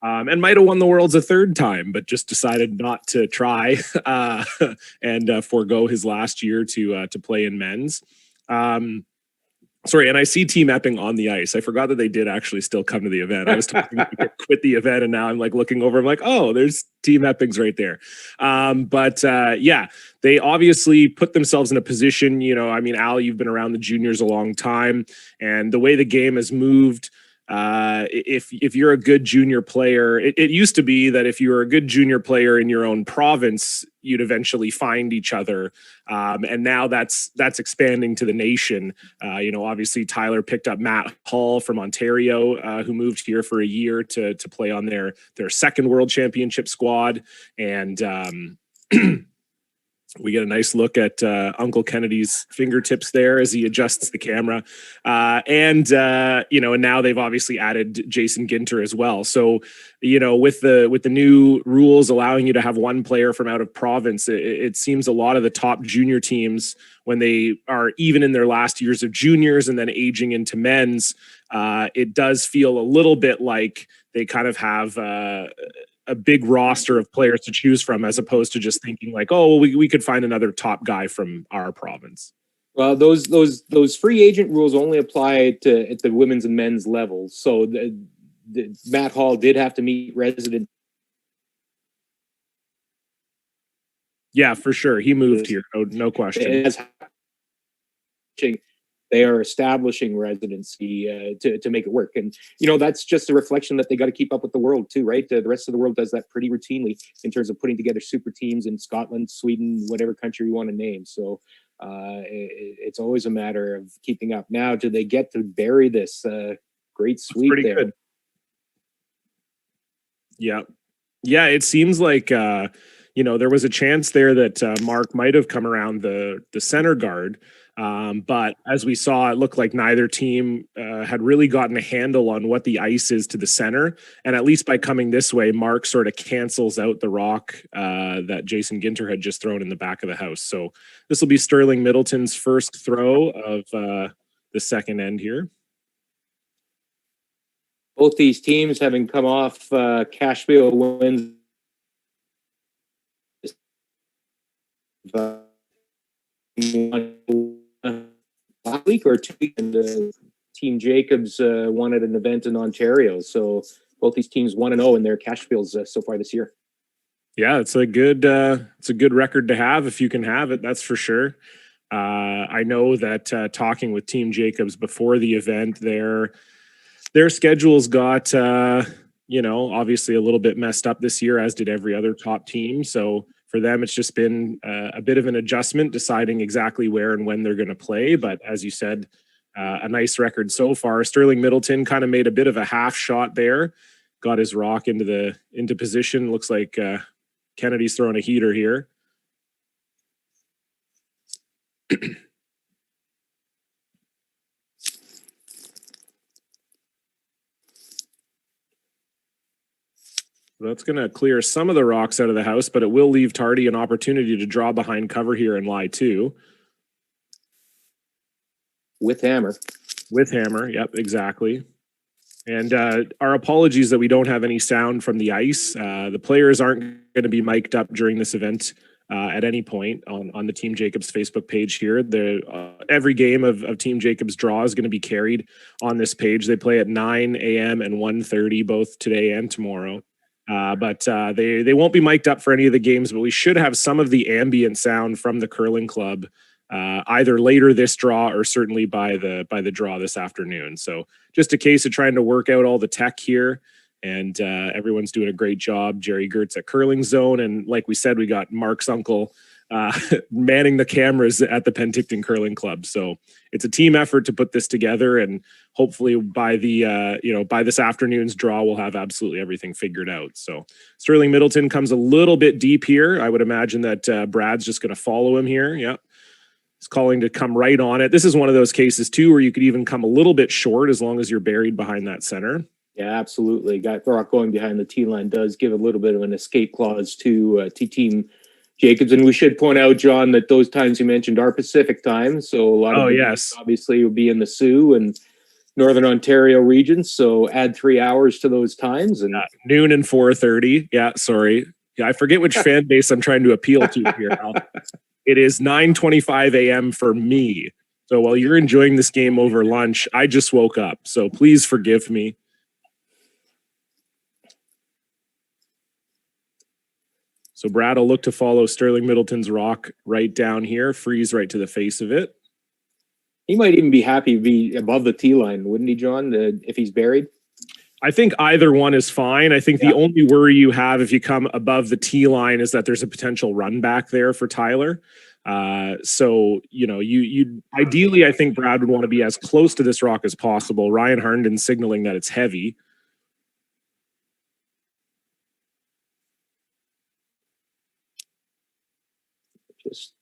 and might have won the Worlds a third time, but just decided not to try and forego his last year to play in men's. Sorry, and I see Team Epping on the ice. I forgot that they did actually still come to the event. I was talking to quit the event, and now I'm like looking over. I'm like, oh, there's Team Epping's right there. But yeah, they obviously put themselves in a position. You know, I mean, Al, you've been around the juniors a long time, and the way the game has moved. If you're a good junior player, it used to be that if you were a good junior player in your own province, you'd eventually find each other. And now that's expanding to the nation. You know, obviously Tyler picked up Matt Hall from Ontario, who moved here for a year to play on their second World Championship squad. And we get a nice look at Uncle Kennedy's fingertips there as he adjusts the camera. And now they've obviously added Jason Ginter as well. So, you know, with the new rules allowing you to have one player from out of province, it seems a lot of the top junior teams, when they are even in their last years of juniors and then aging into men's, it does feel a little bit like they kind of have a big roster of players to choose from, as opposed to just thinking like, oh, well, we could find another top guy from our province. Well, those free agent rules only apply to at the women's and men's levels. So the Matt Hall did have to meet resident. Yeah, for sure. He moved here. No question. They are establishing residency to make it work. And, you know, that's just a reflection that they got to keep up with the world too, right? The rest of the world does that pretty routinely in terms of putting together super teams in Scotland, Sweden, whatever country you want to name. So it's always a matter of keeping up. Now, do they get to bury this great sweep there? Good. Yeah. Yeah, it seems like, you know, there was a chance there that Mark might have come around the center guard. But as we saw, it looked like neither team had really gotten a handle on what the ice is to the center. And at least by coming this way, Mark sort of cancels out the rock that Jason Ginter had just thrown in the back of the house. So this will be Sterling Middleton's first throw of the second end here. Both these teams having come off Cashville wins. Last week or 2 weeks, and Team Jacobs won at an event in Ontario. So both these teams 1-0 in their cash fields so far this year. Yeah, it's a good record to have if you can have it. That's for sure. I know that talking with Team Jacobs before the event, their schedules got obviously a little bit messed up this year, as did every other top team. So for them, it's just been a bit of an adjustment, deciding exactly where and when they're going to play. But as you said, a nice record so far. Sterling Middleton kind of made a bit of a half shot there, got his rock into position. Looks like Kennedy's throwing a heater here. That's going to clear some of the rocks out of the house, but it will leave Tardi an opportunity to draw behind cover here and lie two. With hammer. With hammer, yep, exactly. And our apologies that we don't have any sound from the ice. The players aren't going to be mic'd up during this event at any point on the Team Jacobs Facebook page here. Every game of Team Jacobs draw is going to be carried on this page. They play at 9 a.m. and 1:30 both today and tomorrow. But they won't be mic'd up for any of the games, but we should have some of the ambient sound from the curling club either later this draw or certainly by the draw this afternoon. So just a case of trying to work out all the tech here, and everyone's doing a great job. Jerry Gertz at Curling Zone, and like we said, we got Mark's uncle manning the cameras at the Penticton Curling Club. So it's a team effort to put this together, and hopefully by by this afternoon's draw, we'll have absolutely everything figured out. So Sterling Middleton comes a little bit deep here. I would imagine that Brad's just going to follow him here. Yep. He's calling to come right on it. This is one of those cases too, where you could even come a little bit short as long as you're buried behind that center. Yeah, absolutely. Rock going behind the T line does give a little bit of an escape clause to Team Jacobs. And we should point out, John, that those times you mentioned are Pacific time. So a lot of yes, obviously will be in the Sioux, and Northern Ontario region. So add 3 hours to those times. And noon and 4:30. Yeah, sorry. Yeah, I forget which fan base I'm trying to appeal to here, Al. It is 9:25 a.m. for me. So while you're enjoying this game over lunch, I just woke up. So please forgive me. So Brad will look to follow Sterling Middleton's rock right down here, freeze right to the face of it. he might even be happy to be above the tee line, wouldn't he, John, if he's buried? I think either one is fine. I think the only worry you have if you come above the tee line is that there's a potential run back there for Tyler. So, you know, you ideally, I think Brad would want to be as close to this rock as possible. Ryan Harnden signaling that it's heavy. Just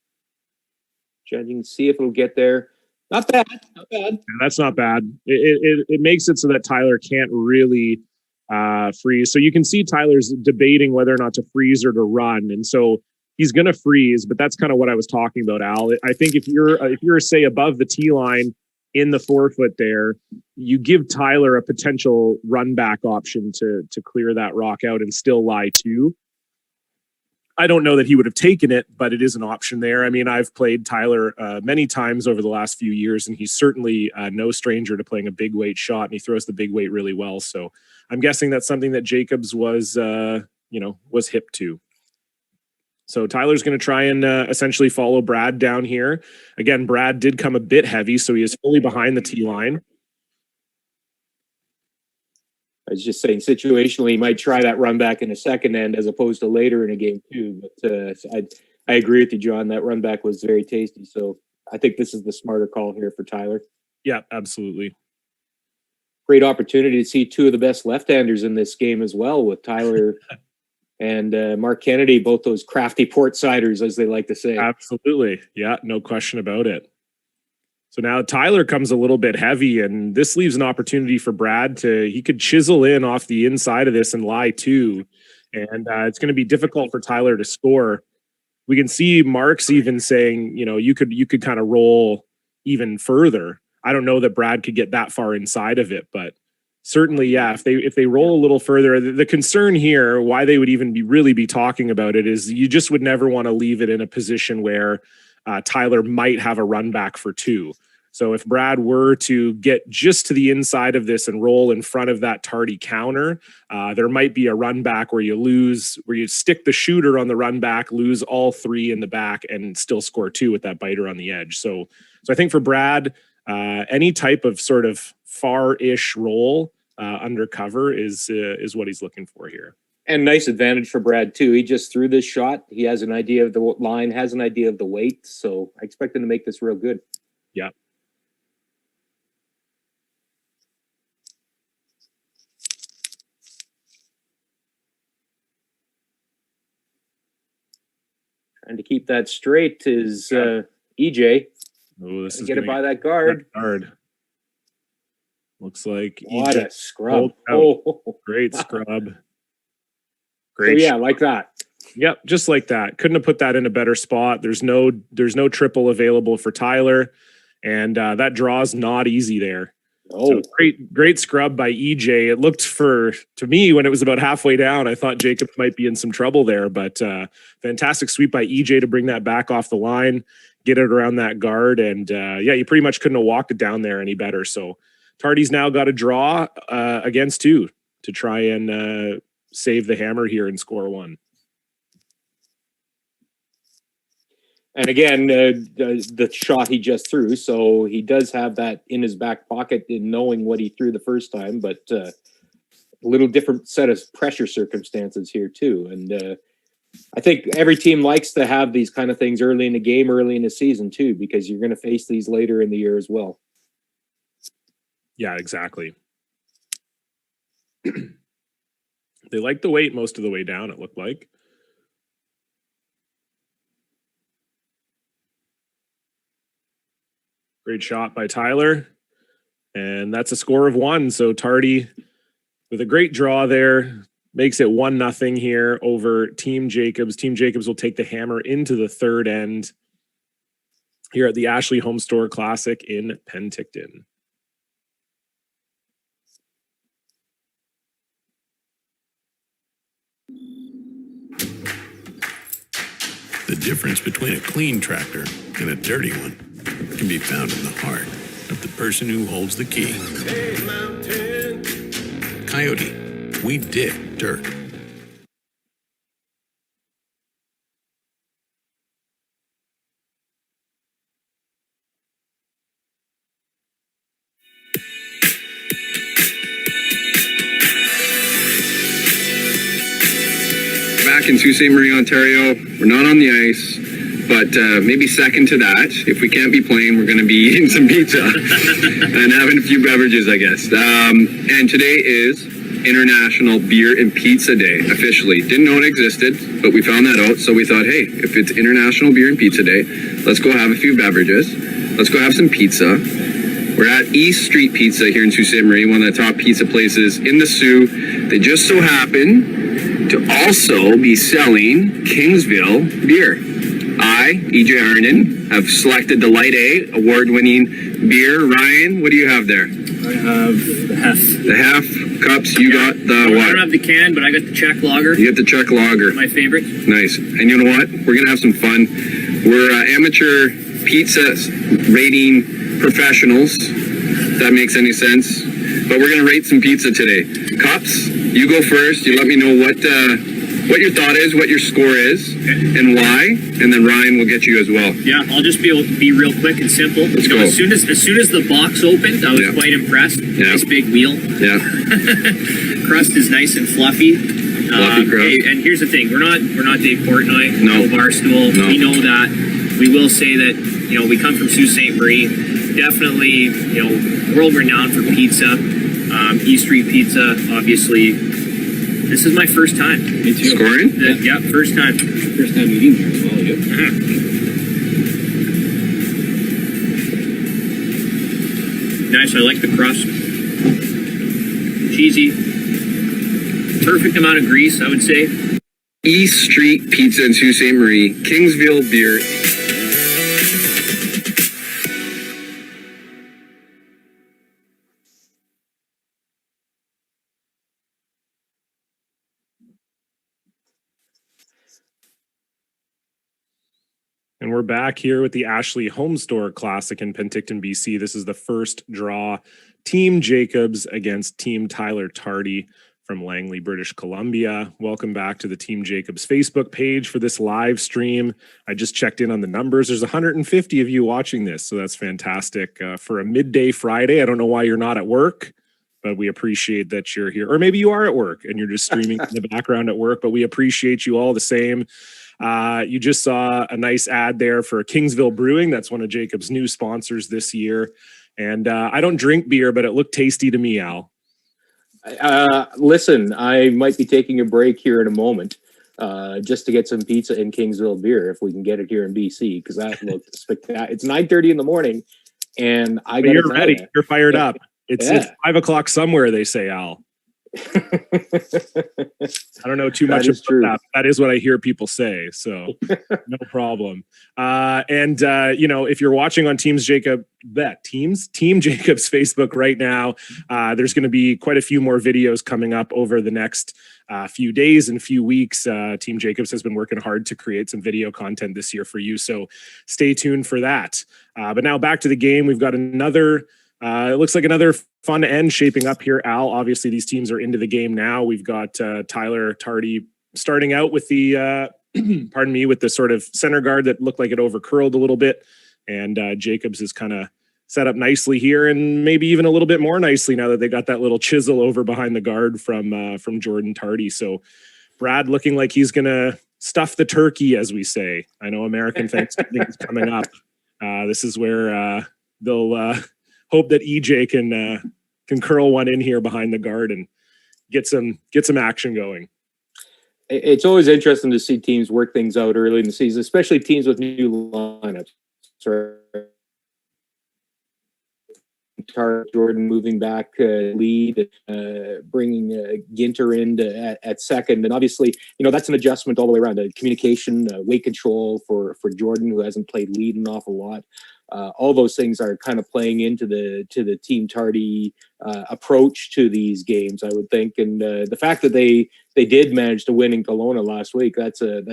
judging, see if it'll get there. Not bad, not bad. And that's not bad. It makes it so that Tyler can't really freeze. So you can see Tyler's debating whether or not to freeze or to run, and so he's going to freeze. But that's kind of what I was talking about, Al. I think if you're say above the tee line in the 4-foot there, you give Tyler a potential run back option to clear that rock out and still lie to. I don't know that he would have taken it, but it is an option there. I mean, I've played Tyler many times over the last few years, and he's certainly no stranger to playing a big weight shot, and he throws the big weight really well. So I'm guessing that's something that Jacobs was hip to. So Tyler's going to try and essentially follow Brad down here. Again, Brad did come a bit heavy, so he is fully behind the tee line. I was just saying, situationally, he might try that run back in the second end as opposed to later in a game too. But I agree with you, John. That run back was very tasty. So I think this is the smarter call here for Tyler. Yeah, absolutely. Great opportunity to see two of the best left-handers in this game as well, with Tyler and Mark Kennedy, both those crafty port-siders, as they like to say. Absolutely. Yeah, no question about it. So now Tyler comes a little bit heavy, and this leaves an opportunity for Brad he could chisel in off the inside of this and lie too. And it's going to be difficult for Tyler to score. We can see Mark's even saying, you know, you could kind of roll even further. I don't know that Brad could get that far inside of it, but certainly, yeah, if they roll a little further, the concern here, why they would even really be talking about it, is you just would never want to leave it in a position where Tyler might have a run back for two. So if Brad were to get just to the inside of this and roll in front of that Tardi counter, there might be a run back where you stick the shooter on the run back, lose all three in the back, and still score two with that biter on the edge. So I think for Brad, any type of sort of far-ish roll under cover is what he's looking for here. And nice advantage for Brad too. He just threw this shot. He has an idea of the line, has an idea of the weight. So I expect him to make this real good. Yeah. Trying to keep that straight is EJ. Oh, this is get it by that guard. Looks like what EJ a scrub! Great scrub. Great. So yeah, like that. Yep, just like that. Couldn't have put that in a better spot. There's no triple available for Tyler, and that draw's not easy there. Oh, so great scrub by EJ. It looked to me when it was about halfway down, I thought Jacob might be in some trouble there, but fantastic sweep by EJ to bring that back off the line, get it around that guard, and you pretty much couldn't have walked it down there any better. So Tardi's now got a draw against two to try and save the hammer here and score one. And again, the shot he just threw, so he does have that in his back pocket in knowing what he threw the first time, but a little different set of pressure circumstances here too. And I think every team likes to have these kind of things early in the game, early in the season too, because you're going to face these later in the year as well. Yeah, exactly. They like the weight most of the way down, it looked like. Great shot by Tyler. And that's a score of one. So Tardi with a great draw there makes it 1-0 here over Team Jacobs. Team Jacobs will take the hammer into the third end here at the Ashley HomeStore Classic in Penticton. The difference between a clean tractor and a dirty one can be found in the heart of the person who holds the key. Hey, Mountain. Coyote, we dig dirt. Back in Sault Ste. Marie, Ontario. We're not on the ice, but maybe second to that. If we can't be playing, we're going to be eating some pizza and having a few beverages, I guess. And today is International Beer and Pizza Day, officially. Didn't know it existed, but we found that out. So we thought, hey, if it's International Beer and Pizza Day, let's go have a few beverages. Let's go have some pizza. We're at East Street Pizza here in Sault Ste. Marie, one of the top pizza places in the Soo. They just so happen to also be selling Kingsville beer. I, EJ Arnon, have selected the Light A award-winning beer. Ryan, what do you have there? I have the Hef. The Hef cups. You got the what? I don't have the can, but I got the Czech lager. You got the Czech lager. My favorite. Nice. And you know what? We're going to have some fun. We're amateur pizza rating professionals, if that makes any sense. But we're going to rate some pizza today. Cups, you go first. You let me know what your thought is, what your score is, and why. And then Ryan will get you as well. Yeah, I'll just be real quick and simple. Let's go. As soon as the box opened, I was quite impressed. Yeah. Nice big wheel. Yeah. Crust is nice and fluffy. Fluffy crust. Hey, and here's the thing: we're not Dave Portnoy. No. Barstool. No. We know that. We will say that we come from Sault Ste. Marie. Definitely world renowned for pizza. East Street Pizza, obviously. This is my first time. Me too. Scoring? Yeah, first time. First time eating here as well. Yep. Nice. I like the crust. Cheesy. Perfect amount of grease, I would say. East Street Pizza in Sault Ste. Marie. Kingsville beer. And we're back here with the Ashley HomeStore Classic in Penticton, BC. This is the first draw. Team Jacobs against Team Tyler Tardi from Langley, British Columbia. Welcome back to the Team Jacobs Facebook page for this live stream. I just checked in on the numbers. There's 150 of you watching this, so that's fantastic. For a midday Friday, I don't know why you're not at work, but we appreciate that you're here. Or maybe you are at work and you're just streaming in the background at work, but we appreciate you all the same. You just saw a nice ad there for Kingsville Brewing. That's one of Jacob's new sponsors this year. And I don't drink beer, but it looked tasty to me, Al. Listen, I might be taking a break here in a moment just to get some pizza and Kingsville beer if we can get it here in BC, because that looked spectacular. It's 9:30 in the morning, and You're ready. You're fired up. It's 5 o'clock somewhere, they say, Al. I don't know too much about that. That is what I hear people say, so no problem. If you're watching on Team Jacobs Facebook right now, there's going to be quite a few more videos coming up over the next few days and few weeks. Team Jacobs has been working hard to create some video content this year for you, so stay tuned for that. But now back to the game. We've got another it looks like another fun end shaping up here, Al. Obviously, these teams are into the game now. We've got Tyler Tardi starting out with the, with the sort of center guard that looked like it overcurled a little bit. And Jacobs is kind of set up nicely here, and maybe even a little bit more nicely now that they got that little chisel over behind the guard from Jordan Tardi. So Brad looking like he's going to stuff the turkey, as we say. I know American Thanksgiving is coming up. This is where they'll... hope that EJ can curl one in here behind the guard and get some action going. It's always interesting to see teams work things out early in the season, especially teams with new lineups. Jordan moving back lead, bringing Ginter in at second, and obviously that's an adjustment all the way around. Communication, weight control for Jordan, who hasn't played lead an awful lot. All those things are kind of playing into the Team Tardi approach to these games, I would think. And the fact that they did manage to win in Kelowna last week, that's a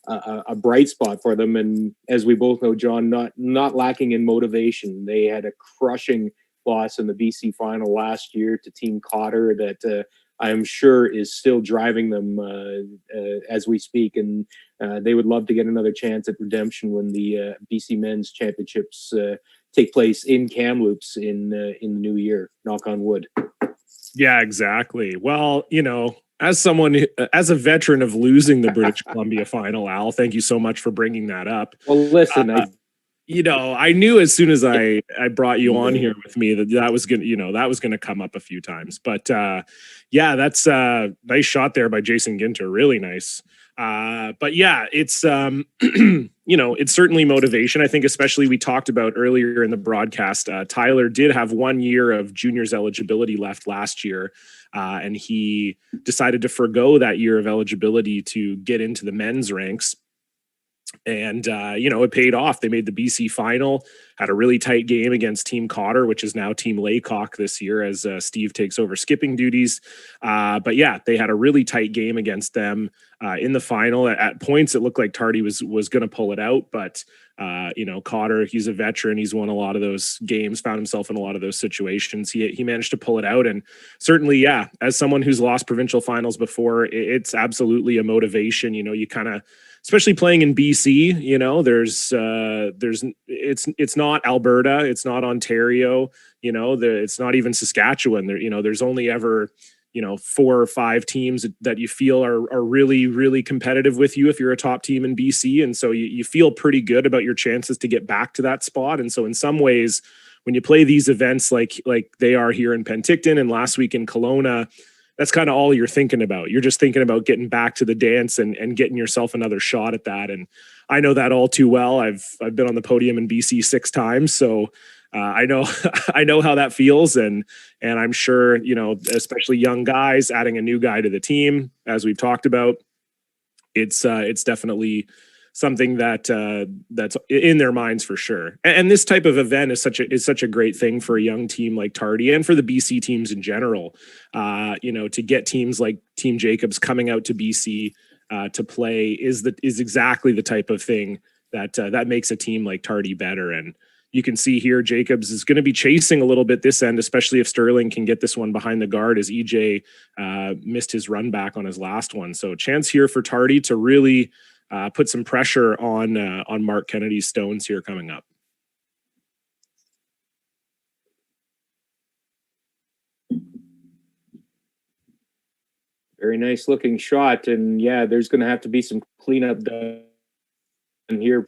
a bright spot for them. And as we both know, John, not lacking in motivation. They had a crushing loss in the BC final last year to Team Cotter that I am sure is still driving them as we speak. And they would love to get another chance at redemption when the BC Men's Championships take place in Kamloops in the new year. Knock on wood. Yeah, exactly. Well, as a veteran of losing the British Columbia final, Al, thank you so much for bringing that up. Well, listen, I knew as soon as I brought you on here with me that was gonna come up a few times. But yeah, that's a nice shot there by Jason Ginter. Really nice. But yeah, it's it's certainly motivation. I think especially we talked about earlier in the broadcast, Tyler did have 1 year of juniors eligibility left last year. And he decided to forgo that year of eligibility to get into the men's ranks. And, it paid off. They made the BC final, had a really tight game against Team Cotter, which is now Team Laycock this year as Steve takes over skipping duties. But yeah, they had a really tight game against them in the final. At points, it looked like Tardi was going to pull it out. But, Cotter, he's a veteran. He's won a lot of those games, found himself in a lot of those situations. He managed to pull it out. And certainly, yeah, as someone who's lost provincial finals before, it's absolutely a motivation. You kind of, especially playing in BC, it's not Alberta, it's not Ontario, it's not even Saskatchewan. There's only ever, 4 or 5 teams that you feel are really, really competitive with you if you're a top team in BC. And so you feel pretty good about your chances to get back to that spot. And so in some ways, when you play these events like they are here in Penticton and last week in Kelowna, that's kind of all you're thinking about. You're just thinking about getting back to the dance and getting yourself another shot at that. And I know that all too well. I've been on the podium in BC 6 times, so I know I know how that feels. And I'm sure especially young guys adding a new guy to the team, as we've talked about, it's definitely something that's in their minds for sure. And this type of event is such a great thing for a young team like Tardi and for the BC teams in general. To get teams like Team Jacobs coming out to BC to play is exactly the type of thing that makes a team like Tardi better. And you can see here Jacobs is going to be chasing a little bit this end, especially if Sterling can get this one behind the guard, as EJ missed his run back on his last one. So chance here for Tardi to really put some pressure on Mark Kennedy's Stones here coming up. Very nice looking shot. And yeah, there's going to have to be some cleanup done here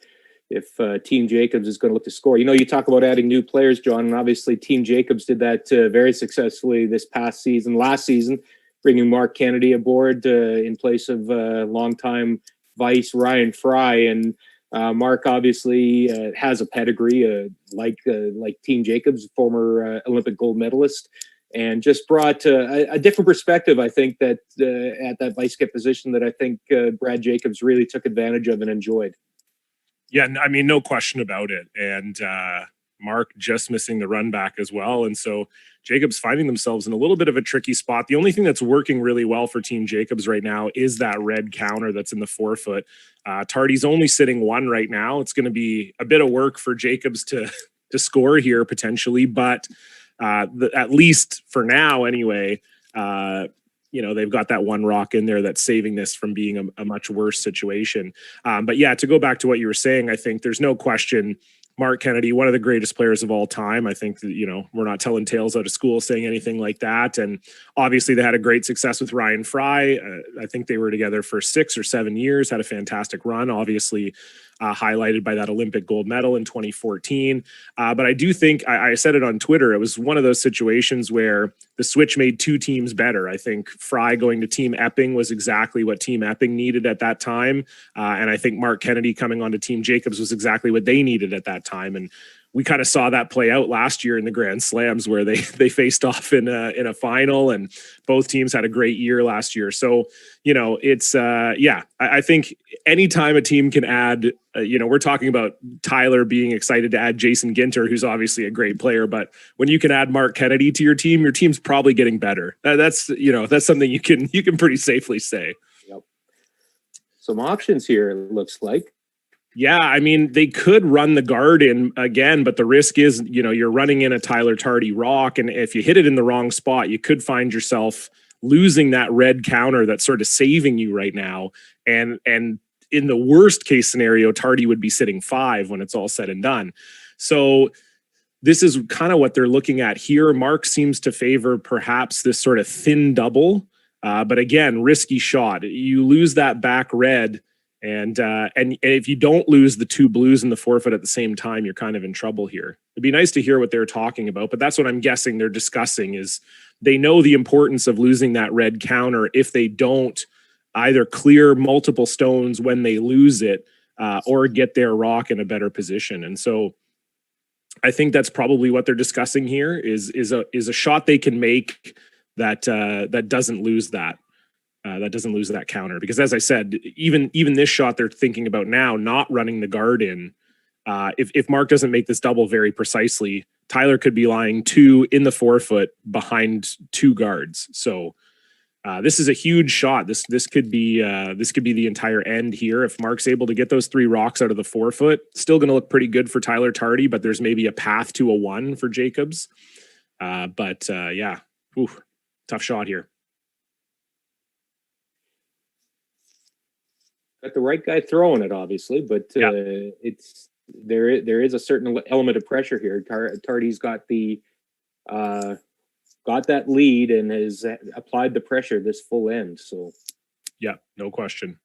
if Team Jacobs is going to look to score. You talk about adding new players, John, and obviously Team Jacobs did that very successfully last season, bringing Mark Kennedy aboard in place of longtime vice Ryan Fry. And Mark obviously has a pedigree like Team Jacobs, former Olympic gold medalist, and just brought a different perspective, I think, that at that vice skip position that I think Brad Jacobs really took advantage of and enjoyed. Yeah, I mean, no question about it. And Mark just missing the run back as well. And so Jacobs finding themselves in a little bit of a tricky spot. The only thing that's working really well for Team Jacobs right now is that red counter that's in the forefoot. Tardi's only sitting 1 right now. It's going to be a bit of work for Jacobs to score here potentially, but at least for now anyway, they've got that 1 rock in there that's saving this from being a much worse situation. But yeah, to go back to what you were saying, I think there's no question Mark Kennedy, one of the greatest players of all time. I think that, we're not telling tales out of school saying anything like that. And obviously they had a great success with Ryan Fry. I think they were together for 6 or 7 years, had a fantastic run, obviously highlighted by that Olympic gold medal in 2014. But I do think, I said it on Twitter, it was one of those situations where the switch made 2 teams better. I think Fry going to Team Epping was exactly what Team Epping needed at that time. And I think Mark Kennedy coming on to Team Jacobs was exactly what they needed at that time. And we kind of saw that play out last year in the Grand Slams where they faced off in a final, and both teams had a great year last year. So, it's I think anytime a team can add, we're talking about Tyler being excited to add Jason Ginter, who's obviously a great player, but when you can add Mark Kennedy to your team's probably getting better. That's something you can pretty safely say. Yep. some options here, it looks like. Yeah, I mean, they could run the guard in again, but the risk is, you're running in a Tyler Tardi rock, and if you hit it in the wrong spot, you could find yourself losing that red counter that's sort of saving you right now. And in the worst case scenario, Tardi would be sitting 5 when it's all said and done. So this is kind of what they're looking at here. Mark seems to favor perhaps this sort of thin double, but again, risky shot. You lose that back red, and if you don't lose the 2 blues in the forefoote at the same time, you're kind of in trouble here. It'd be nice to hear what they're talking about, but that's what I'm guessing they're discussing. Is they know the importance of losing that red counter if they don't either clear multiple stones when they lose it, or get their rock in a better position. And so I think that's probably what they're discussing here is a shot they can make that doesn't lose that counter. Because as I said, even this shot they're thinking about now, not running the guard in. If Mark doesn't make this double very precisely, Tyler could be lying 2 in the forefoot behind 2 guards. So this is a huge shot. This could be the entire end here. If Mark's able to get those 3 rocks out of the forefoot, still going to look pretty good for Tyler Tardi, but there's maybe a path to a 1 for Jacobs. Yeah, tough shot here. Got the right guy throwing it, obviously, but there is a certain element of pressure here. Tardi's got that lead and has applied the pressure this full end. So, yeah, no question.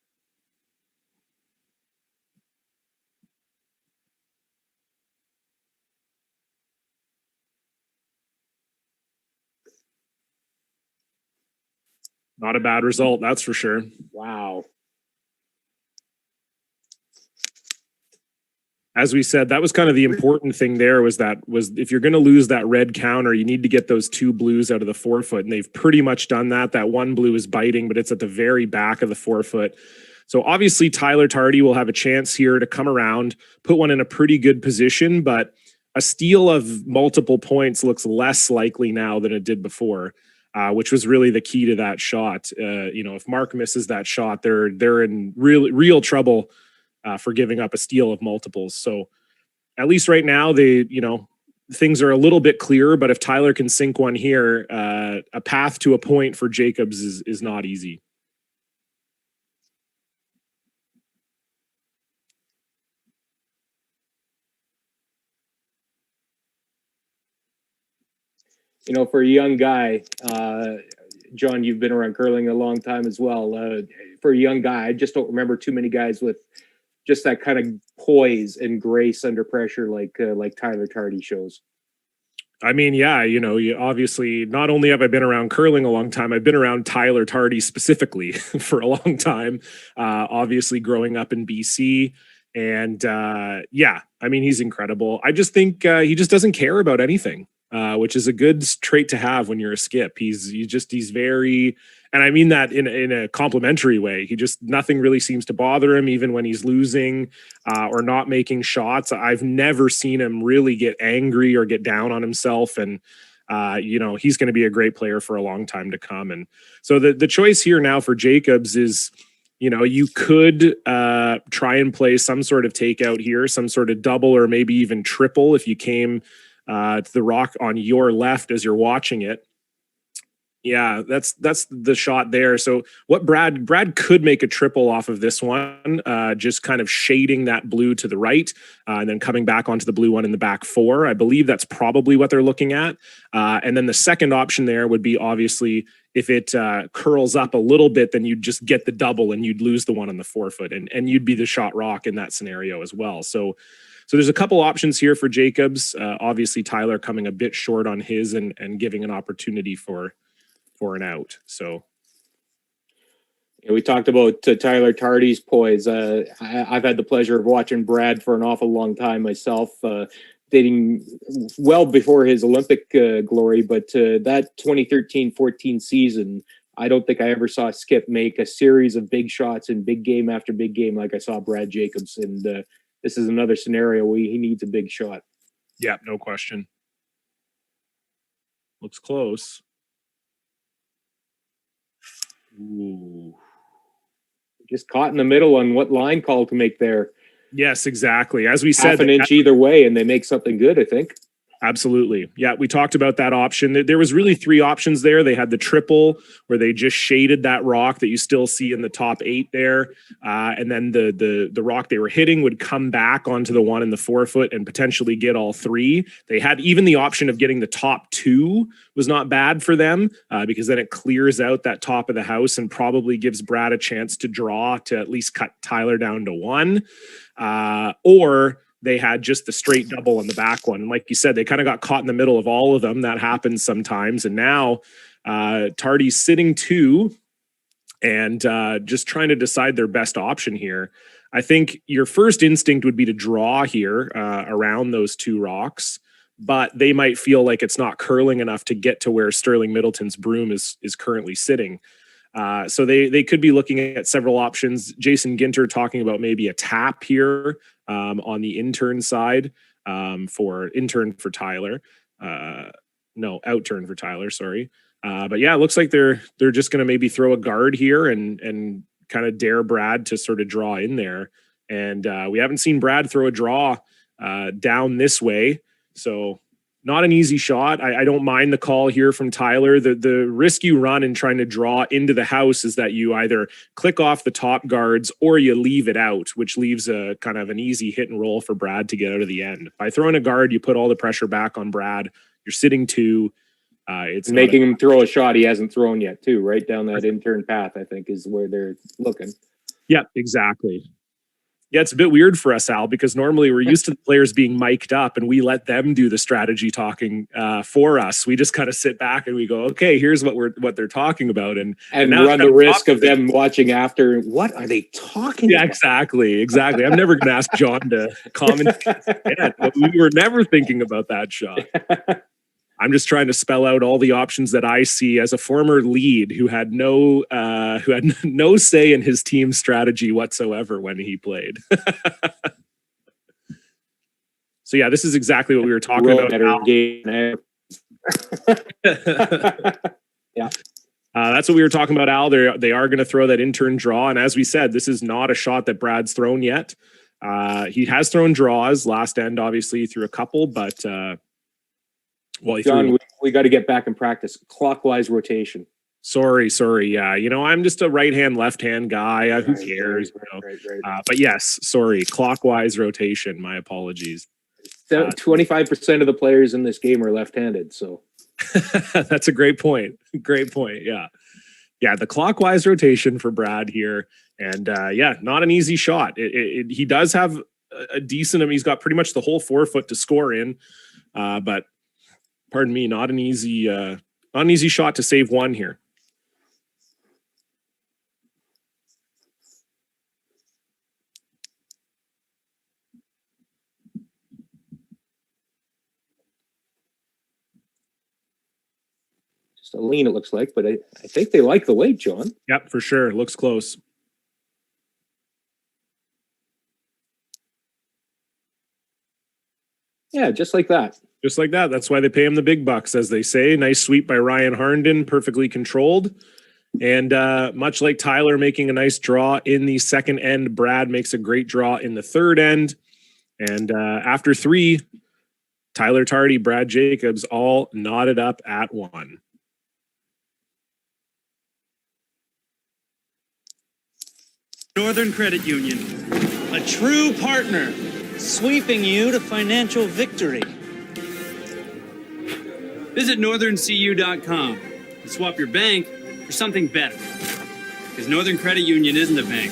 Not a bad result, that's for sure. Wow. As we said, that was kind of the important thing there was if you're going to lose that red counter, you need to get those 2 blues out of the forefoot. And they've pretty much done that. That 1 blue is biting, but it's at the very back of the forefoot. So obviously Tyler Tardi will have a chance here to come around, put one in a pretty good position, but a steal of multiple points looks less likely now than it did before, which was really the key to that shot. If Mark misses that shot, they're in real trouble for giving up a steal of multiples. So at least right now, things are a little bit clearer, but if Tyler can sink one here, a path to a point for Jacobs is not easy. For a young guy, John, you've been around curling a long time as well. For a young guy, I just don't remember too many guys with just that kind of poise and grace under pressure like Tyler Tardi shows. I mean, yeah, you obviously, not only have I been around curling a long time, I've been around Tyler Tardi specifically for a long time, obviously growing up in BC. And yeah, I mean, he's incredible. I just think he just doesn't care about anything, which is a good trait to have when you're a skip. He's very, and I mean that in a complimentary way. Nothing really seems to bother him, even when he's losing or not making shots. I've never seen him really get angry or get down on himself. And, he's going to be a great player for a long time to come. And so the choice here now for Jacobs is, you could try and play some sort of takeout here, some sort of double or maybe even triple if you came to the rock on your left as you're watching it. Yeah, that's the shot there. So what Brad could make a triple off of this one, just kind of shading that blue to the right and then coming back onto the blue one in the back 4. I believe that's probably what they're looking at. And then the second option there would be obviously if it curls up a little bit, then you'd just get the double and you'd lose the one on the forefoot and you'd be the shot rock in that scenario as well. So there's a couple options here for Jacobs. Obviously Tyler coming a bit short on his and giving an opportunity for an out. So we talked about Tyler Tardi's poise. I've had the pleasure of watching Brad for an awful long time myself, dating well before his Olympic glory. But that 2013-14 season, I don't think I ever saw Skip make a series of big shots in big game after big game like I saw Brad Jacobs. And this is another scenario where he needs a big shot. Yeah, no question. Looks close. Ooh. just caught in the middle on what line call to make there. Yes, exactly. As we said, Half an inch either way, and they make something good, I think. Absolutely. Yeah, we talked about that option. There was really three options there. They had the triple where they just shaded that rock that you still see in the top 8 there. And then the rock they were hitting would come back onto the one in the 4 foot and potentially get all 3. They had even the option of getting the top 2 was not bad for them because then it clears out that top of the house and probably gives Brad a chance to draw to at least cut Tyler down to 1. Or they had just the straight double on the back one. And like you said, they kind of got caught in the middle of all of them. That happens sometimes. And now Tardi's sitting 2 and just trying to decide their best option here. I think your first instinct would be to draw here around those 2 rocks, but they might feel like it's not curling enough to get to where Sterling Middleton's broom is currently sitting. So they could be looking at several options. Jason Ginter talking about maybe a tap here on the intern side for Tyler. Outturn for Tyler, sorry. But yeah, it looks like they're just going to maybe throw a guard here and kind of dare Brad to sort of draw in there. And we haven't seen Brad throw a draw down this way. So not an easy shot. I don't mind the call here from Tyler. The risk you run in trying to draw into the house is that you either click off the top guards or you leave it out, which leaves a kind of an easy hit and roll for Brad to get out of the end. By throwing a guard, you put all the pressure back on Brad. You're sitting 2. It's making him throw a shot he hasn't thrown yet, too. Right down that intern path, I think, is where they're looking. Yeah, exactly. Yeah, it's a bit weird for us, Al, because normally we're used to the players being mic'd up and we let them do the strategy talking for us. We just kind of sit back and we go, okay, here's what they're talking about. And run the risk of them watching after. What are they talking about? Exactly. I'm never going to ask John to comment. But we were never thinking about that shot. I'm just trying to spell out all the options that I see as a former lead who had no say in his team's strategy whatsoever when he played. So yeah, this is exactly what we were talking about. Yeah. That's what we were talking about, Al. They are going to throw that intern draw. And as we said, this is not a shot that Brad's thrown yet. He has thrown draws last end, obviously, he threw a couple, but John, we got to get back and practice clockwise rotation. Sorry. Yeah, I'm just a right-hand, left-hand guy. Who cares? Right. But yes, sorry, clockwise rotation. My apologies. 25% of the players in this game are left-handed, so that's a great point. Yeah. The clockwise rotation for Brad here, and not an easy shot. He does have a decent. I mean, he's got pretty much the whole 4 foot to score in, but. Pardon me, not an easy shot to save 1 here. Just a lean, it looks like, but I think they like the weight, John. Yep, for sure. Looks close. Yeah, just like that. Just like that. That's why they pay him the big bucks, as they say. Nice sweep by Ryan Harnden, perfectly controlled. And much like Tyler making a nice draw in the second end, Brad makes a great draw in the third end. And after 3, Tyler Tardi, Brad Jacobs, all knotted up at 1. Northern Credit Union, a true partner, sweeping you to financial victory. Visit northerncu.com and swap your bank for something better. Because Northern Credit Union isn't a bank.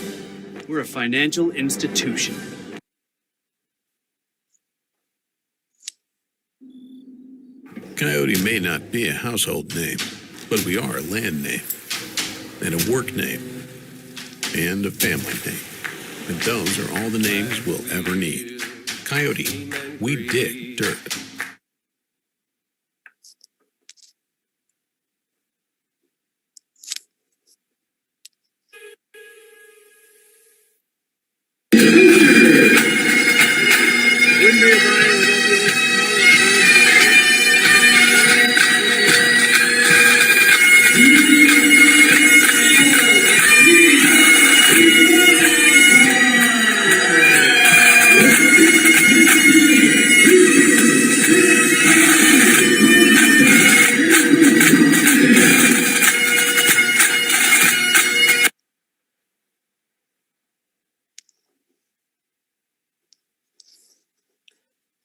We're a financial institution. Coyote may not be a household name, but we are a land name, and a work name, and a family name. And those are all the names we'll ever need. Coyote, we dig dirt.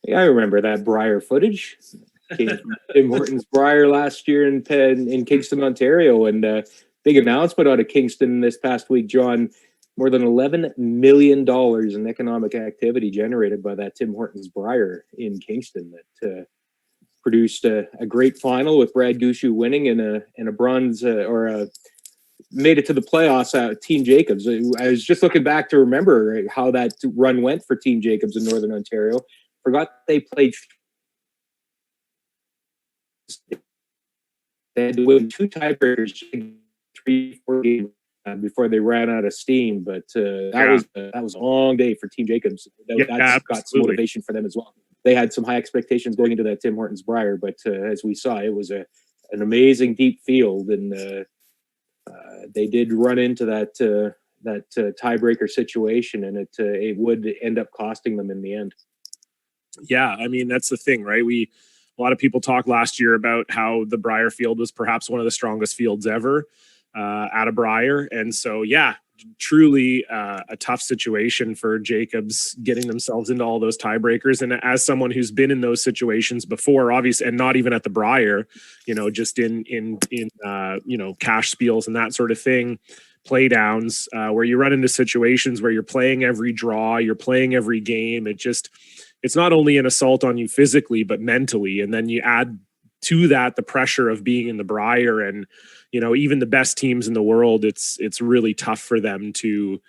Yeah, I remember that Briar footage. Came from Tim Hortons Briar last year in Kingston, Ontario, and big announcement out of Kingston this past week, John. More than $11 million in economic activity generated by that Tim Hortons Briar in Kingston that produced a great final with Brad Gushu winning and a bronze made it to the playoffs. Team Jacobs. I was just looking back to remember how that run went for Team Jacobs in Northern Ontario. Forgot they played. They had to win 2 tiebreakers, 3-4 games before they ran out of steam. But that was a long day for Team Jacobs. That's got some motivation for them as well. They had some high expectations going into that Tim Hortons Briar, but as we saw, it was an amazing deep field, and they did run into that tiebreaker situation, and it would end up costing them in the end. Yeah, I mean, that's the thing, right? A lot of people talked last year about how the Briar field was perhaps one of the strongest fields ever at a Briar. And so, yeah, truly a tough situation for Jacobs getting themselves into all those tiebreakers. And as someone who's been in those situations before, obviously, and not even at the Briar, just in cash spiels and that sort of thing, play downs, where you run into situations where you're playing every draw, you're playing every game. It's not only an assault on you physically, but mentally. And then you add to that the pressure of being in the Briar, and, even the best teams in the world, it's really tough for them to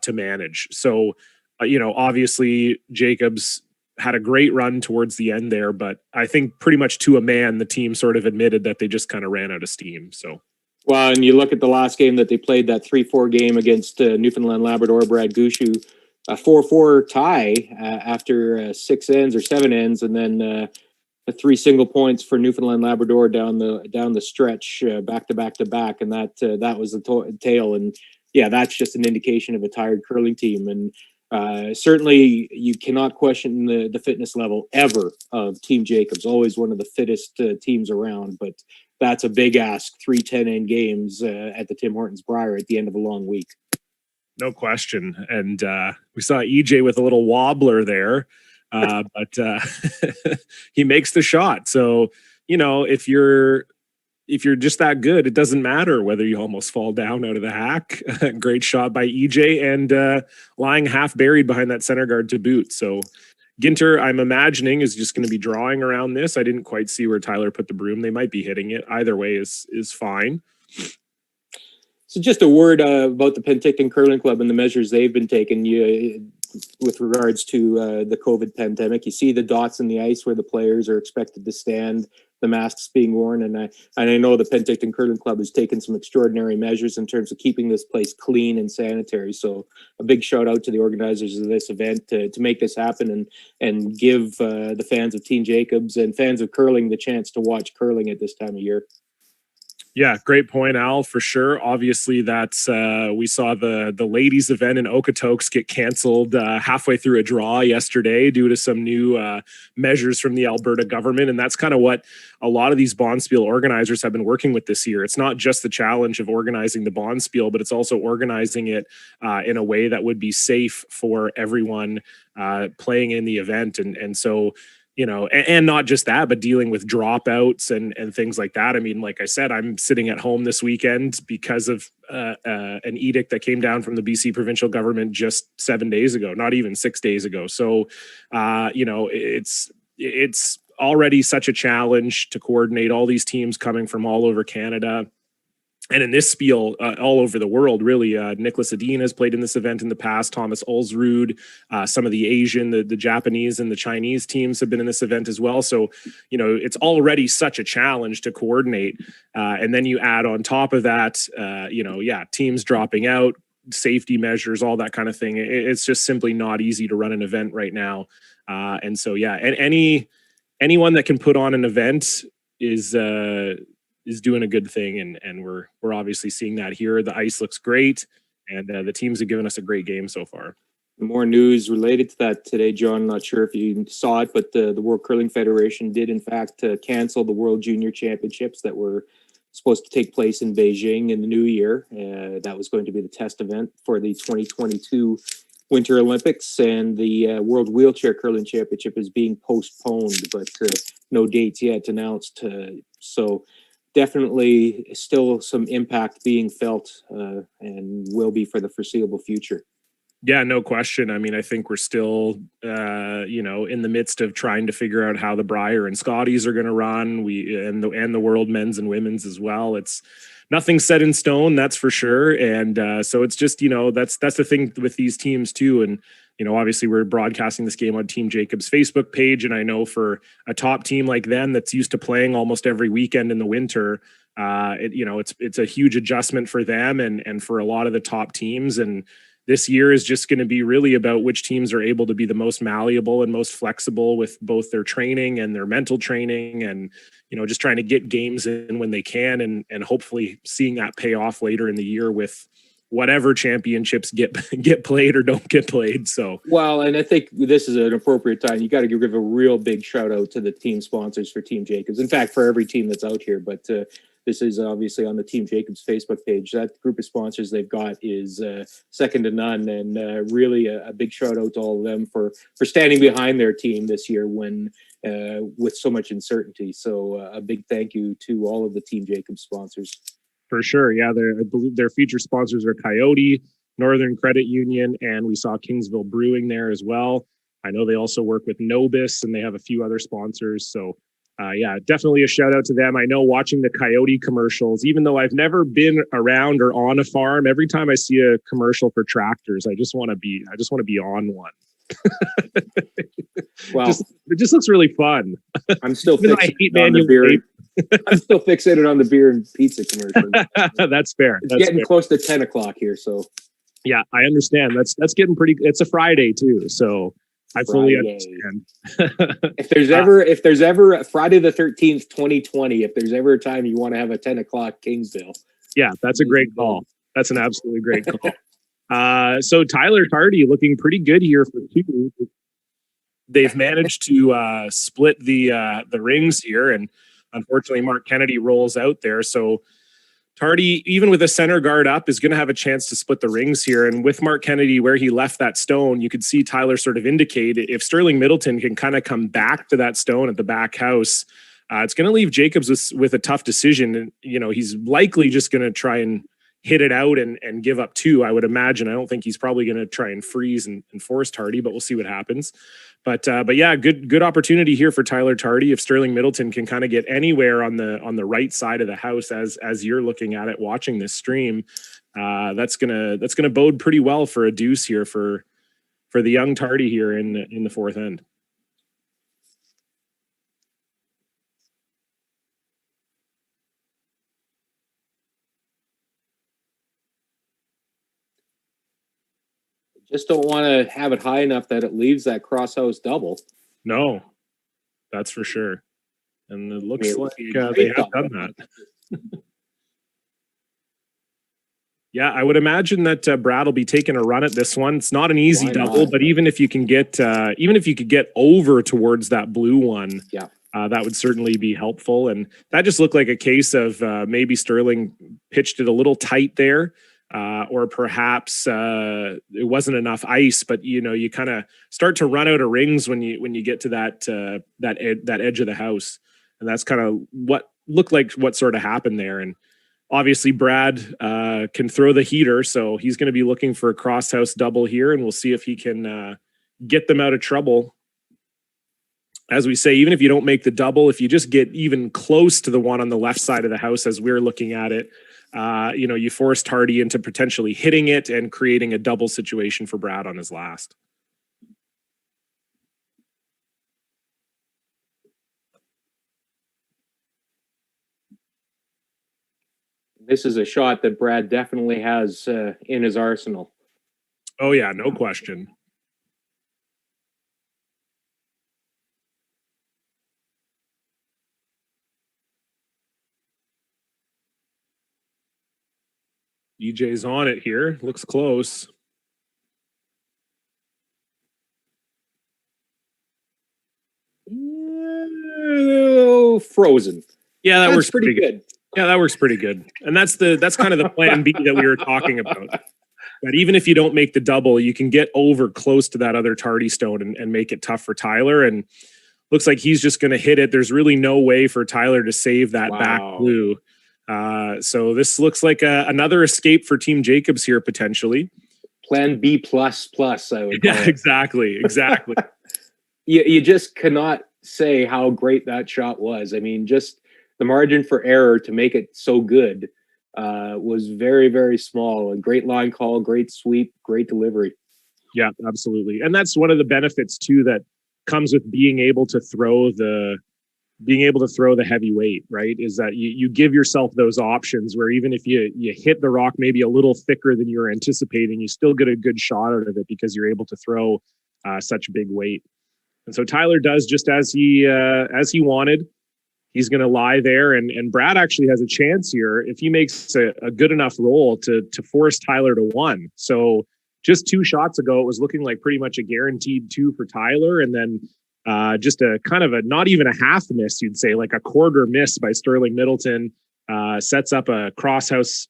manage. So, obviously Jacobs had a great run towards the end there, but I think pretty much to a man, the team sort of admitted that they just kind of ran out of steam. So. Well, and you look at the last game that they played, that 3-4 game against Newfoundland Labrador, Brad Gushu, a 4-4 tie after 6 ends or 7 ends, and then 3 single points for Newfoundland Labrador down the stretch, back to back to back, and that was the tail. And yeah, that's just an indication of a tired curling team. And certainly you cannot question the fitness level ever of Team Jacobs. Always one of the fittest teams around, but that's a big ask. 3 10-end games at the Tim Hortons Briar at the end of a long week. No question. And we saw EJ with a little wobbler there, but he makes the shot. So, if you're just that good, it doesn't matter whether you almost fall down out of the hack. Great shot by EJ, and lying half buried behind that center guard to boot. So Ginter, I'm imagining, is just going to be drawing around this. I didn't quite see where Tyler put the broom. They might be hitting it. Either way is fine. So just a word about the Penticton Curling Club and the measures they've been taking with regards to the COVID pandemic. You see the dots in the ice where the players are expected to stand, the masks being worn. And I know the Penticton Curling Club has taken some extraordinary measures in terms of keeping this place clean and sanitary. So a big shout out to the organizers of this event to make this happen and give the fans of Team Jacobs and fans of curling the chance to watch curling at this time of year. Yeah, great point, Al, for sure. Obviously, that's we saw the ladies event in Okotoks get canceled halfway through a draw yesterday due to some new measures from the Alberta government. And that's kind of what a lot of these Bonspiel organizers have been working with this year. It's not just the challenge of organizing the Bonspiel, but it's also organizing it in a way that would be safe for everyone playing in the event. And so, and not just that, but dealing with dropouts and things like that. I mean, like I said, I'm sitting at home this weekend because of an edict that came down from the BC provincial government just 7 days ago, not even 6 days ago. So, it's already such a challenge to coordinate all these teams coming from all over Canada. And in this spiel, all over the world, really, Nicholas Adin has played in this event in the past. Thomas Ulsrud, some of the Asian, the Japanese, and the Chinese teams have been in this event as well. So, it's already such a challenge to coordinate. And then you add on top of that, teams dropping out, safety measures, all that kind of thing. It's just simply not easy to run an event right now. And so, yeah, and anyone that can put on an event is doing a good thing, and we're obviously seeing that here. The ice looks great, and the teams have given us a great game so far. More news related to that today, John. Not sure if you saw it, but the World Curling Federation did in fact cancel the World Junior Championships that were supposed to take place in Beijing in the new year. That was going to be the test event for the 2022 Winter Olympics, and the World Wheelchair Curling Championship is being postponed, but no dates yet announced. So definitely still some impact being felt and will be for the foreseeable future. Yeah, no question. I mean, I think we're still, in the midst of trying to figure out how the Brier and Scotties are going to run. And the World Men's and Women's as well. It's nothing set in stone, that's for sure. And so it's just, that's the thing with these teams too. And obviously we're broadcasting this game on Team Jacob's Facebook page, and I know for a top team like them that's used to playing almost every weekend in the winter, it's a huge adjustment for them and for a lot of the top teams. And this year is just going to be really about which teams are able to be the most malleable and most flexible with both their training and their mental training, and just trying to get games in when they can, and hopefully seeing that pay off later in the year with whatever championships get played or don't get played. So well, and I think this is an appropriate time. You got to give a real big shout out to the team sponsors for Team Jacobs. In fact, for every team that's out here, but this is obviously on the Team Jacobs Facebook page. That group of sponsors they've got is second to none, and really a big shout out to all of them for standing behind their team this year when with so much uncertainty. So a big thank you to all of the Team Jacobs sponsors. For sure, yeah. I believe their featured sponsors are Coyote, Northern Credit Union, and we saw Kingsville Brewing there as well. I know they also work with Nobis, and they have a few other sponsors. So definitely a shout out to them. I know watching the Coyote commercials, even though I've never been around or on a farm, every time I see a commercial for tractors, I just want to be on one. Wow. It just looks really fun. I'm still fixated on the beer. I'm still fixated on the beer and pizza commercial. That's fair. It's getting close to 10 o'clock here. So yeah, I understand. That's getting pretty. It's a Friday too. So I fully understand. If there's ever a Friday the 13th, 2020, if there's ever a time you want to have a 10 o'clock Kingsville. Yeah, that's a great call. That's an absolutely great call. So Tyler Tardi looking pretty good here for two. They've managed to split the rings here, and unfortunately Mark Kennedy rolls out there. So Tardi, even with a center guard up, is going to have a chance to split the rings here. And with Mark Kennedy, where he left that stone, you could see Tyler sort of indicate if Sterling Middleton can kind of come back to that stone at the back house, it's going to leave Jacobs with a tough decision. And, he's likely just going to try and hit it out and give up two, I would imagine. I don't think he's probably going to try and freeze and force Tardi, but we'll see what happens. But yeah, good opportunity here for Tyler Tardi. If Sterling Middleton can kind of get anywhere on the right side of the house as you're looking at it, watching this stream, that's gonna bode pretty well for a deuce here for the young Tardi here in the fourth end. Just don't want to have it high enough that it leaves that crosshouse double. No, that's for sure. And it looks like they have done that. Yeah, I would imagine that Brad will be taking a run at this one. It's not an easy double, but even if you could get over towards that blue one, yeah, that would certainly be helpful. And that just looked like a case of maybe Sterling pitched it a little tight there. Or perhaps it wasn't enough ice, but you kind of start to run out of rings when you get to that edge of the house, and that's kind of what looked like what sort of happened there. And obviously Brad can throw the heater, so he's going to be looking for a cross house double here, and we'll see if he can get them out of trouble. As we say, even if you don't make the double, if you just get even close to the one on the left side of the house as we're looking at it, you forced Tardi into potentially hitting it and creating a double situation for Brad on his last. This is a shot that Brad definitely has in his arsenal. Oh yeah, no question. EJ's on it here. Looks close. Frozen. Yeah, that works pretty good. Yeah, that works pretty good. And that's kind of the plan B that we were talking about. But even if you don't make the double, you can get over close to that other Tardi stone and make it tough for Tyler. And looks like he's just going to hit it. There's really no way for Tyler to save that back blue. So this looks like another escape for Team Jacobs here, potentially. Plan B plus, I would call it. Exactly. You just cannot say how great that shot was. I mean, just the margin for error to make it so good was very, very small. A great line call, great sweep, great delivery. Yeah, absolutely. And that's one of the benefits too that comes with being able to throw the heavy weight, right? Is that you give yourself those options where even if you hit the rock maybe a little thicker than you're anticipating, you still get a good shot out of it because you're able to throw such big weight. And so Tyler does just as he wanted. He's going to lie there, and Brad actually has a chance here if he makes a good enough roll to force Tyler to one. So just 2 shots ago, it was looking like pretty much a guaranteed 2 for Tyler, and then just a kind of a not even a half miss, you'd say, like a quarter miss by Sterling Middleton sets up a crosshouse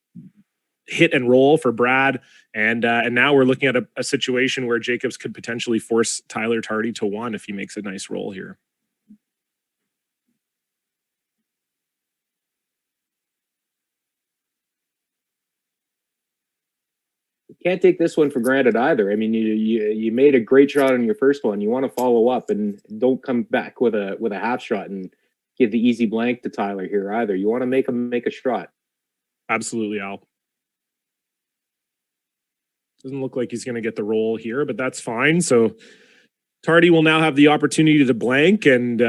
hit and roll for Brad. And now we're looking at a situation where Jacobs could potentially force Tyler Tardi to one if he makes a nice roll here. Can't take this one for granted either. I mean, you made a great shot on your first one. You want to follow up and don't come back with a half shot and give the easy blank to Tyler here either. You want to make him make a shot. Absolutely, Al. Doesn't look like he's going to get the roll here, but that's fine. So Tardi will now have the opportunity to blank, and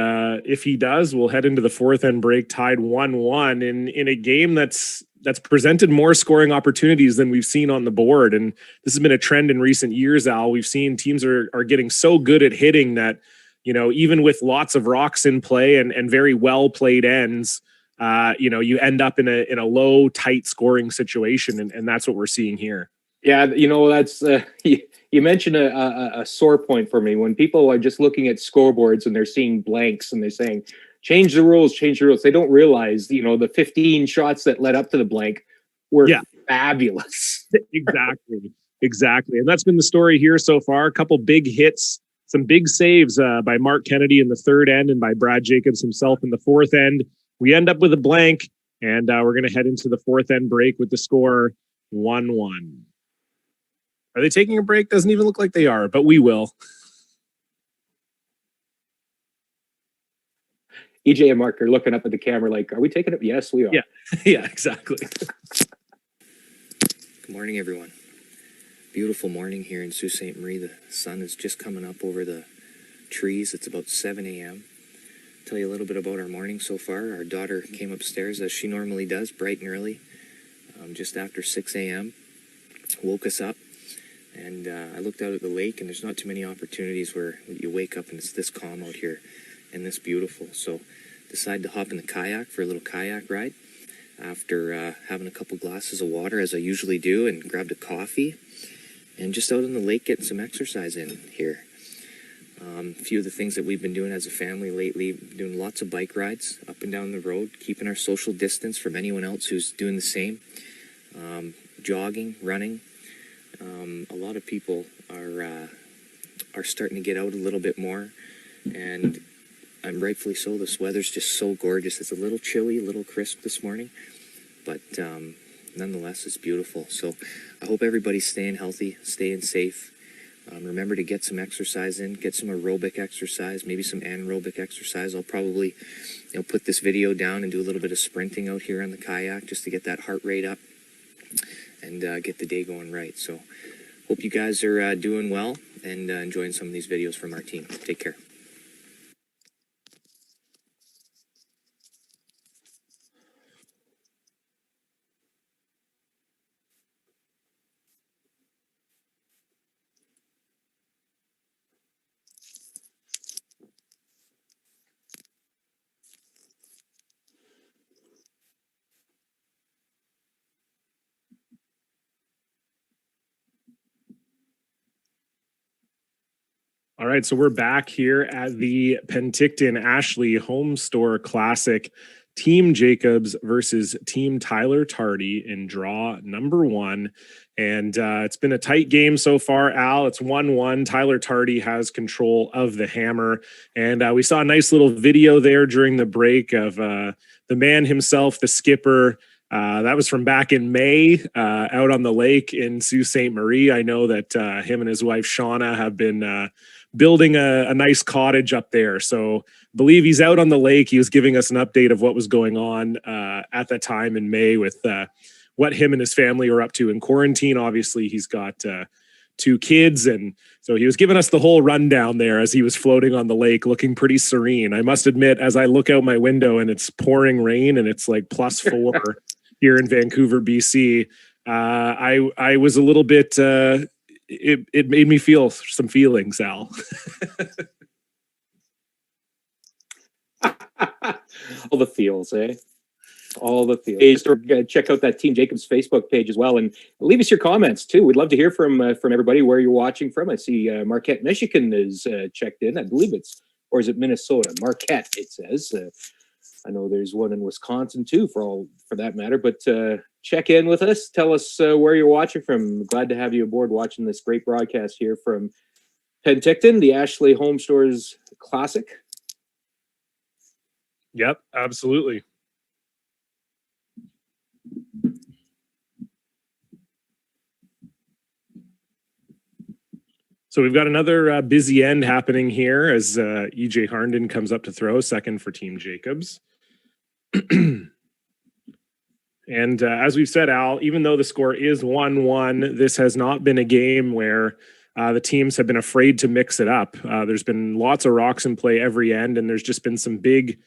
if he does, we'll head into the fourth end break tied 1-1 in a game that's presented more scoring opportunities than we've seen on the board. And this has been a trend in recent years, Al. We've seen teams are getting so good at hitting that, you know, even with lots of rocks in play and very well played ends, you end up in a low, tight scoring situation. And that's what we're seeing here. Yeah, that's you mentioned a sore point for me. When people are just looking at scoreboards and they're seeing blanks and they're saying, change the rules. They don't realize, the 15 shots that led up to the blank were fabulous. Exactly. And that's been the story here so far. A couple big hits, some big saves by Mark Kennedy in the third end and by Brad Jacobs himself in the fourth end. We end up with a blank, and we're going to head into the fourth end break with the score 1-1. Are they taking a break? Doesn't even look like they are, but we will. EJ and Mark are looking up at the camera like, are we taking it? Yes, we are. Yeah, exactly. Good morning, everyone. Beautiful morning here in Sault Ste. Marie. The sun is just coming up over the trees. It's about 7 a.m. Tell you a little bit about our morning so far. Our daughter came upstairs as she normally does, bright and early, just after 6 a.m. Woke us up. And I looked out at the lake, and there's not too many opportunities where you wake up and it's this calm out here and this beautiful. So decided to hop in the kayak for a little kayak ride after having a couple glasses of water, as I usually do, and grabbed a coffee and just out on the lake getting some exercise in here. A few of the things that we've been doing as a family lately, doing lots of bike rides up and down the road, keeping our social distance from anyone else who's doing the same, jogging, running. A lot of people are starting to get out a little bit more, and I'm rightfully so. This weather's just so gorgeous. It's a little chilly, a little crisp this morning, but nonetheless, it's beautiful. So I hope everybody's staying healthy, staying safe. Remember to get some exercise in, get some aerobic exercise, maybe some anaerobic exercise. I'll probably put this video down and do a little bit of sprinting out here on the kayak just to get that heart rate up and get the day going right. So hope you guys are doing well and enjoying some of these videos from our team. Take care. All right, so we're back here at the Penticton Ashley HomeStore Classic. Team Jacobs versus Team Tyler Tardi in draw number 1. And it's been a tight game so far, Al. It's 1-1. Tyler Tardi has control of the hammer. And we saw a nice little video there during the break of the man himself, the skipper. That was from back in May out on the lake in Sault Ste. Marie. I know that him and his wife, Shauna, have been building a nice cottage up there. So I believe he's out on the lake. He was giving us an update of what was going on at that time in May with what him and his family are up to in quarantine. Obviously, he's got 2 kids. And so he was giving us the whole rundown there as he was floating on the lake, looking pretty serene. I must admit, as I look out my window and it's pouring rain and it's like +4 here in Vancouver, BC, I was a little bit, it made me feel some feelings, Al. All the feels, eh? All the feels. Check out that Team Jacobs Facebook page as well, and leave us your comments too. We'd love to hear from everybody where you're watching from. I see Marquette, Michigan is checked in. I believe it's, or is it Minnesota? Marquette, it says. I know there's one in Wisconsin too, for that matter. But check in with us. Tell us where you're watching from. Glad to have you aboard watching this great broadcast here from Penticton, the Ashley HomeStore Classic. Yep, absolutely. So we've got another busy end happening here as EJ Harnden comes up to throw, second for Team Jacobs. And as we've said, Al, even though the score is 1-1, this has not been a game where the teams have been afraid to mix it up. There's been lots of rocks in play every end, and there's just been some big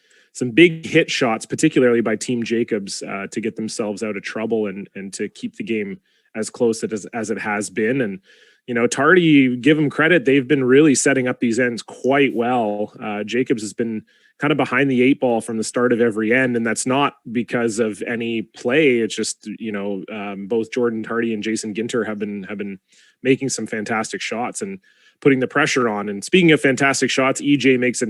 hit shots, particularly by Team Jacobs, to get themselves out of trouble and to keep the game as close as it has been. And you know, Tardi, give them credit. They've been really setting up these ends quite well. Jacobs has been kind of behind the 8 ball from the start of every end. And that's not because of any play. It's just, you know, both Jordan Tardi and Jason Ginter have been making some fantastic shots and putting the pressure on. And speaking of fantastic shots, EJ makes a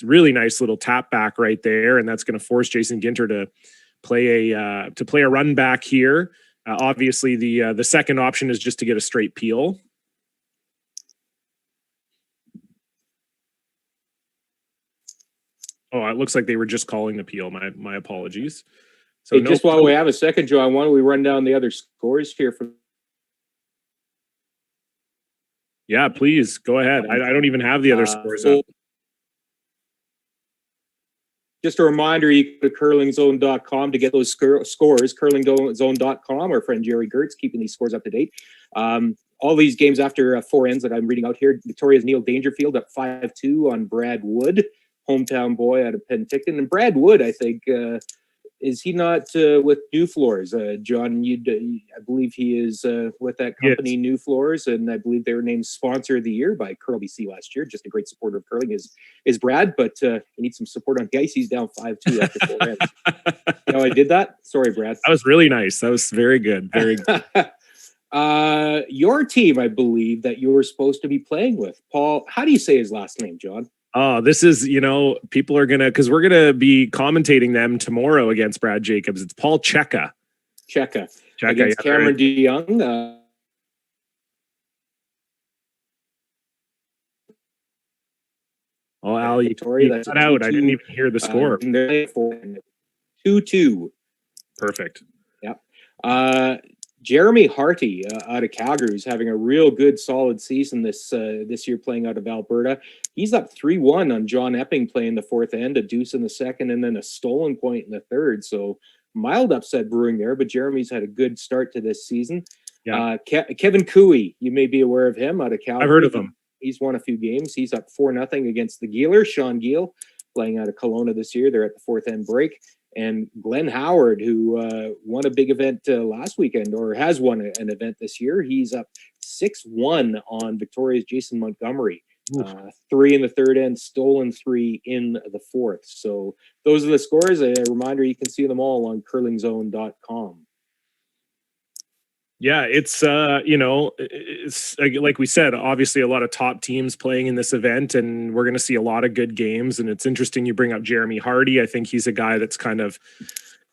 really nice little tap back right there. And that's going to force Jason Ginter to play a run back here. Obviously the second option is just to get a straight peel. Oh, it looks like they were just calling the peel. My apologies. So hey, just while we have a second, John, why don't we run down the other scores here from? Yeah, please go ahead. I don't even have the other scores up. Just a reminder, you go to curlingzone.com to get those scores. Curlingzone.com. Our friend Jerry Gertz keeping these scores up to date. All these games after 4 ends that I'm reading out here. Victoria's Neil Dangerfield up 5-2 on Brad Wood, hometown boy out of Penticton. And Brad Wood, I think, is he not with New Floors? John, I believe he is with that company, New Floors, and I believe they were named Sponsor of the Year by Curl BC last year. Just a great supporter of curling is Brad, but he needs some support on the ice. He's down 5-2 after 4 ends. You know, I did that. Sorry, Brad. That was really nice. That was very good. Very good. Your team, I believe, that you were supposed to be playing with, Paul. How do you say his last name, John? Oh, this is, you know, people are because we're gonna be commentating them tomorrow against Brad Jacobs. It's Paul Cheka against yeah, Cameron DeYoung. Oh, Al, you cut out. I didn't even hear the score. 2-2. Perfect. Yep. Jeremy Harty out of Calgary is having a real good, solid season this year playing out of Alberta. He's up 3-1 on John Epping playing the 4th end, a deuce in the 2nd, and then a stolen point in the 3rd. So mild upset brewing there, but Jeremy's had a good start to this season. Yeah. Kevin Cooey, you may be aware of him out of Calgary. I've heard of him. He's won a few games. He's up 4-0 against the Geelers. Sean Giel playing out of Kelowna this year. They're at the 4th end break. And Glenn Howard, who won a big event last weekend, or has won an event this year, he's up 6-1 on Victoria's Jason Montgomery. 3 in the 3rd end, stolen 3 in the 4th. So those are the scores. A reminder, you can see them all on curlingzone.com. Yeah, it's it's like we said, obviously a lot of top teams playing in this event, and we're going to see a lot of good games. And it's interesting you bring up Jeremy Hardy. I think he's a guy that's kind of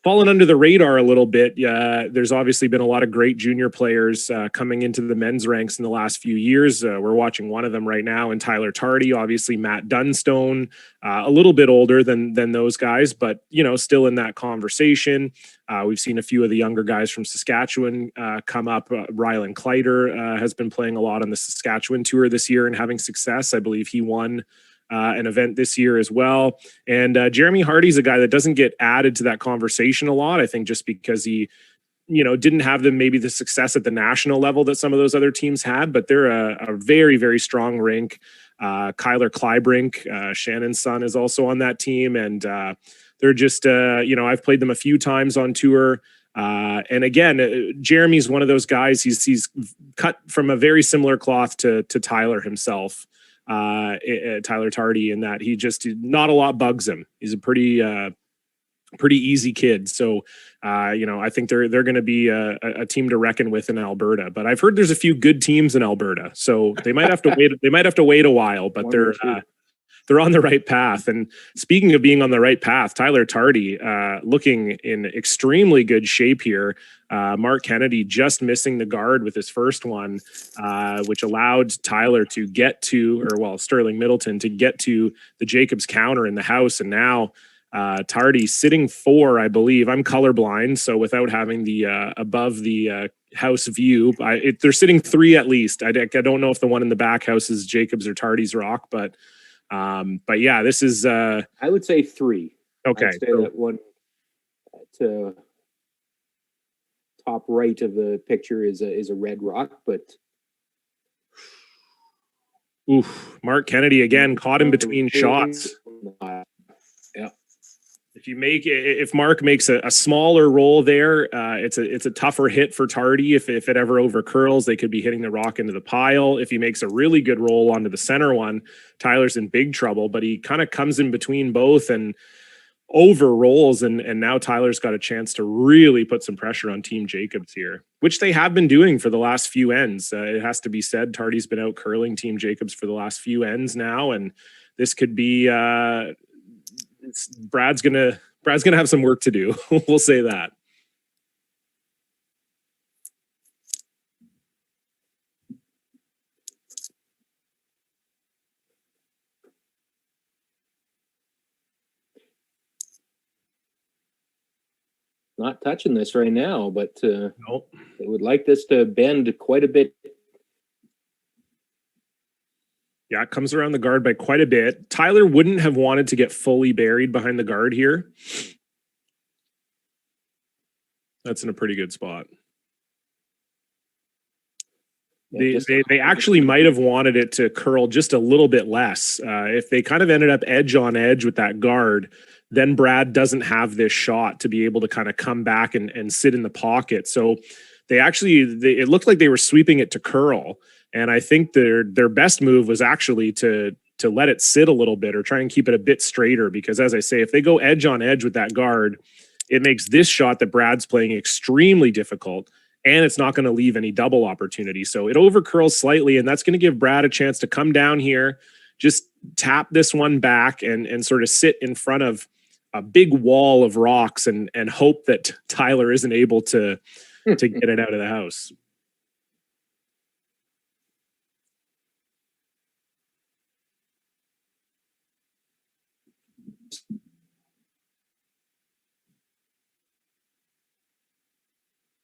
fallen under the radar a little bit. There's obviously been a lot of great junior players coming into the men's ranks in the last few years. We're watching one of them right now, and Tyler Tardi, obviously Matt Dunstone, a little bit older than those guys, but still in that conversation. We've seen a few of the younger guys from Saskatchewan come up. Rylan Kleider has been playing a lot on the Saskatchewan tour this year and having success. I believe he won an event this year as well. And Jeremy Hardy's a guy that doesn't get added to that conversation a lot. I think just because he, didn't have maybe the success at the national level that some of those other teams had, but they're a very, very strong rink. Kyler Kleibrink, Shannon's son, is also on that team. And they're just, I've played them a few times on tour. And again, Jeremy's one of those guys. He's cut from a very similar cloth to Tyler himself. Tyler Tardi, in that he just not a lot bugs him. He's a pretty easy kid. So I think they're going to be a team to reckon with in Alberta. But I've heard there's a few good teams in Alberta, so they might have to wait. They might have to wait a while, but they're on the right path. And speaking of being on the right path, Tyler Tardi looking in extremely good shape here. Mark Kennedy just missing the guard with his first one, which allowed Tyler to get to, Sterling Middleton to get to the Jacobs counter in the house. And now Tardi sitting 4, I believe. I'm colorblind, so without having the above the house view, they're sitting 3 at least. I don't know if the one in the back house is Jacobs or Tardi's rock, but yeah, this is I would say 3. Okay. I'd say that one to top right of the picture is a red rock, but Mark Kennedy again caught in between shots. Yeah. If Mark makes a smaller roll there, it's a tougher hit for Tardi. If it ever over curls, they could be hitting the rock into the pile. If he makes a really good roll onto the center one, Tyler's in big trouble, but he kind of comes in between both and over rolls. And now Tyler's got a chance to really put some pressure on Team Jacobs here, which they have been doing for the last few ends. It has to be said, Tardi's been out curling Team Jacobs for the last few ends now. And this could be, Brad's gonna have some work to do. We'll say that. Not touching this right now, but Nope. they would like this to bend quite a bit. Yeah, it comes around the guard by quite a bit. Tyler wouldn't have wanted to get fully buried behind the guard here. That's in a pretty good spot. They actually might have wanted it to curl just a little bit less. If they kind of ended up edge on edge with that guard, then Brad doesn't have this shot to be able to kind of come back and sit in the pocket. So it looked like they were sweeping it to curl. And I think their best move was actually to let it sit a little bit or try and keep it a bit straighter. Because as I say, if they go edge on edge with that guard, it makes this shot that Brad's playing extremely difficult. And it's not going to leave any double opportunity. So it over curls slightly, and that's going to give Brad a chance to come down here, just tap this one back and sort of sit in front of a big wall of rocks and hope that Tyler isn't able to get it out of the house.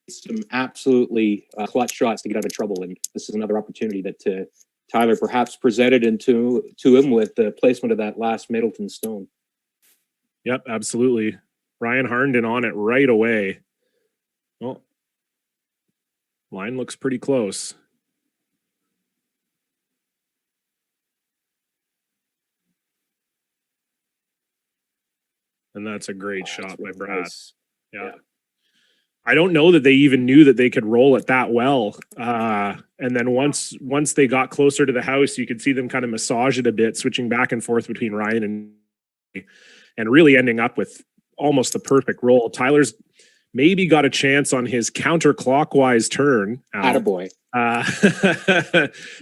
Some absolutely clutch shots to get out of trouble, and this is another opportunity that Tyler perhaps presented to him with the placement of that last Middleton stone. Yep, absolutely. Ryan Harnden on it right away. Well, line looks pretty close. And that's a great shot by Brad. Nice. Yeah. I don't know that they even knew that they could roll it that well. And then once they got closer to the house, you could see them kind of massage it a bit, switching back and forth between Ryan and really ending up with almost the perfect roll. Tyler's maybe got a chance on his counterclockwise turn. Attaboy.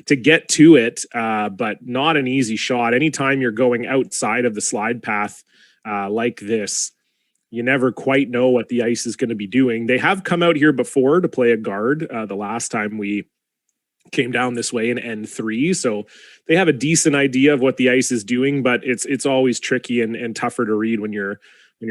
To get to it, but not an easy shot. Anytime you're going outside of the slide path like this, you never quite know what the ice is going to be doing. They have come out here before to play a guard the last time we came down this way in N3, so they have a decent idea of what the ice is doing, but it's always tricky and tougher to read when you're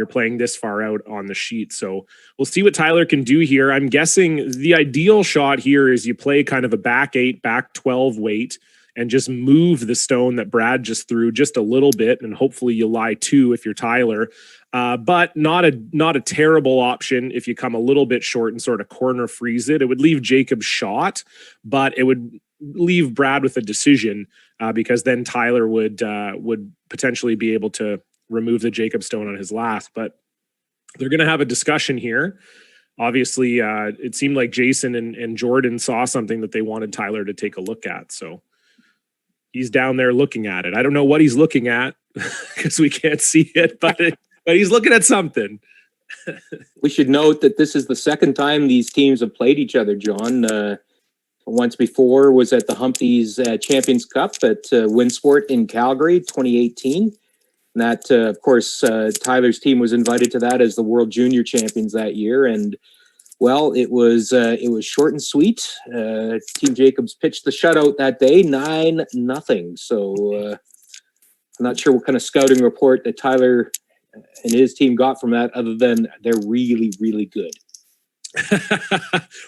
playing this far out on the sheet. So we'll see what Tyler can do here. I'm guessing the ideal shot here is you play kind of a back 8, back 12 weight and just move the stone that Brad just threw just a little bit, and hopefully you lie 2 if you're Tyler. But not a terrible option if you come a little bit short and sort of corner freeze it. It would leave Jacob shot, but it would leave Brad with a decision because then Tyler would potentially be able to remove the Jacob stone on his last. But they're going to have a discussion here. Obviously, it seemed like Jason and Jordan saw something that they wanted Tyler to take a look at. So he's down there looking at it. I don't know what he's looking at because we can't see it, but he's looking at something. We should note that this is the second time these teams have played each other, John. Once before was at the Humpies Champions Cup at Winsport in Calgary, 2018. And that, of course, Tyler's team was invited to that as the World Junior Champions that year. And, well, it was short and sweet. Team Jacobs pitched the shutout that day, 9-0. So I'm not sure what kind of scouting report that Tyler and his team got from that, other than they're really, really good.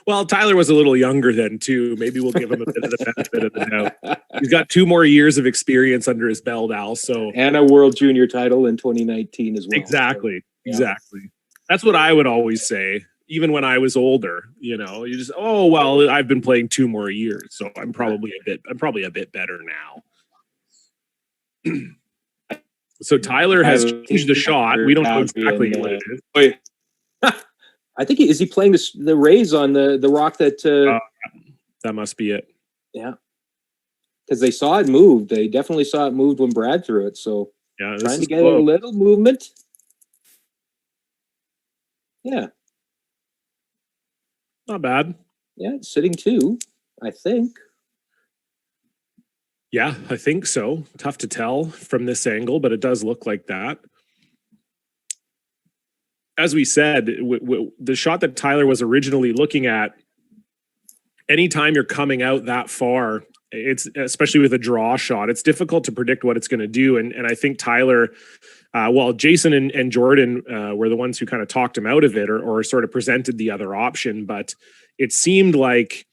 Well, Tyler was a little younger then too. Maybe we'll give him a bit of the benefit of the doubt. He's got 2 more years of experience under his belt, Al. So and a World Junior title in 2019 as well. Exactly. So, yeah. Exactly. That's what I would always say. Even when I was older, you just, oh well, I've been playing 2 more years, so I'm probably a bit better now. So Tyler has changed the shot. We don't know exactly what it is. Wait. I think is he playing the Rays on the rock that that must be it. Yeah. Because they saw it move. They definitely saw it moved when Brad threw it. So yeah, trying to get a little movement. Yeah. Not bad. Yeah, it's sitting 2, I think. Yeah, I think so. Tough to tell from this angle, but it does look like that. As we said, the shot that Tyler was originally looking at, anytime you're coming out that far, it's especially with a draw shot, it's difficult to predict what it's going to do. And I think Tyler, Jason and Jordan were the ones who kind of talked him out of it or sort of presented the other option. But it seemed like,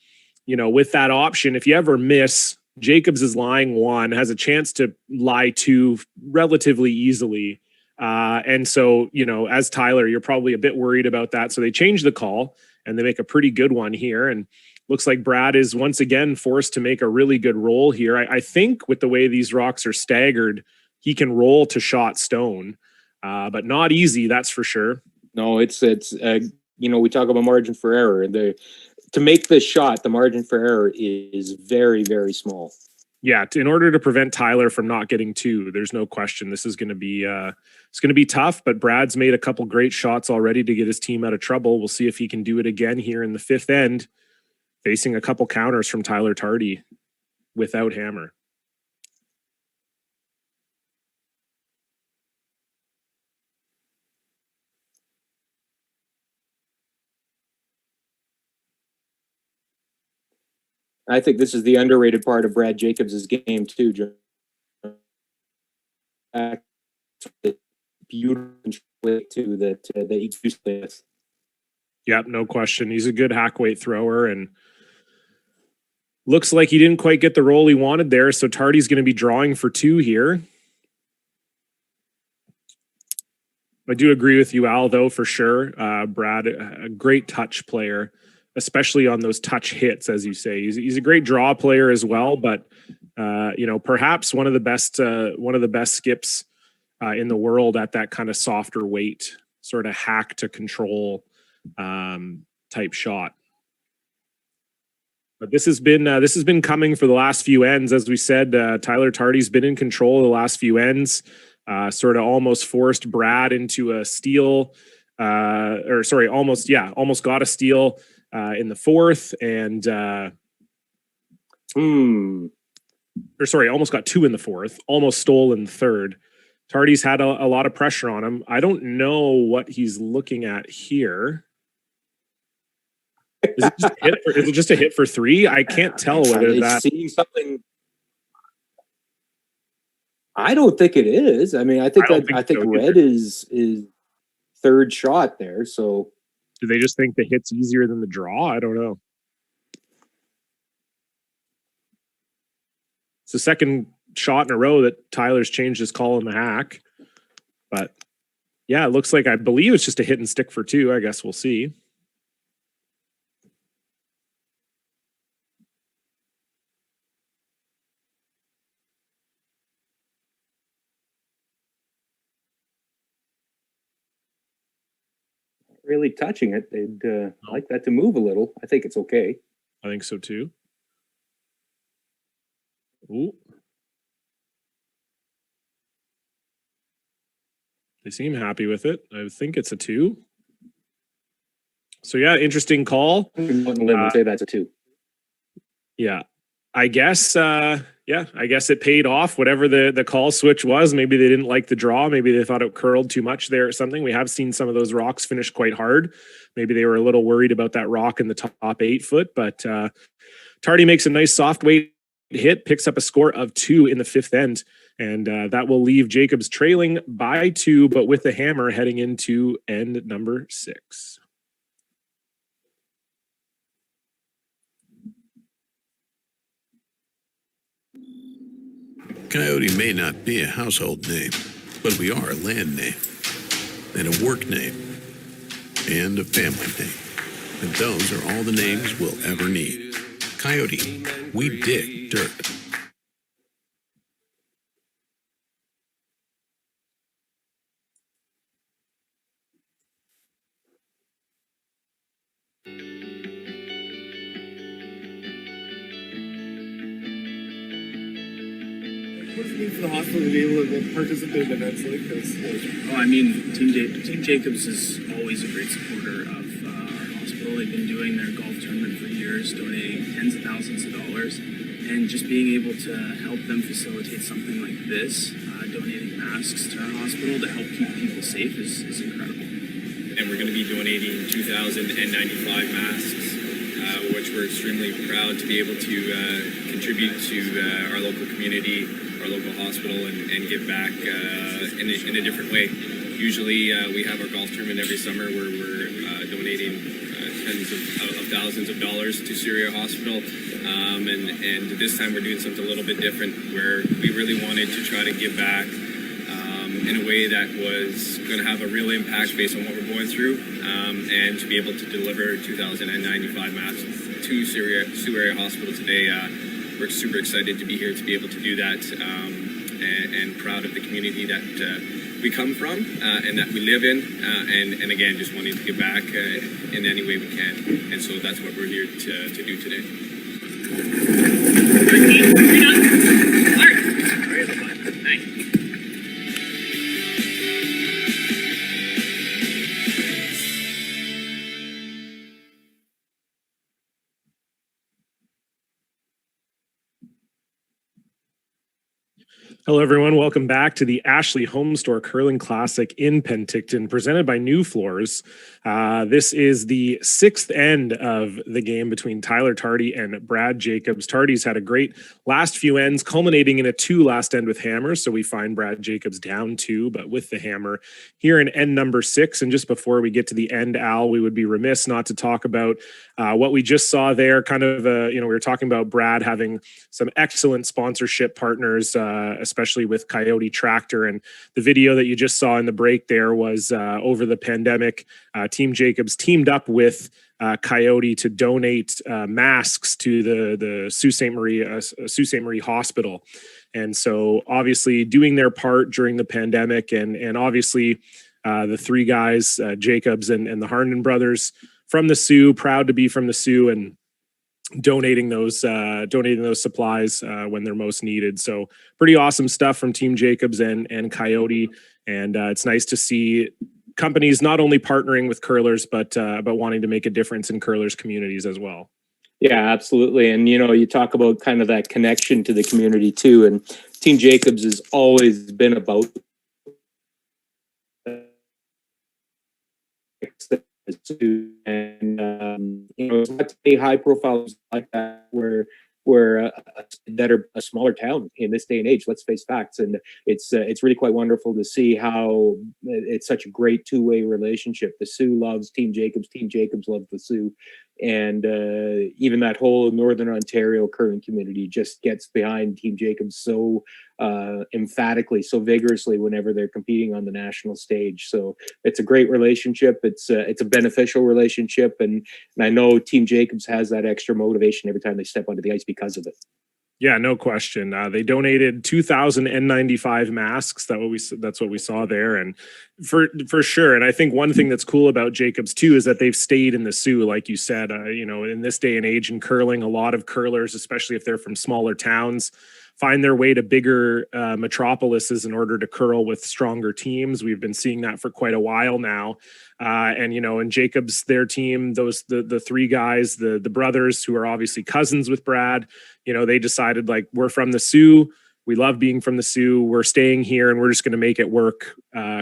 with that option, if you ever miss, Jacobs is lying 1, has a chance to lie 2 relatively easily. And so, as Tyler, you're probably a bit worried about that. So they change the call and they make a pretty good one here. And looks like Brad is once again forced to make a really good roll here. I think with the way these rocks are staggered, he can roll to shot stone, but not easy. That's for sure. No, it's we talk about margin for error. To make this shot, the margin for error is very, very small. Yeah, in order to prevent Tyler from not getting 2, there's no question this is going to be it's going to be tough. But Brad's made a couple great shots already to get his team out of trouble. We'll see if he can do it again here in the 5th end, facing a couple counters from Tyler Tardi without hammer. I think this is the underrated part of Brad Jacobs' game too, John. Beautiful way too that he used with. Yep, no question. He's a good hack weight thrower, and looks like he didn't quite get the roll he wanted there. So Tardi's going to be drawing for 2 here. I do agree with you, Al, though, for sure. Brad, a great touch player, especially on those touch hits, as you say. He's a great draw player as well, but perhaps one of the best skips in the world at that kind of softer weight, sort of hack to control type shot. But this has been coming for the last few ends, as we said. Tyler Tardi's been in control of the last few ends. Sort of almost forced Brad into a steal almost got a steal in the fourth, and almost got two in the fourth, almost stole in the third. Tardi's had a lot of pressure on him. I don't know what he's looking at here. Is it just a hit for three? I can't tell whether that's something. I don't think it is. I mean, I think red is third shot there. So do they just think the hit's easier than the draw? I don't know. It's the second shot in a row that Tyler's changed his call in the hack. But yeah, it looks like, I believe it's just a hit and stick for two. I guess we'll see. Really touching it. They'd like that to move a little. I think it's okay. I think so too. Ooh. They seem happy with it. I think it's a two. So yeah, interesting call. Say that's a two. Yeah. I guess it paid off, whatever the call switch was. Maybe they didn't like the draw. Maybe they thought it curled too much there or something. We have seen some of those rocks finish quite hard. Maybe they were a little worried about that rock in the top 8 foot, but Tardi makes a nice soft weight hit, picks up a score of 2 in the 5th end, and that will leave Jacobs trailing by 2, but with the hammer heading into end number 6. Coyote may not be a household name, but we are a land name, and a work name, and a family name. And those are all the names we'll ever need. Coyote, we dig dirt. What does it mean for the hospital to be able to participate in events like this? Oh, I mean, Team Jacobs is always a great supporter of our hospital. They've been doing their golf tournament for years, donating tens of thousands of dollars, and just being able to help them facilitate something like this, donating masks to our hospital to help keep people safe is incredible. And we're going to be donating 2,095 masks, which we're extremely proud to be able to contribute to our local community, our local hospital, and give back in a different way. Usually we have our golf tournament every summer where we're donating tens of thousands of dollars to Syria Hospital, and this time we're doing something a little bit different where we really wanted to try to give back in a way that was going to have a real impact based on what we're going through, and to be able to deliver 2,095 masks to Syria Hospital today. We're super excited to be here to be able to do that, and proud of the community that we come from and that we live in, and again, just wanting to give back in any way we can. And so that's what we're here to do today. Hello, everyone. Welcome back to the Ashley HomeStore Curling Classic in Penticton, presented by New Floors. This is the 6th end of the game between Tyler Tardi and Brad Jacobs. Tardi's had a great last few ends, culminating in a 2 last end with hammers. So we find Brad Jacobs down 2, but with the hammer here in end number 6. And just before we get to the end, Al, we would be remiss not to talk about what we just saw there. Kind of, we were talking about Brad having some excellent sponsorship partners, especially with Coyote Tractor. And the video that you just saw in the break there was over the pandemic. Team Jacobs teamed up with Coyote to donate masks to the Sault Ste. Marie Hospital. And so obviously doing their part during the pandemic, and obviously the 3 guys, Jacobs and the Harnden brothers from the Sioux, proud to be from the Sioux, and donating those supplies when they're most needed. So pretty awesome stuff from Team Jacobs and Coyote. And it's nice to see companies not only partnering with curlers, but wanting to make a difference in curlers communities as well. Yeah, absolutely. And, you talk about kind of that connection to the community too. And Team Jacobs has always been about and it's not many high profiles like that where that are a smaller town in this day and age. Let's face facts, and it's really quite wonderful to see how it's such a great two-way relationship. The Sioux loves Team Jacobs loves the Sioux, and even that whole Northern Ontario curling community just gets behind Team Jacobs so emphatically, so vigorously whenever they're competing on the national stage. So it's a great relationship. It's a beneficial relationship, and I know Team Jacobs has that extra motivation every time they step onto the ice because of it. Yeah, no question. They donated 2,000 N95 masks. That's what we saw there, and for sure. And I think one thing that's cool about Jacobs too is that they've stayed in the Sioux, like you said. In this day and age in curling, a lot of curlers, especially if they're from smaller towns, find their way to bigger metropolises in order to curl with stronger teams. We've been seeing that for quite a while now. And in Jacobs, their team, the three guys, the brothers who are obviously cousins with Brad, they decided, like, we're from the Sioux. We love being from the Sioux. We're staying here and we're just going to make it work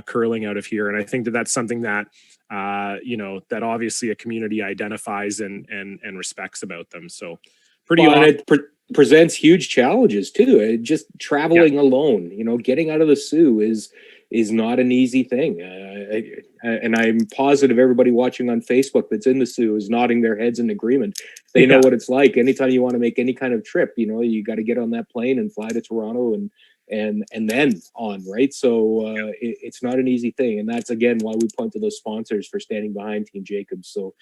curling out of here. And I think that's something that, that obviously a community identifies and respects about them. So pretty awesome. Presents huge challenges too. Just traveling alone, getting out of the Sioux is not an easy thing. And I'm positive everybody watching on Facebook that's in the Sioux is nodding their heads in agreement. They know what it's like. Anytime you want to make any kind of trip, you got to get on that plane and fly to Toronto and then on, right? So it's not an easy thing. And that's, again, why we point to those sponsors for standing behind Team Jacobs. So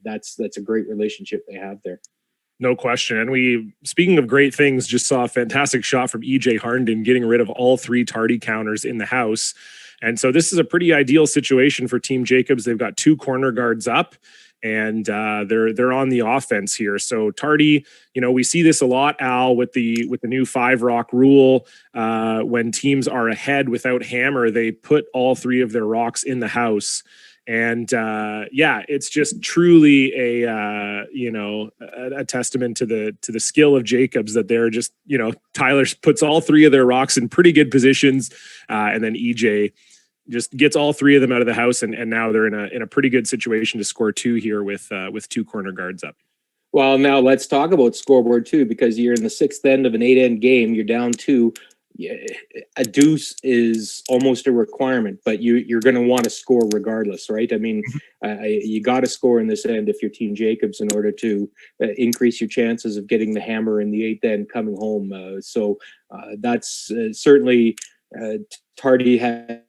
that's a great relationship they have there. No question. And we, speaking of great things, just saw a fantastic shot from EJ Harnden getting rid of all three Tardi counters in the house. And so this is a pretty ideal situation for Team Jacobs. They've got two corner guards up, and they're on the offense here. So Tardi, we see this a lot, Al, with the new 5-rock rule. When teams are ahead without hammer, they put all three of their rocks in the house. And it's just truly a testament to the skill of Jacobs that they're just, Tyler puts all three of their rocks in pretty good positions, and then EJ just gets all three of them out of the house, and now they're in a pretty good situation to score two here with two corner guards up. Well, now let's talk about scoreboard too, because you're in the sixth end of an 8-end game. You're down 2. A deuce is almost a requirement, but you're going to want to score regardless, right? I mean, you got to score in this end if you're Team Jacobs in order to increase your chances of getting the hammer in the 8th end coming home. So that's certainly Tardi had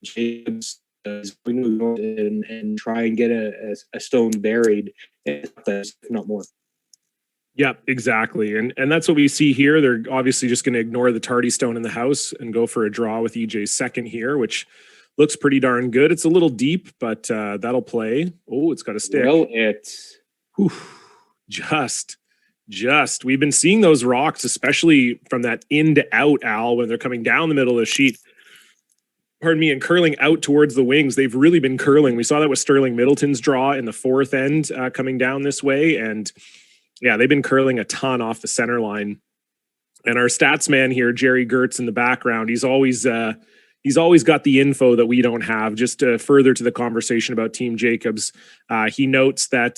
Jacobs and try and get a stone buried, if not more. Yeah, exactly. And that's what we see here. They're obviously just going to ignore the Tardi stone in the house and go for a draw with EJ's second here, which looks pretty darn good. It's a little deep, but that'll play. Oh, it's got a stick. Well, just. We've been seeing those rocks, especially from that in to out, Al, when they're coming down the middle of the sheet. Pardon me, and curling out towards the wings. They've really been curling. We saw that with Sterling Middleton's draw in the 4th end coming down this way. And yeah, they've been curling a ton off the center line. And our stats man here, Jerry Gertz, in the background, he's always got the info that we don't have. Just further to the conversation about Team Jacobs, he notes that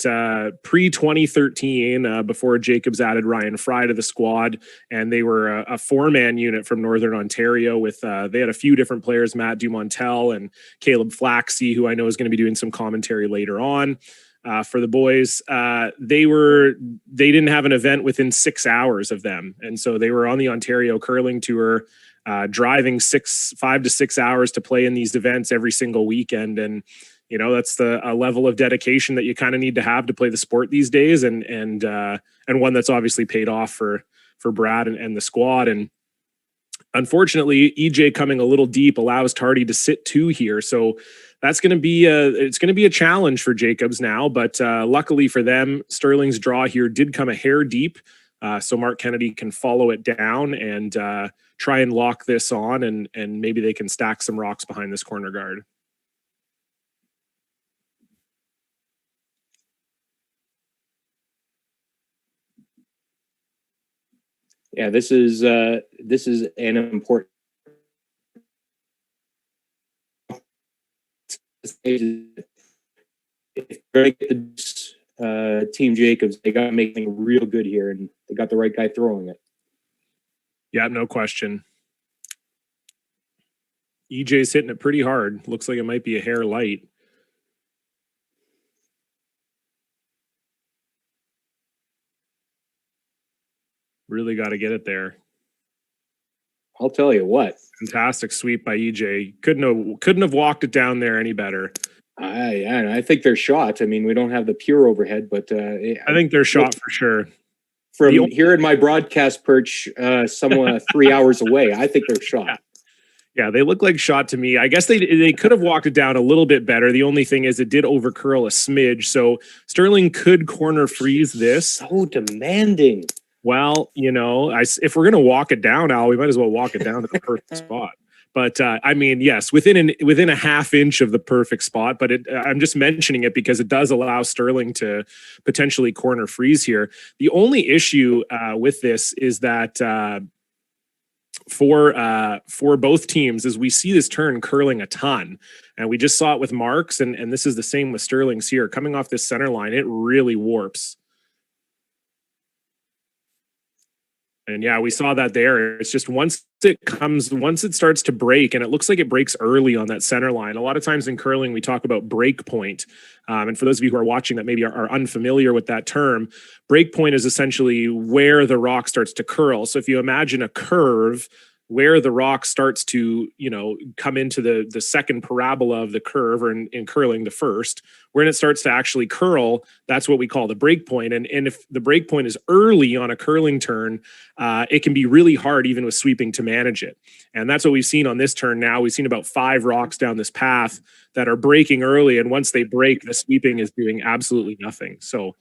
pre-2013, before Jacobs added Ryan Fry to the squad, and they were a 4-man unit from Northern Ontario with they had a few different players, Matt Dumontel and Caleb Flaxey, who I know is going to be doing some commentary later on. For the boys, they didn't have an event within 6 hours of them. And so they were on the Ontario Curling Tour, driving 5 to 6 hours to play in these events every single weekend. And, that's a level of dedication that you kind of need to have to play the sport these days. And one that's obviously paid off for Brad and the squad. And unfortunately, EJ coming a little deep allows Tardi to sit 2 here. So that's going to be a challenge for Jacobs now, but luckily for them, Sterling's draw here did come a hair deep. so Mark Kennedy can follow it down and try and lock this on, and maybe they can stack some rocks behind this corner guard. Yeah, this is an important if they're gonna get the Team Jacobs, they got to make it real good here, and they got the right guy throwing it. Yeah, no question. EJ's hitting it pretty hard. Looks like it might be a hair light. Really got to get it there. I'll tell you what. Fantastic sweep by EJ. Couldn't have walked it down there any better. I think they're shot. I mean, we don't have the pure overhead, but I think they're shot for sure. From here in my broadcast perch, somewhat 3 hours away, I think they're shot. Yeah, they look like shot to me. I guess they could have walked it down a little bit better. The only thing is it did overcurl a smidge. So Sterling could corner freeze this. So demanding. Well, you know, if we're going to walk it down, Al, we might as well walk it down to the perfect spot. But I mean, yes, within a half inch of the perfect spot. But I'm just mentioning it because it does allow Sterling to potentially corner freeze here. The only issue with this is that for both teams is we see this turn curling a ton, and we just saw it with Mark's, and this is the same with Sterling's here. Coming off this center line, it really warps. And yeah, we saw that there. It's just once it starts to break, and it looks like it breaks early on that center line. A lot of times in curling, we talk about break point. And for those of you who are watching that maybe are unfamiliar with that term, break point is essentially where the rock starts to curl. So if you imagine a curve where the rock starts to, you know, come into the second parabola of the curve, or in curling the first, when it starts to actually curl, that's what we call the break point. And if the break point is early on a curling turn, it can be really hard even with sweeping to manage it. And that's what we've seen on this turn now. We've seen about 5 rocks down this path that are breaking early, and once they break, the sweeping is doing absolutely nothing. So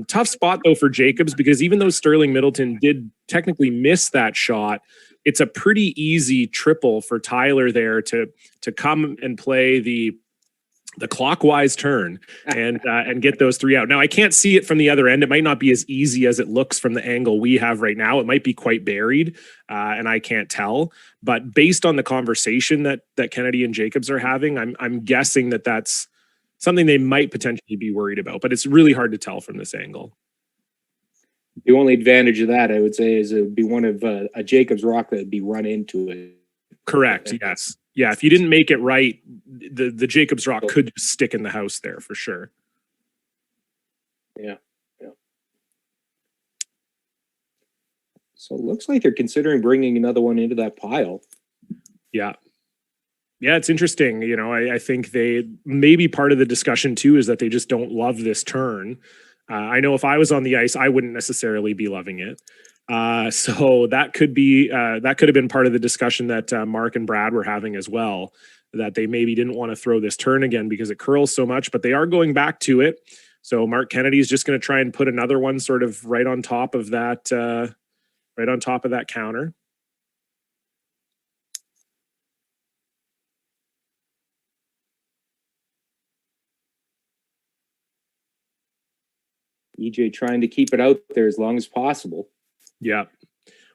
tough spot though for Jacobs, because even though Sterling Middleton did technically miss that shot, it's a pretty easy triple for Tyler there to come and play the clockwise turn and get those 3 out. Now, I can't see it from the other end. It might not be as easy as it looks from the angle we have right now. It might be quite buried, and I can't tell. But based on the conversation that Kennedy and Jacobs are having, I'm guessing that that's something they might potentially be worried about. But it's really hard to tell from this angle. The only advantage of that, I would say, is it would be one of a Jacobs rock that would be run into it. Correct. Yes. Yeah. If you didn't make it right, the Jacobs rock could just stick in the house there for sure. Yeah. So it looks like they're considering bringing another one into that pile. Yeah. Yeah, it's interesting. You know, I think they maybe part of the discussion too is that they just don't love this turn. I know if I was on the ice, I wouldn't necessarily be loving it. So that could have been part of the discussion that Mark and Brad were having as well, that they maybe didn't want to throw this turn again because it curls so much, but they are going back to it. So Mark Kennedy is just going to try and put another one sort of right on top of that counter. EJ trying to keep it out there as long as possible. Yeah.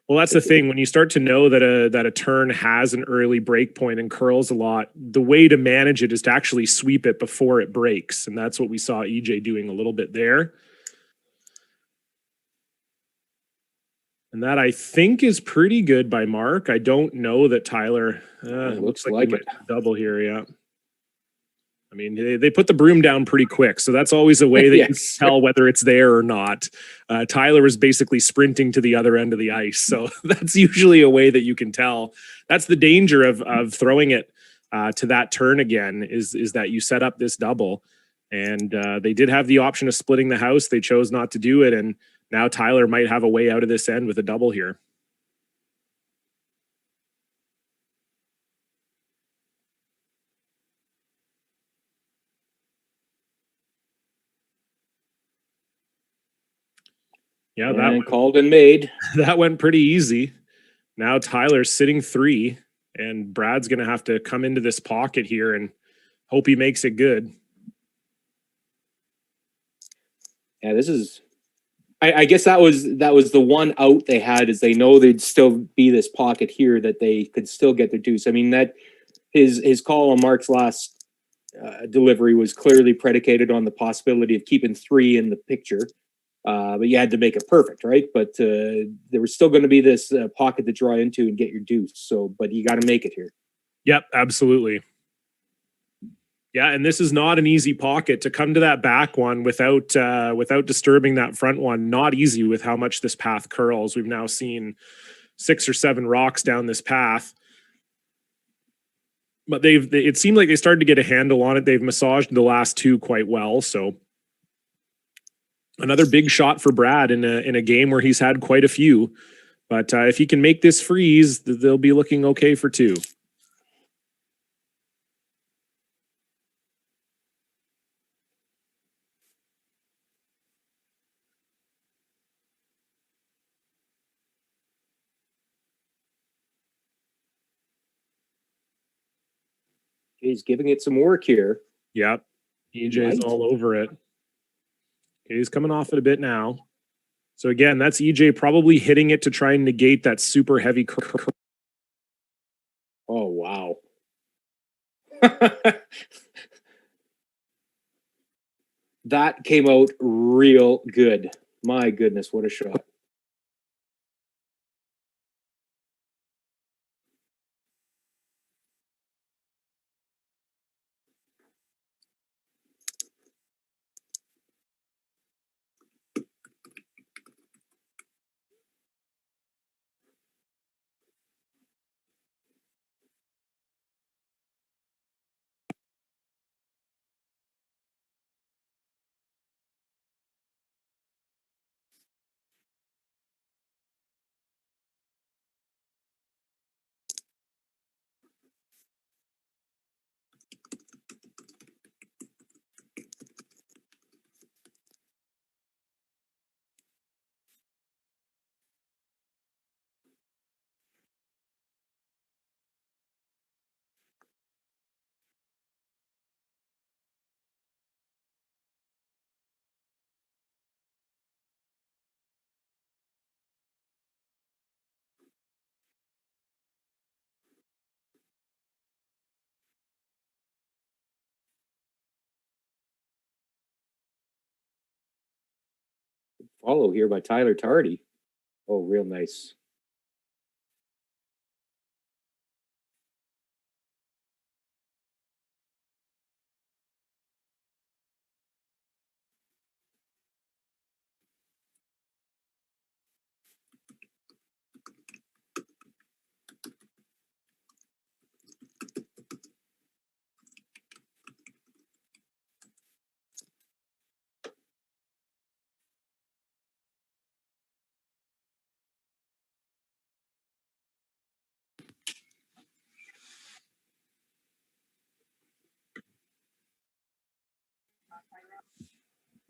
Well, that's the thing. When you start to know that a turn has an early break point and curls a lot, the way to manage it is to actually sweep it before it breaks. And that's what we saw EJ doing a little bit there. And that, I think, is pretty good by Mark. I don't know that Tyler looks like it. Double here, yeah. I mean, they put the broom down pretty quick, so that's always a way that you can tell whether it's there or not. Tyler is basically sprinting to the other end of the ice, so that's usually a way that you can tell. That's the danger of throwing it to that turn again, is that you set up this double, and they did have the option of splitting the house. They chose not to do it, and now Tyler might have a way out of this end with a double here. Yeah, And called and made. that went pretty easy. Now Tyler's sitting 3, and Brad's going to have to come into this pocket here and hope he makes it good. Yeah, this is. I guess that was the one out they had, is they know they'd still be this pocket here that they could still get their deuce. I mean, that his call on Mark's last delivery was clearly predicated on the possibility of keeping 3 in the picture, but you had to make it perfect, right? But there was still going to be this pocket to draw into and get your deuce. So, but you got to make it here. Yep, absolutely. Yeah, and this is not an easy pocket to come to that back one without disturbing that front one. Not easy with how much this path curls. We've now seen 6 or 7 rocks down this path, but it seemed like they started to get a handle on it. They've massaged the last 2 quite well. So another big shot for Brad in a game where he's had quite a few. But if he can make this freeze, they'll be looking okay for 2. He's giving it some work here. Yep. EJ's all over it. Okay, he's coming off it a bit now. So again, that's EJ probably hitting it to try and negate that super heavy. Oh, wow. That came out real good. My goodness, what a shot. Follow here by Tyler Tardi. Oh, real nice.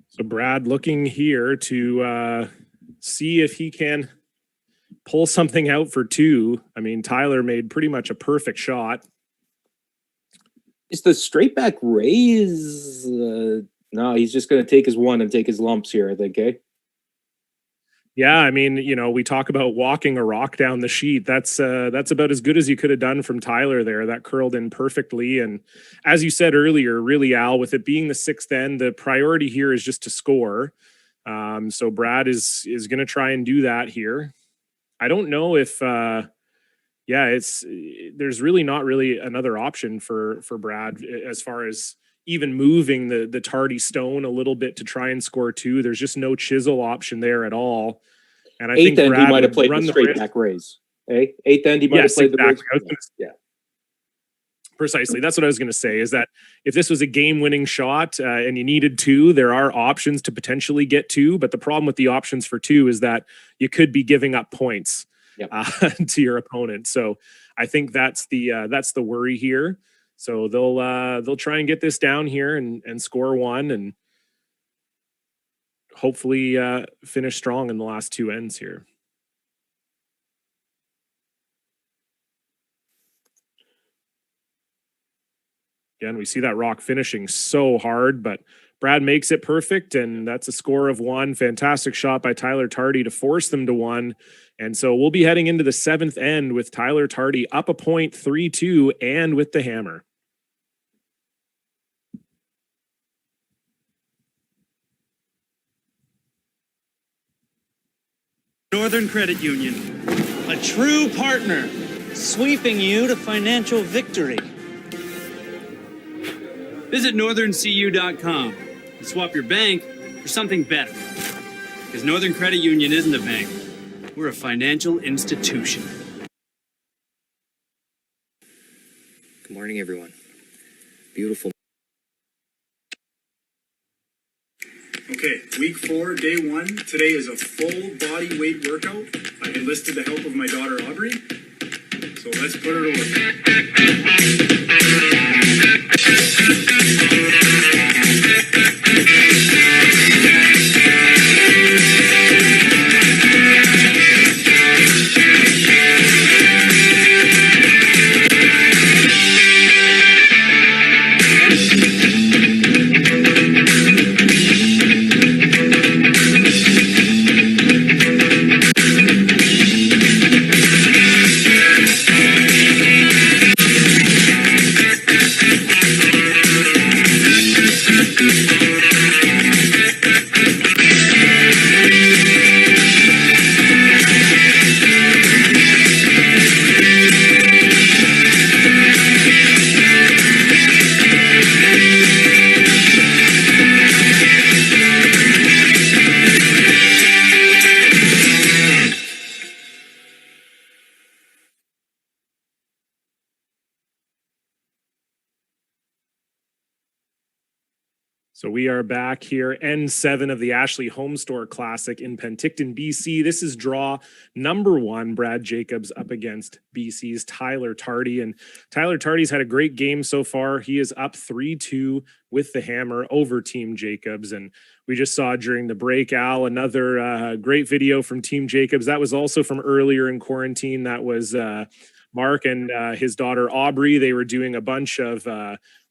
So Brad looking here to see if he can pull something out for 2. I mean, Tyler made pretty much a perfect shot. Is the straight back raise? No, he's just going to take his 1 and take his lumps here, I think, eh? Yeah, I mean, we talk about walking a rock down the sheet. That's about as good as you could have done from Tyler there. That curled in perfectly. And as you said earlier, really, Al, with it being the 6th end, the priority here is just to score. So Brad is going to try and do that here. I don't know if, there's really not really another option for Brad as far as even moving the Tardi stone a little bit to try and score 2. There's just no chisel option there at all. And I think Brad he might have played the straight back raise. Eh? 8th end, he might have played the raise. Yeah. Precisely. That's what I was going to say, is that if this was a game-winning shot and you needed 2, there are options to potentially get 2. But the problem with the options for 2 is that you could be giving up points to your opponent. So I think that's the worry here. So they'll try and get this down here and score 1. And hopefully finish strong in the last two ends here. Again, we see that rock finishing so hard, but Brad makes it perfect, and that's a score of 1. Fantastic shot by Tyler Tardi to force them to 1. And so we'll be heading into the 7th end with Tyler Tardi up a point, 3-2, and with the hammer. Northern Credit Union, a true partner, sweeping you to financial victory. Visit northerncu.com and swap your bank for something better. Because Northern Credit Union isn't a bank. We're a financial institution. Good morning, everyone. Beautiful. Okay, week 4, day 1. Today is a full body weight workout. I enlisted the help of my daughter Aubrey. So let's put her to So we are back here, N7 of the Ashley HomeStore Classic in Penticton, BC. This is draw number 1, Brad Jacobs up against BC's Tyler Tardi. And Tyler Tardi's had a great game so far. He is up 3-2 with the hammer over Team Jacobs. And we just saw during the break, Al, another great video from Team Jacobs. That was also from earlier in quarantine. That was Mark and his daughter Aubrey. They were doing a bunch of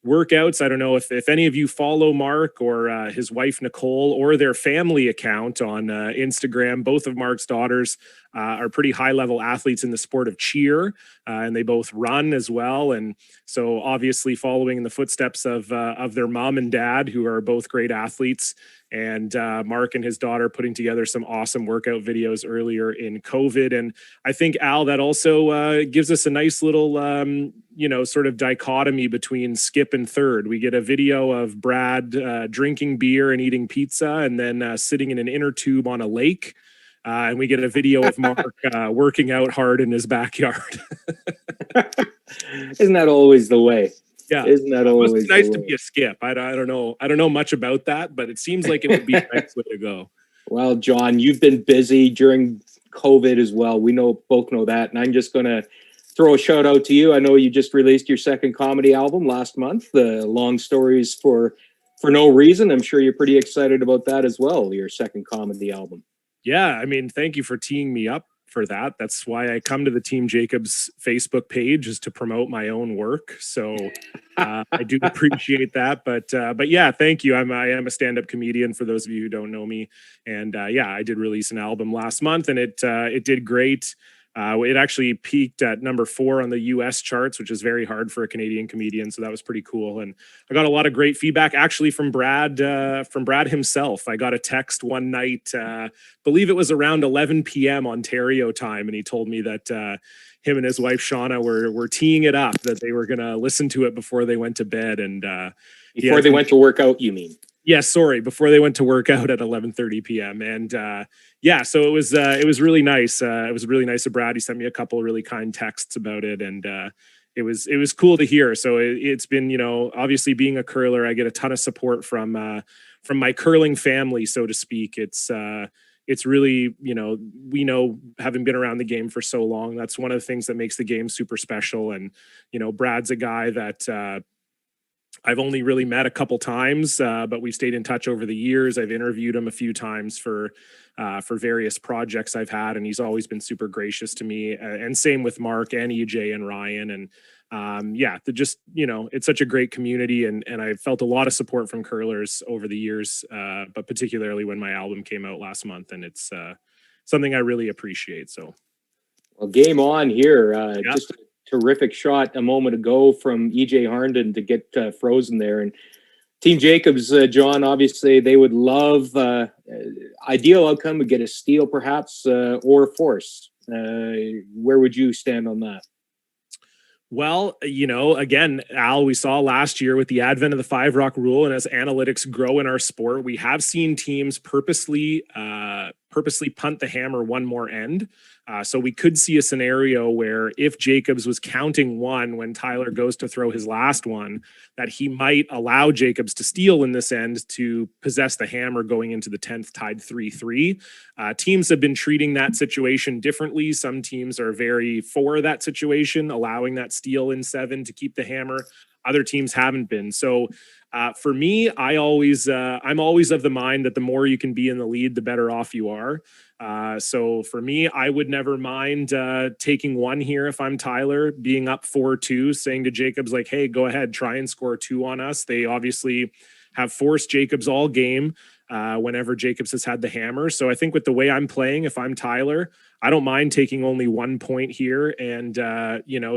workouts. I don't know if any of you follow Mark or his wife Nicole or their family account on Instagram. Both of Mark's daughters are pretty high level athletes in the sport of cheer, and they both run as well. And so obviously following in the footsteps of their mom and dad, who are both great athletes. And Mark and his daughter putting together some awesome workout videos earlier in COVID. And I think, Al, that also gives us a nice little, sort of dichotomy between skip and third. We get a video of Brad drinking beer and eating pizza and then sitting in an inner tube on a lake. And we get a video of Mark working out hard in his backyard. Isn't that always the way? Yeah, isn't that always it's nice to be a skip? I don't know. I don't know much about that, but it seems like it would be a nice way to go. Well, John, you've been busy during COVID as well. We both know that, and I'm just gonna throw a shout out to you. I know you just released your second comedy album last month, the Long Stories for No Reason. I'm sure you're pretty excited about that as well. Your second comedy album. Yeah, I mean, thank you for teeing me up for that. That's why I come to the Team Jacobs Facebook page, is to promote my own work. So I do appreciate that. But yeah, thank you. I am a stand-up comedian for those of you who don't know me. And yeah, I did release an album last month, and it did great. It actually peaked at number 4 on the US charts, which is very hard for a Canadian comedian. So that was pretty cool. And I got a lot of great feedback actually from Brad himself. I got a text one night, believe it was around 11 p.m. Ontario time. And he told me that him and his wife, Shauna, were teeing it up, that they were going to listen to it before they went to bed. And before they went to work out, you mean? Yeah, sorry, before they went to work out at 11:30 p.m. And yeah, so it was really nice. It was really nice of Brad. He sent me a couple of really kind texts about it, and it was cool to hear. So it's been, obviously being a curler, I get a ton of support from my curling family, so to speak. It's really, we know, having been around the game for so long, that's one of the things that makes the game super special. And Brad's a guy that I've only really met a couple times, but we've stayed in touch over the years. I've interviewed him a few times for various projects I've had, and he's always been super gracious to me. And same with Mark and EJ and Ryan. And just, it's such a great community, and I felt a lot of support from curlers over the years, but particularly when my album came out last month, and it's something I really appreciate. So, well, game on here. Just a terrific shot a moment ago from EJ Harnden to get frozen there. And Team Jacobs, John, obviously they would love ideal outcome would get a steal perhaps or force. Where would you stand on that? Well, again, Al, we saw last year with the advent of the 5 rock rule, and as analytics grow in our sport, we have seen teams purposely punt the hammer one more end. So we could see a scenario where if Jacobs was counting 1 when Tyler goes to throw his last one, that he might allow Jacobs to steal in this end to possess the hammer going into the 10th, tied 3-3. Teams have been treating that situation differently. Some teams are very for that situation, allowing that steal in 7 to keep the hammer. Other teams haven't been. So for me, I'm always of the mind that the more you can be in the lead, the better off you are. So for me, I would never mind taking 1 here if I'm Tyler, being up 4-2, saying to Jacobs, like, hey, go ahead, try and score 2 on us. They obviously have forced Jacobs all game whenever Jacobs has had the hammer. So I think with the way I'm playing, if I'm Tyler, I don't mind taking only 1 point here and,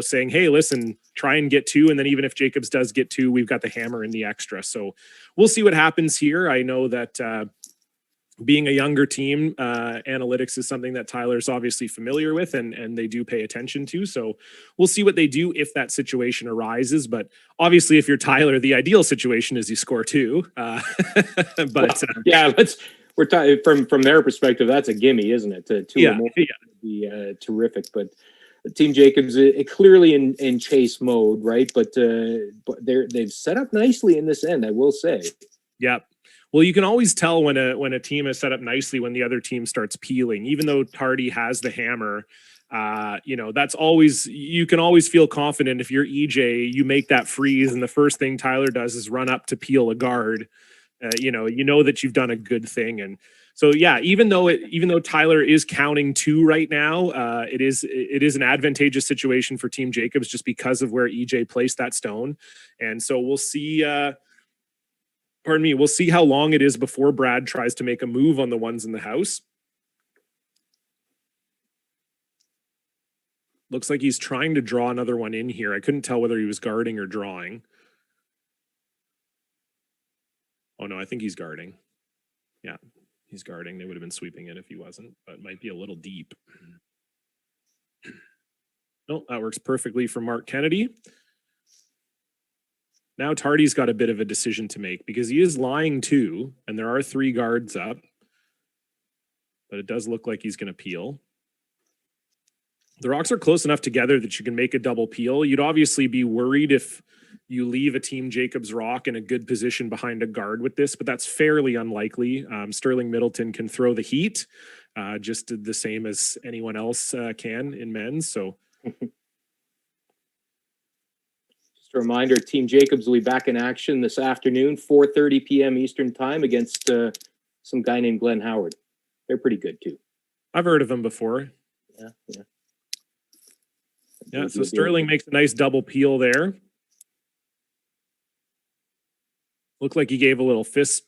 saying, hey, listen, try and get 2. And then even if Jacobs does get 2, we've got the hammer in the extra. So we'll see what happens here. I know that being a younger team, analytics is something that Tyler's obviously familiar with and they do pay attention to. So we'll see what they do if that situation arises. But obviously, if you're Tyler, the ideal situation is you score 2. We're from their perspective, that's a gimme, isn't it? 2 or more would be terrific. But Team Jacobs clearly in chase mode, right? But they've set up nicely in this end, I will say. Yep. Well, you can always tell when a team is set up nicely when the other team starts peeling. Even though Tardi has the hammer, that's always, you can always feel confident if you're EJ, you make that freeze, and the first thing Tyler does is run up to peel a guard. That you've done a good thing. And so, even though Tyler is counting 2 right now, it is an advantageous situation for Team Jacobs just because of where EJ placed that stone. And so we'll see. We'll see how long it is before Brad tries to make a move on the ones in the house. Looks like he's trying to draw another one in here. I couldn't tell whether he was guarding or drawing. Oh, no, I think he's guarding. Yeah, he's guarding. They would have been sweeping it if he wasn't, but it might be a little deep. No, that works perfectly for Mark Kennedy. Now Tardi's got a bit of a decision to make because he is lying 2, and there are 3 guards up. But it does look like he's going to peel. The rocks are close enough together that you can make a double peel. You'd obviously be worried if you leave a Team Jacobs rock in a good position behind a guard with this, but that's fairly unlikely. Sterling Middleton can throw the heat just the same as anyone else can in men's. So just a reminder, Team Jacobs will be back in action this afternoon, 4:30 p.m. Eastern time against some guy named Glenn Howard. They're pretty good too. I've heard of them before. Yeah, so Sterling makes a nice double peel there. Looked like he gave a little fist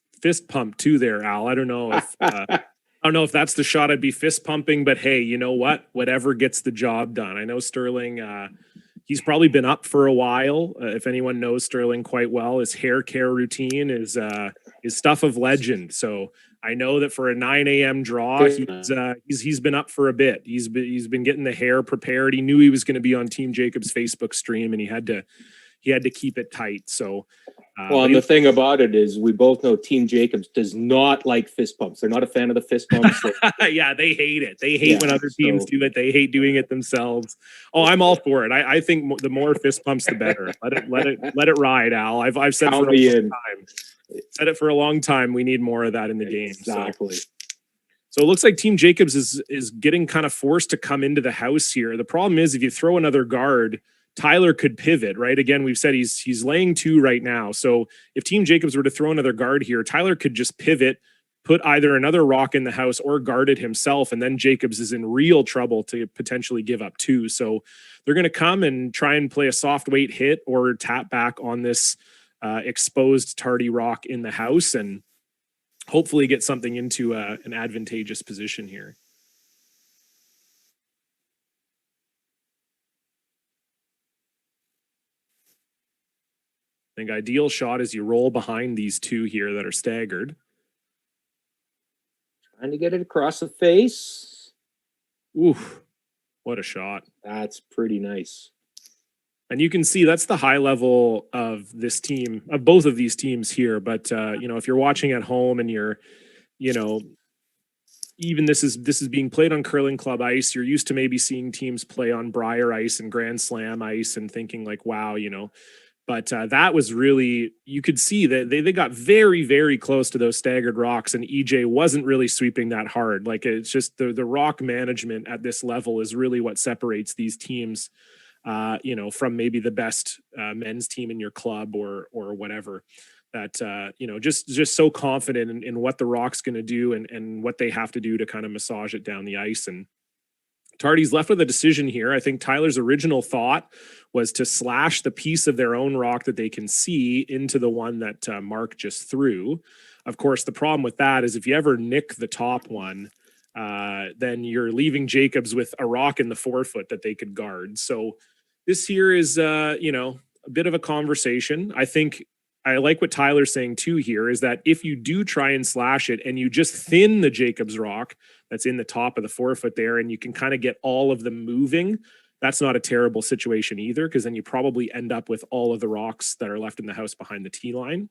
pump too there, Al. I don't know if that's the shot I'd be fist pumping, but hey, you know what? Whatever gets the job done. I know Sterling, he's probably been up for a while. If anyone knows Sterling quite well, his hair care routine is stuff of legend. So I know that for a 9 a.m. draw, he's been up for a bit. He's been getting the hair prepared. He knew he was going to be on Team Jacobs' Facebook stream, and he had to keep it tight. So, and the thing about it is, we both know Team Jacobs does not like fist pumps. They're not a fan of the fist pumps. Yeah, they hate it. They hate when other teams do it. They hate doing it themselves. Oh, I'm all for it. I think the more fist pumps, the better. Let it ride, Al. I've said for a long time. Said it for a long time. We need more of that in the game. Exactly. So it looks like Team Jacobs is getting kind of forced to come into the house here. The problem is if you throw another guard, Tyler could pivot, right? Again, we've said he's laying 2 right now. So if Team Jacobs were to throw another guard here, Tyler could just pivot, put either another rock in the house or guard it himself, and then Jacobs is in real trouble to potentially give up 2. So they're going to come and try and play a soft weight hit or tap back on this exposed Tardi rock in the house and hopefully get something into an advantageous position here. I think ideal shot is you roll behind these 2 here that are staggered. Trying to get it across the face. Oof, what a shot. That's pretty nice. And you can see that's the high level of this team, of both of these teams here. But, if you're watching at home and you're, even this is being played on curling club ice, you're used to maybe seeing teams play on Briar ice and Grand Slam ice and thinking like, wow, but that was really, you could see that they got very, very close to those staggered rocks, and EJ wasn't really sweeping that hard. Like, it's just the rock management at this level is really what separates these teams, from maybe the best men's team in your club or whatever. That, just so confident in what the rock's going to do and what they have to do to kind of massage it down the ice. And Tardi's left with a decision here. I think Tyler's original thought was to slash the piece of their own rock that they can see into the one that Mark just threw. Of course, the problem with that is if you ever nick the top one, then you're leaving Jacobs with a rock in the forefoot that they could guard. So this here is, a bit of a conversation. I think I like what Tyler's saying too here is that if you do try and slash it and you just thin the Jacobs rock that's in the top of the forefoot there, and you can kind of get all of them moving, that's not a terrible situation either, because then you probably end up with all of the rocks that are left in the house behind the tee line.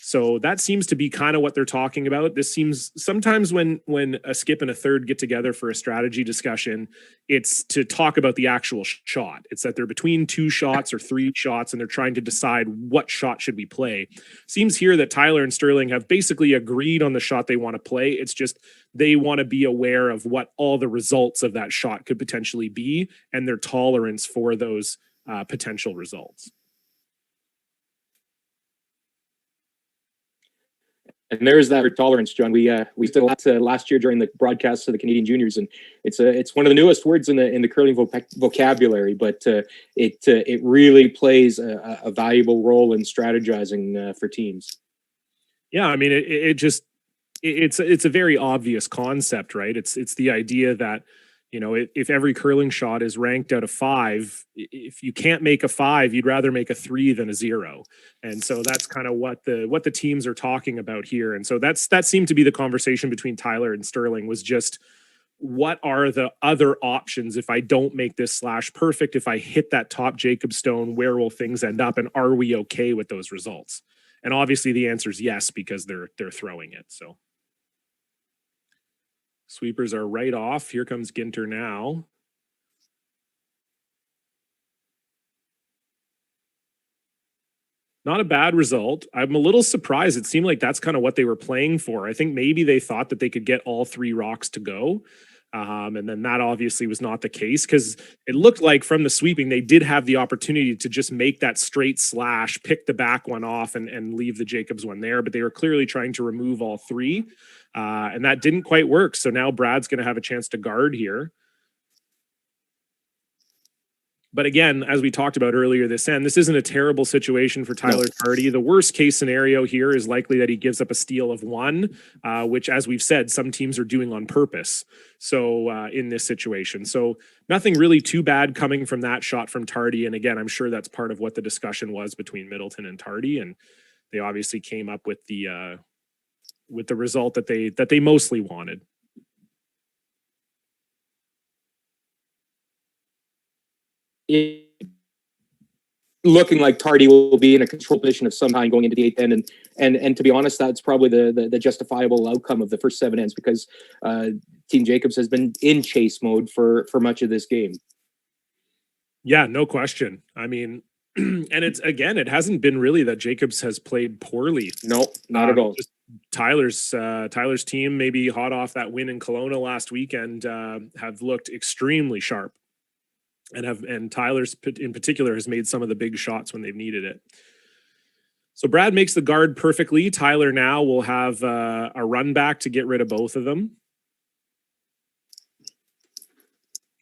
So that seems to be kind of what they're talking about. This seems sometimes when a skip and a third get together for a strategy discussion, it's to talk about the actual shot. It's that they're between 2 shots or 3 shots, and they're trying to decide what shot should we play. Seems here that Tyler and Sterling have basically agreed on the shot they want to play. It's just they want to be aware of what all the results of that shot could potentially be and their tolerance for those potential results. And there's that tolerance, John. We did a lot last year during the broadcasts of the Canadian Juniors, and it's one of the newest words in the curling vocabulary. But it really plays a valuable role in strategizing for teams. Yeah, I mean, it's a very obvious concept, right? It's the idea that, if every curling shot is ranked out of 5, if you can't make a 5, you'd rather make a 3 than a 0. And so that's kind of what the teams are talking about here. And so that seemed to be the conversation between Tyler and Sterling, was just what are the other options if I don't make this slash perfect? If I hit that top Jacob stone, where will things end up? And are we okay with those results? And obviously the answer is yes, because they're throwing it. So sweepers are right off. Here comes Ginter now. Not a bad result. I'm a little surprised. It seemed like that's kind of what they were playing for. I think maybe they thought that they could get all 3 rocks to go. And then that obviously was not the case, because it looked like from the sweeping, they did have the opportunity to just make that straight slash, pick the back one off and leave the Jacobs one there. But they were clearly trying to remove all 3. And that didn't quite work. So now Brad's going to have a chance to guard here. But again, as we talked about earlier this isn't a terrible situation for Tyler Tardi. The worst case scenario here is likely that he gives up a steal of 1, which, as we've said, some teams are doing on purpose. So in this situation, so nothing really too bad coming from that shot from Tardi. And again, I'm sure that's part of what the discussion was between Middleton and Tardi, and they obviously came up with the result that they mostly wanted. Looking like Tardi will be in a control position of some kind going into the 8th end, and to be honest, that's probably the justifiable outcome of the first 7 ends, because Team Jacobs has been in chase mode for much of this game. Yeah, no question. I mean, and it hasn't been really that Jacobs has played poorly. No, not at all. Just Tyler's team, maybe hot off that win in Kelowna last weekend, have looked extremely sharp. and Tyler's in particular has made some of the big shots when they've needed it. So Brad makes the guard perfectly. Tyler now will have a run back to get rid of both of them.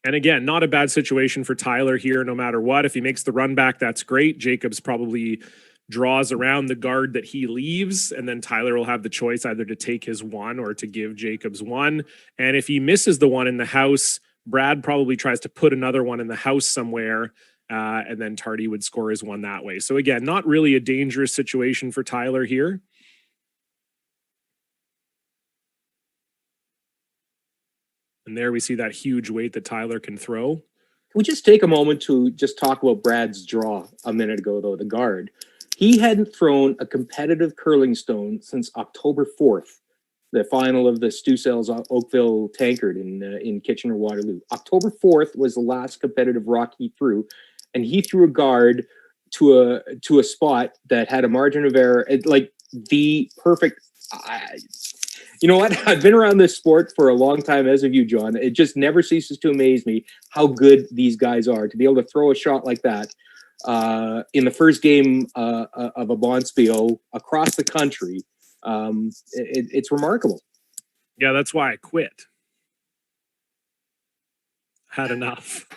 And again, not a bad situation for Tyler here, no matter what. If he makes the run back, that's great. Jacobs probably draws around the guard that he leaves, and then Tyler will have the choice either to take his one or to give Jacobs one. And if he misses the one in the house, Brad probably tries to put another one in the house somewhere, and then Tardi would score his one that way. So again, not really a dangerous situation for Tyler here. And there we see that huge weight that Tyler can throw. Can we just take a moment to just talk about Brad's draw a minute ago, though, the guard? He hadn't thrown a competitive curling stone since October 4th, the final of the Stu Sells Oakville Tankard in Kitchener-Waterloo. October 4th was the last competitive rock he threw, and he threw a guard to a spot that had a margin of error, like the perfect... You know what? I've been around this sport for a long time, as have you, John. It just never ceases to amaze me how good these guys are to be able to throw a shot like that in the first game of a Bonspiel across the country. It's remarkable. Yeah, that's why I quit. Had enough.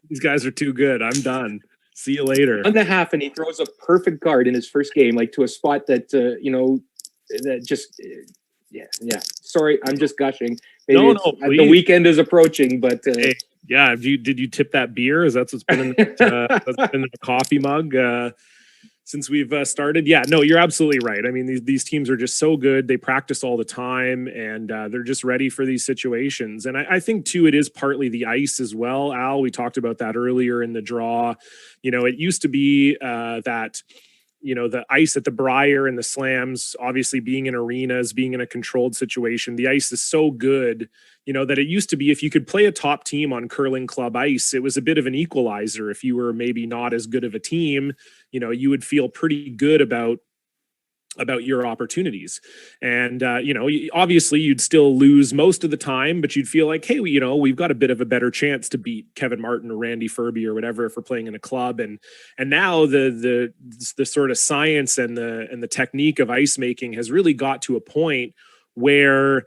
These guys are too good. I'm done. See you later. 1.5, and he throws a perfect guard in his first game, like to a spot that that just. Yeah. Sorry, I'm just gushing. Maybe No, the weekend is approaching, but hey, yeah. Did you tip that beer? Is that what's been in that's been in the coffee mug since we've started? Yeah, no, you're absolutely right. I mean, these teams are just so good. They practice all the time, and they're just ready for these situations. And I think too, it is partly the ice as well. Al, we talked about that earlier in the draw. It used to be that. The ice at the Briar and the Slams, obviously being in arenas, being in a controlled situation, the ice is so good, that it used to be if you could play a top team on curling club ice, it was a bit of an equalizer. If you were maybe not as good of a team, you would feel pretty good about your opportunities. And, obviously you'd still lose most of the time, but you'd feel like, hey, we've got a bit of a better chance to beat Kevin Martin or Randy Furby or whatever if we're playing in a club. And now the sort of science and the technique of ice making has really got to a point where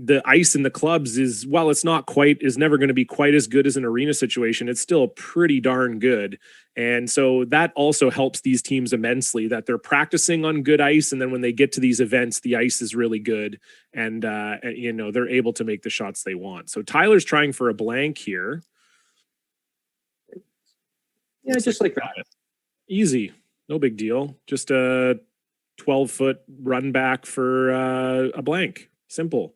the ice in the clubs is never going to be quite as good as an arena situation. It's still pretty darn good. And so that also helps these teams immensely, that they're practicing on good ice. And then when they get to these events, the ice is really good. And they're able to make the shots they want. So Tyler's trying for a blank here. Yeah, just like that. Easy. No big deal. Just a 12-foot run back for a blank. Simple.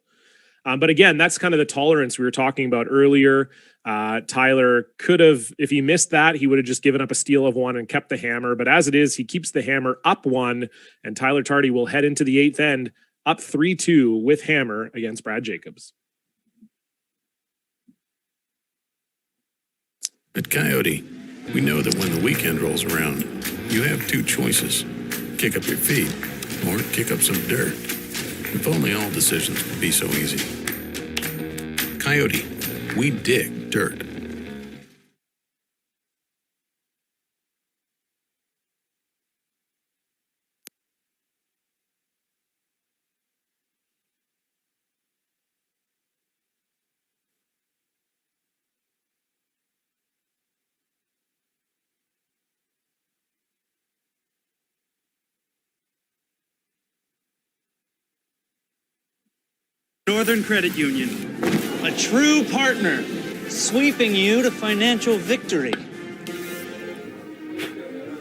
But again, that's kind of the tolerance we were talking about earlier. Tyler could have, if he missed that, he would have just given up a steal of one and kept the hammer. But as it is, he keeps the hammer up one, and Tyler Tardi will head into the 8th end up 3-2 with hammer against Brad Jacobs. At Coyote, we know that when the weekend rolls around, you have two choices: kick up your feet or kick up some dirt. If only all decisions could be so easy. Coyote, we dig dirt. Northern Credit Union, a true partner, sweeping you to financial victory.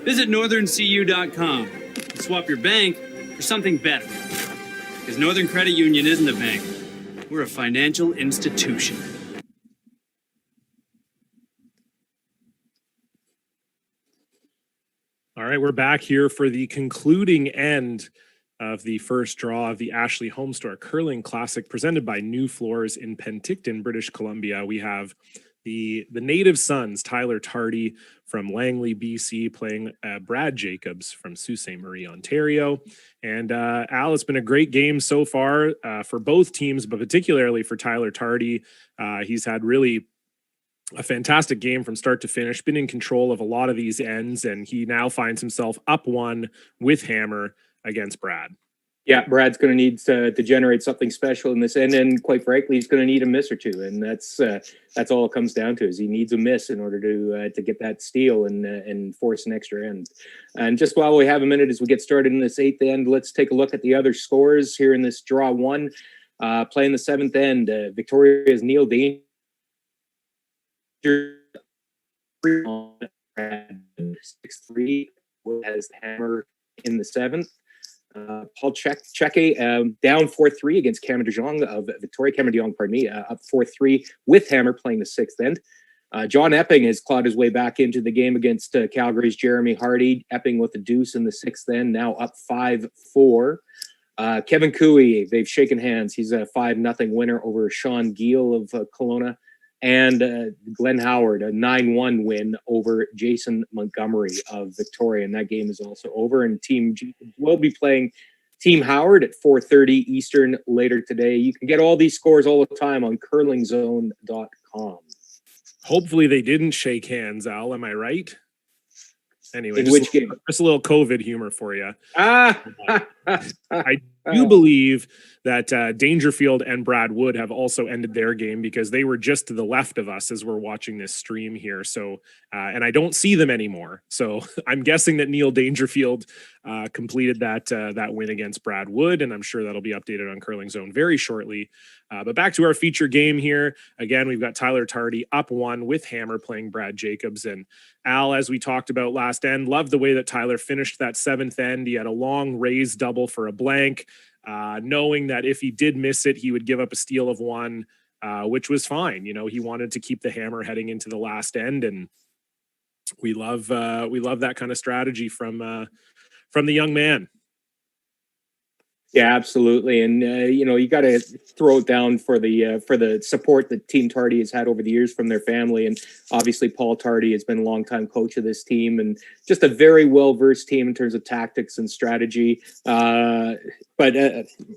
Visit northerncu.com and swap your bank for something better. Because Northern Credit Union isn't a bank. We're a financial institution. All right, we're back here for the concluding end of the first draw of the Ashley HomeStore Curling Classic presented by New Floors in Penticton, British Columbia. We have the native sons, Tyler Tardi from Langley, BC, playing Brad Jacobs from Sault Ste. Marie, Ontario. And Al, it's been a great game so far for both teams, but particularly for Tyler Tardi. He's had really a fantastic game from start to finish, been in control of a lot of these ends, and he now finds himself up 1 with hammer against Brad. Yeah, Brad's going to need to generate something special in this end, and quite frankly, he's going to need a miss or two, and that's all it comes down to. Is he needs a miss in order to get that steal and force an extra end. And just while we have a minute as we get started in this 8th end, let's take a look at the other scores here in this draw 1. Playing the 7th end, Victoria's Neil Danger 6-3 has the hammer in the 7th. Paul Cheke down 4-3 against Cameron de Jong of Victoria. Cameron de Jong, pardon me, up 4-3 with hammer playing the 6th end. John Epping has clawed his way back into the game against Calgary's Jeremy Hardy. Epping with a deuce in the 6th end, now up 5-4. Kevin Cooey, they've shaken hands. He's a 5-0 winner over Sean Giel of Kelowna. And Glenn Howard, a 9-1 win over Jason Montgomery of Victoria. And that game is also over. And Team G will be playing Team Howard at 4:30 Eastern later today. You can get all these scores all the time on curlingzone.com. Hopefully they didn't shake hands, Al. Am I right? Anyway, in which game? Just a little COVID humor for you. I I do believe that Dangerfield and Brad Wood have also ended their game because they were just to the left of us as we're watching this stream here. So, and I don't see them anymore. So I'm guessing that Neil Dangerfield completed that win against Brad Wood, and I'm sure that'll be updated on Curling Zone very shortly. But back to our feature game here. Again, we've got Tyler Tardi up 1 with hammer playing Brad Jacobs. And Al, as we talked about last end, loved the way that Tyler finished that 7th end. He had a long raised double for a blank, knowing that if he did miss it, he would give up a steal of 1, which was fine. You know, he wanted to keep the hammer heading into the last end, and we love that kind of strategy from the young man. Yeah, absolutely. And, you got to throw it down for the support that Team Tardi has had over the years from their family. And obviously Paul Tardi has been a longtime coach of this team and just a very well-versed team in terms of tactics and strategy. But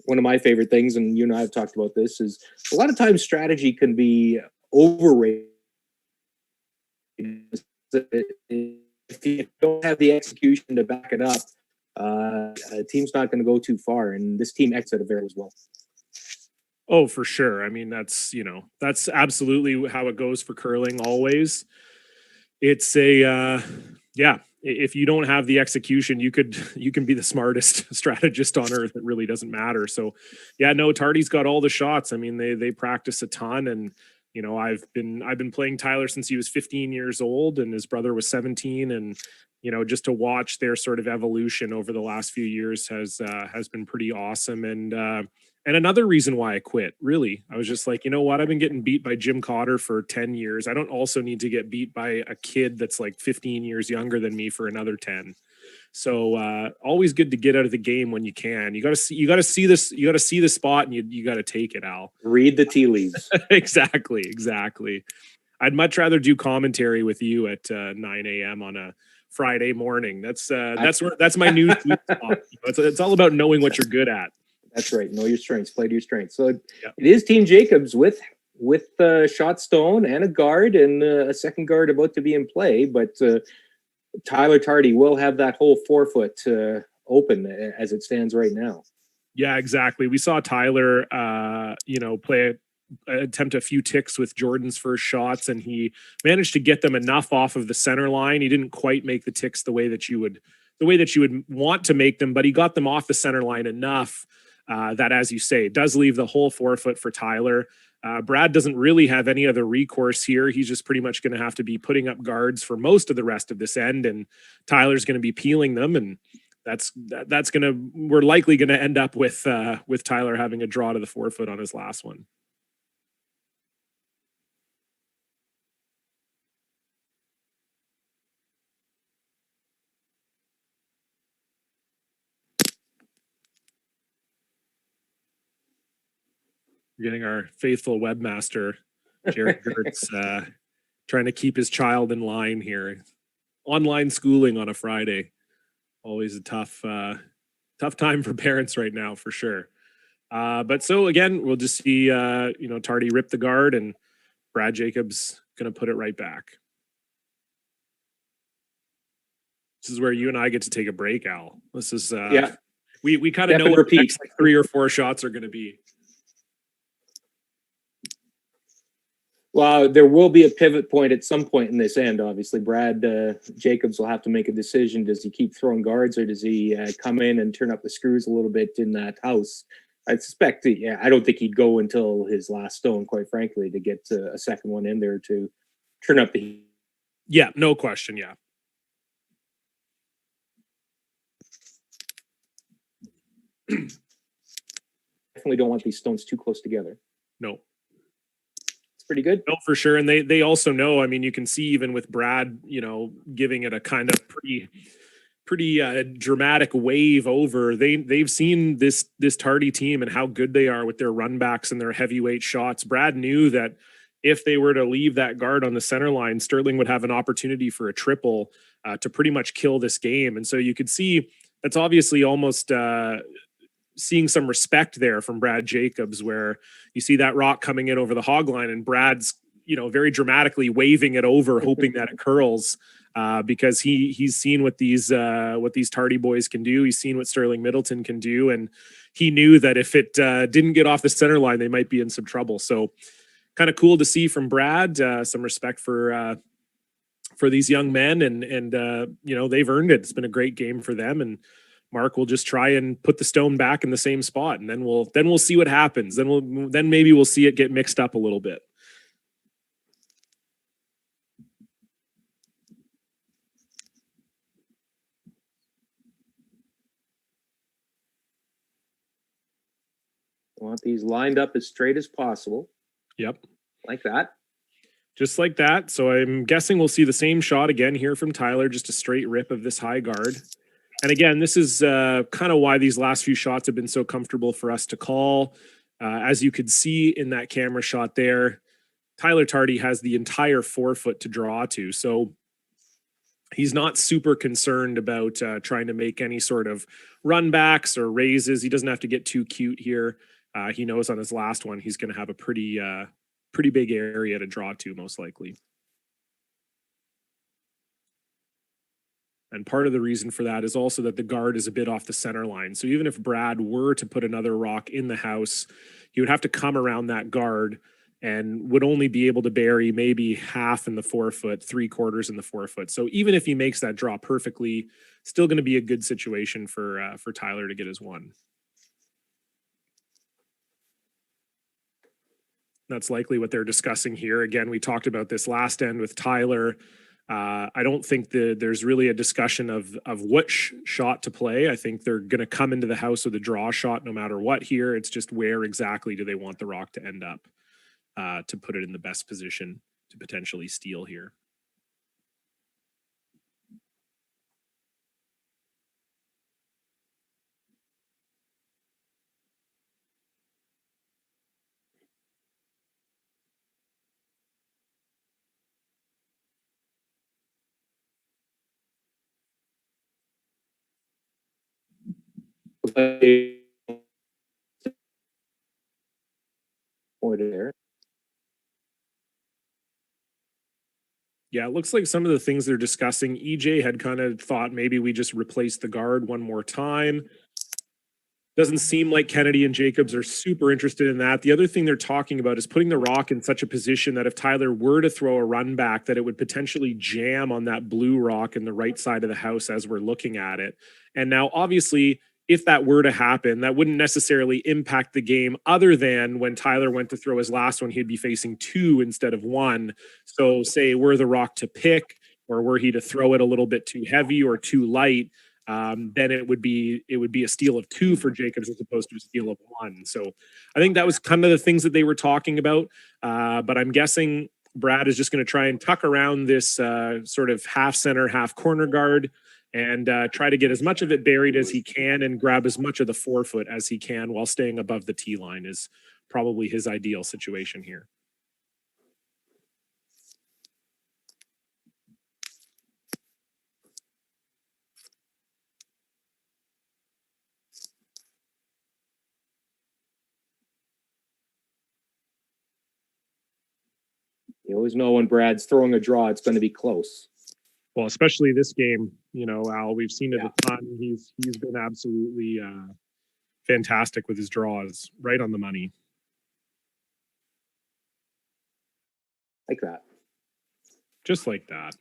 one of my favorite things, and you and I have talked about this, is a lot of times strategy can be overrated. If you don't have the execution to back it up, a team's not going to go too far, and this team exited very well. Oh, for sure. I mean, that's absolutely how it goes for curling always. It's if you don't have the execution, you can be the smartest strategist on earth. It really doesn't matter. So yeah, no, Tardy's got all the shots. I mean, they practice a ton, and I've been playing Tyler since he was 15 years old and his brother was 17, and just to watch their sort of evolution over the last few years has been pretty awesome. And another reason why I quit, really, I was just like, you know what? I've been getting beat by Jim Cotter for 10 years. I don't also need to get beat by a kid that's like 15 years younger than me for another 10. So always good to get out of the game when you can. You got to see the spot, and you got to take it, Al. Read the tea leaves. Exactly. I'd much rather do commentary with you at 9 a.m. on a Friday morning. That's my new sweet spot. It's all about knowing what you're good at. That's right. Know your strengths. Play to your strengths. So It is Team Jacobs with shot stone and a guard and a second guard about to be in play. But Tyler Tardi will have that whole 4-foot open as it stands right now. Yeah, exactly. We saw Tyler, attempt a few ticks with Jordan's first shots, and he managed to get them enough off of the center line. He didn't quite make the ticks the way that you would want to make them, but he got them off the center line enough that, as you say, it does leave the whole 4-foot for Tyler. Brad doesn't really have any other recourse here. He's just pretty much going to have to be putting up guards for most of the rest of this end, and Tyler's going to be peeling them, and we're likely going to end up with Tyler having a draw to the 4-foot on his last one. Getting our faithful webmaster, Jared Gertz, trying to keep his child in line here. Online schooling on a Friday. Always a tough time for parents right now, for sure. But so again, we'll just see, Tardy rip the guard and Brad Jacobs Going to put it right back. This is where you and I get to take a break, Al. This is Yeah. We kind of know what the next like 3 or 4 shots are going to be. Well, there will be a pivot point at some point in this end. Obviously, Brad Jacobs will have to make a decision. Does he keep throwing guards, or does he come in and turn up the screws a little bit in that house? I suspect that, yeah, I don't think he'd go until his last stone, quite frankly, to get a second one in there to turn up the heat. Yeah, no question. Yeah. Definitely don't want these stones too close together. No. It's pretty good. No, for sure. And they also know, I mean, you can see even with Brad, you know, giving it a kind of pretty dramatic wave over. They've seen this Tardi team and how good they are with their run backs and their heavyweight shots. Brad knew that if they were to leave that guard on the center line, Sterling would have an opportunity for a triple to pretty much kill this game. And so you could see that's obviously almost seeing some respect there from Brad Jacobs, where you see that rock coming in over the hog line and Brad's, you know, very dramatically waving it over, hoping that it curls. Because he's seen what these Tardi boys can do. He's seen what Sterling Middleton can do, and he knew that if it didn't get off the center line, they might be in some trouble. So, kind of cool to see from Brad. Some respect for these young men, and you know, they've earned it. It's been a great game for them, and Mark will just try and put the stone back in the same spot, and then we'll see what happens. Then maybe we'll see it get mixed up a little bit. Want these lined up as straight as possible. Yep. Like that. Just like that. So I'm guessing we'll see the same shot again here from Tyler, just a straight rip of this high guard. And again, this is kind of why these last few shots have been so comfortable for us to call. As you could see in that camera shot there, Tyler Tardi has the entire 4-foot to draw to. So he's not super concerned about trying to make any sort of run backs or raises. He doesn't have to get too cute here. He knows on his last one, he's going to have a pretty big area to draw to, most likely. And part of the reason for that is also that the guard is a bit off the center line. So even if Brad were to put another rock in the house, he would have to come around that guard and would only be able to bury maybe half in the 4-foot, 3/4 in the 4-foot. So even if he makes that draw perfectly, still going to be a good situation for Tyler to get his one. That's likely what they're discussing here. Again, we talked about this last end with Tyler. I don't think there's really a discussion of which shot to play. I think they're going to come into the house with a draw shot no matter what here. It's just where exactly do they want the rock to end up to put it in the best position to potentially steal here. There. Yeah, it looks like some of the things they're discussing, EJ had kind of thought maybe we just replace the guard one more time. Doesn't seem like Kennedy and Jacobs are super interested in that. The other thing they're talking about is putting the rock in such a position that if Tyler were to throw a run back, that it would potentially jam on that blue rock in the right side of the house as we're looking at it. And now, obviously, if that were to happen, that wouldn't necessarily impact the game, other than when Tyler went to throw his last one, he'd be facing 2 instead of 1. So say were the rock to pick, or were he to throw it a little bit too heavy or too light, then it would be a steal of 2 for Jacobs as opposed to a steal of 1. So I think that was kind of the things that they were talking about. But I'm guessing Brad is just going to try and tuck around this sort of half center, half corner guard, and try to get as much of it buried as he can and grab as much of the 4-foot as he can while staying above the tee line is probably his ideal situation here. You always know when Brad's throwing a draw, it's going to be close. Well, especially this game, you know, Al, we've seen it a ton. He's been absolutely fantastic with his draws, right on the money. Like that. Just like that.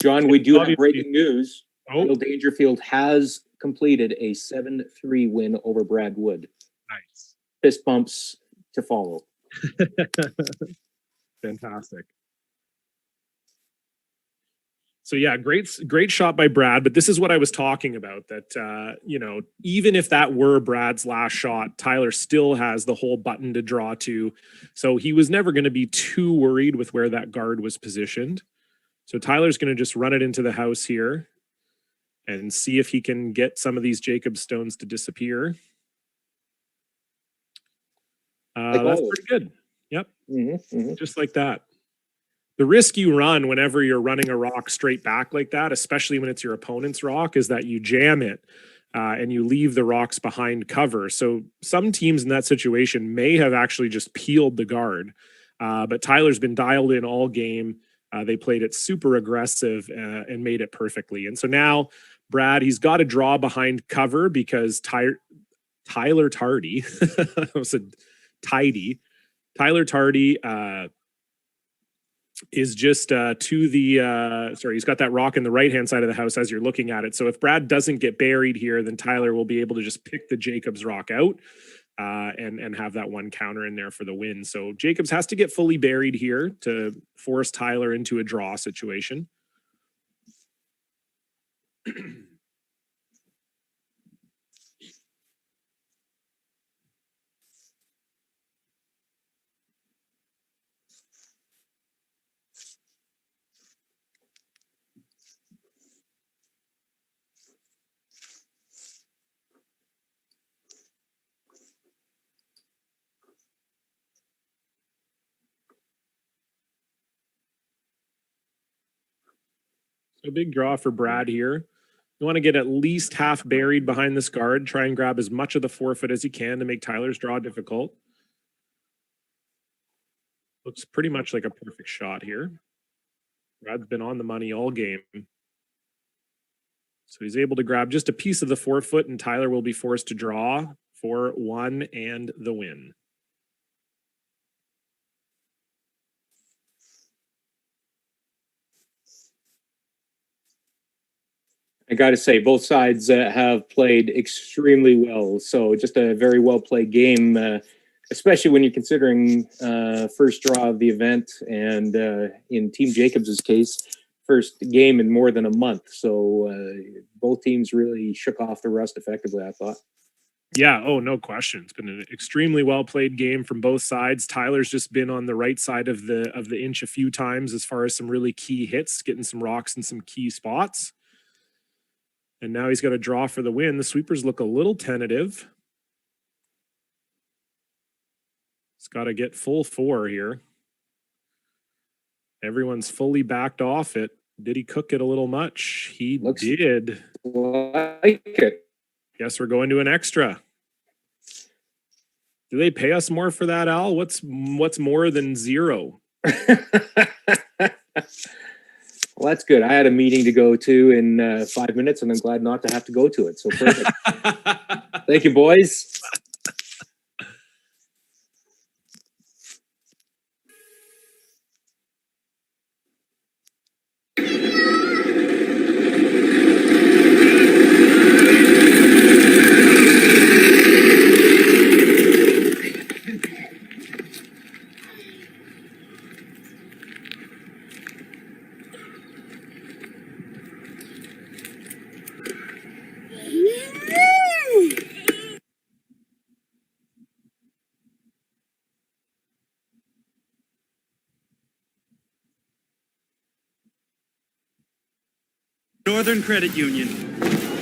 John, we do have Obviously- breaking news. Oh, Bill Dangerfield has completed a 7-3 win over Brad Wood. nice. Fist bumps to follow. Fantastic. So yeah, great shot by Brad, but this is what I was talking about, that you know, even if that were Brad's last shot, Tyler still has the whole button to draw to. So he was never going to be too worried with where that guard was positioned. So Tyler's going to just run it into the house here and see if he can get some of these Jacob stones to disappear. That's pretty good. Yep. Just like that. The risk you run whenever you're running a rock straight back like that, especially when it's your opponent's rock, is that you jam it and you leave the rocks behind cover. So some teams in that situation may have actually just peeled the guard. But Tyler's been dialed in all game. They played it super aggressive and made it perfectly. And so now Brad, he's got to draw behind cover because Tyler Tardi, I said Tidy. Tyler Tardi is just to the he's got that rock in the right hand side of the house as you're looking at it. So if Brad doesn't get buried here, then Tyler will be able to just pick the Jacobs rock out and have that one counter in there for the win. So Jacobs has to get fully buried here to force Tyler into a draw situation. So big draw for Brad here. You want to get at least half buried behind this guard. Try and grab as much of the forefooot as you can to make Tyler's draw difficult. Looks pretty much like a perfect shot here. Brad's been on the money all game. So he's able to grab just a piece of the forefoot, and Tyler will be forced to draw for one and the win. I got to say, both sides have played extremely well. So just a very well played game, especially when you're considering first draw of the event, and in Team Jacobs's case, first game in more than a month. So both teams really shook off the rust effectively, I thought. Yeah, oh, no question. It's been an extremely well played game from both sides. Tyler's just been on the right side of the inch a few times as far as some really key hits, getting some rocks in some key spots. And now he's got a draw for the win. The sweepers look a little tentative. He's got to get full four here. Everyone's fully backed off it. Did he cook it a little much? He did. Like it. Guess we're going to an extra. Do they pay us more for that, Al? What's more than zero? Well, that's good. I had a meeting to go to in 5 minutes, and I'm glad not to have to go to it. So perfect. Thank you, boys. Northern Credit Union,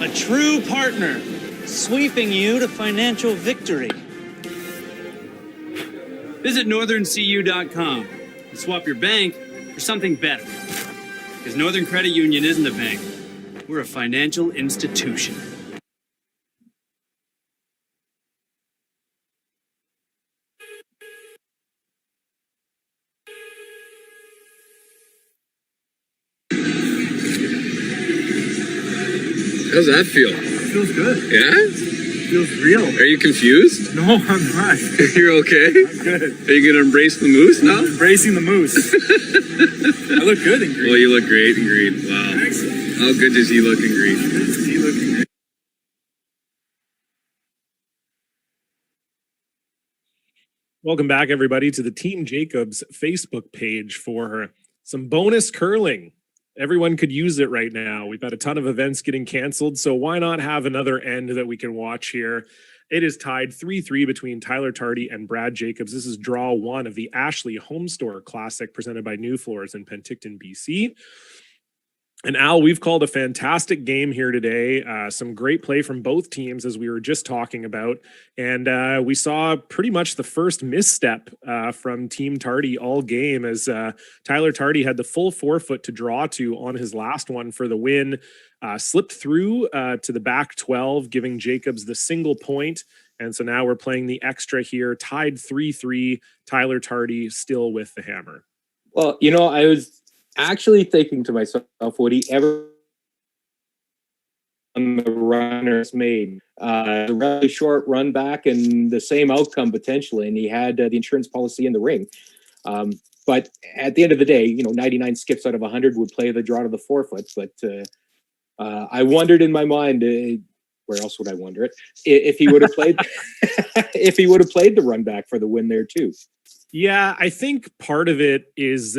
a true partner, sweeping you to financial victory. Visit northerncu.com and swap your bank for something better. Because Northern Credit Union isn't a bank. We're a financial institution. How's that feel? It feels good. Yeah? It feels real. Are you confused? No, I'm not. You're okay? I'm good. Are you gonna embrace the moose now? Embracing the moose. I look good in green. Well, you look great in green. Wow. Excellent. How good does he look in green? Is he looking great? Welcome back, everybody, to the Team Jacobs Facebook page for some bonus curling. Everyone could use it right now. We've had a ton of events getting canceled, so why not have another end that we can watch here? It is tied 3-3 between Tyler Tardi and Brad Jacobs. This is draw one of the Ashley HomeStore Classic presented by New Floors in Penticton, BC. And Al, we've called a fantastic game here today. Some great play from both teams, as we were just talking about. And we saw pretty much the first misstep from Team Tardi all game, as Tyler Tardi had the full 4-foot to draw to on his last one for the win. Slipped through to the back 12, giving Jacobs the single point. And so now we're playing the extra here, tied 3-3. Tyler Tardi still with the hammer. Well, you know, I was actually thinking to myself, would he ever on the runners made a really short run back and the same outcome potentially, and he had the insurance policy in the ring. But at the end of the day, you know, 99 skips out of 100 would play the draw to the 4-foot. But I wondered in my mind, where else would I wonder it, if he would have played if he would have played the run back for the win there too. Yeah, I think part of it is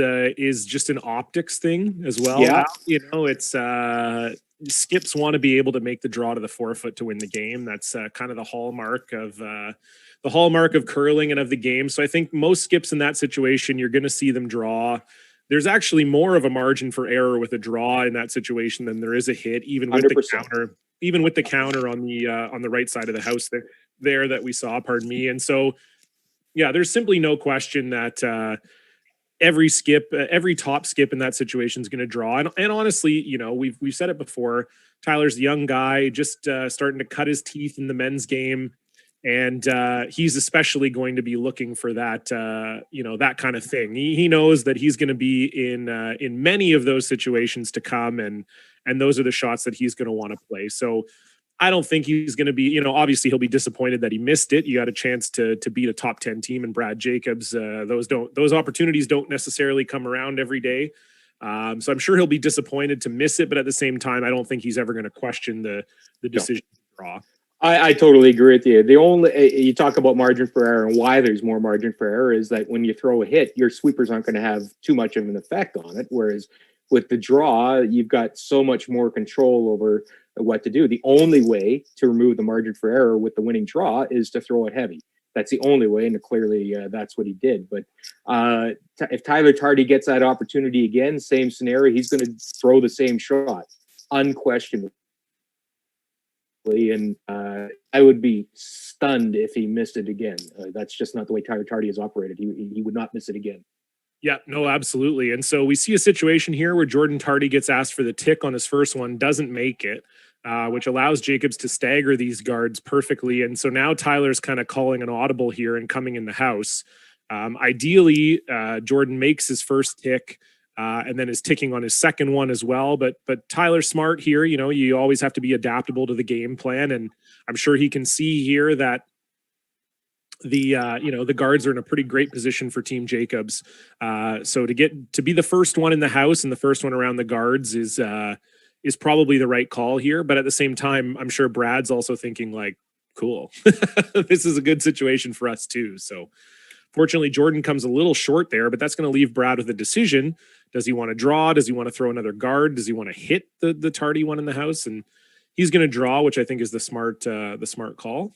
just an optics thing as well. Yeah. You know, it's skips want to be able to make the draw to the 4-foot to win the game. That's kind of the hallmark of curling and of the game. So I think most skips in that situation, you're going to see them draw. There's actually more of a margin for error with a draw in that situation than there is a hit, even with 100%. the counter. Even with the counter on the right side of the house there that we saw. Pardon me, and so. Yeah, there's simply no question that every top skip in that situation is going to draw. And honestly, you know, we've said it before. Tyler's a young guy, just starting to cut his teeth in the men's game, and he's especially going to be looking for that, you know, that kind of thing. He knows that he's going to be in many of those situations to come, and those are the shots that he's going to want to play. So. I don't think he's going to be, you know, obviously he'll be disappointed that he missed it. You got a chance to beat a top 10 team and Brad Jacobs. Those opportunities don't necessarily come around every day. So I'm sure he'll be disappointed to miss it, but at the same time, I don't think he's ever going to question the decision to draw. I totally agree with you. The only, you talk about margin for error and why there's more margin for error is that when you throw a hit, your sweepers aren't going to have too much of an effect on it. Whereas with the draw, you've got so much more control over what to do. The only way to remove the margin for error with the winning draw is to throw it heavy. That's the only way, and clearly that's what he did. But if Tyler Tardi gets that opportunity again, same scenario, he's going to throw the same shot, unquestionably. And I would be stunned if he missed it again. That's just not the way Tyler Tardi has operated. He would not miss it again. Yeah, no, absolutely. And so we see a situation here where Jordan Tardi gets asked for the tick on his first one, doesn't make it, which allows Jacobs to stagger these guards perfectly. And so now Tyler's kind of calling an audible here and coming in the house. Ideally, Jordan makes his first tick and then is ticking on his second one as well. But Tyler's smart here. You know, you always have to be adaptable to the game plan. And I'm sure he can see here that the guards are in a pretty great position for Team Jacobs. So to be the first one in the house and the first one around the guards is probably the right call here. But at the same time, I'm sure Brad's also thinking like, cool, this is a good situation for us too. So fortunately, Jordan comes a little short there, but that's going to leave Brad with a decision. Does he want to draw? Does he want to throw another guard? Does he want to hit the Tardi one in the house? And he's going to draw, which I think is the smart call.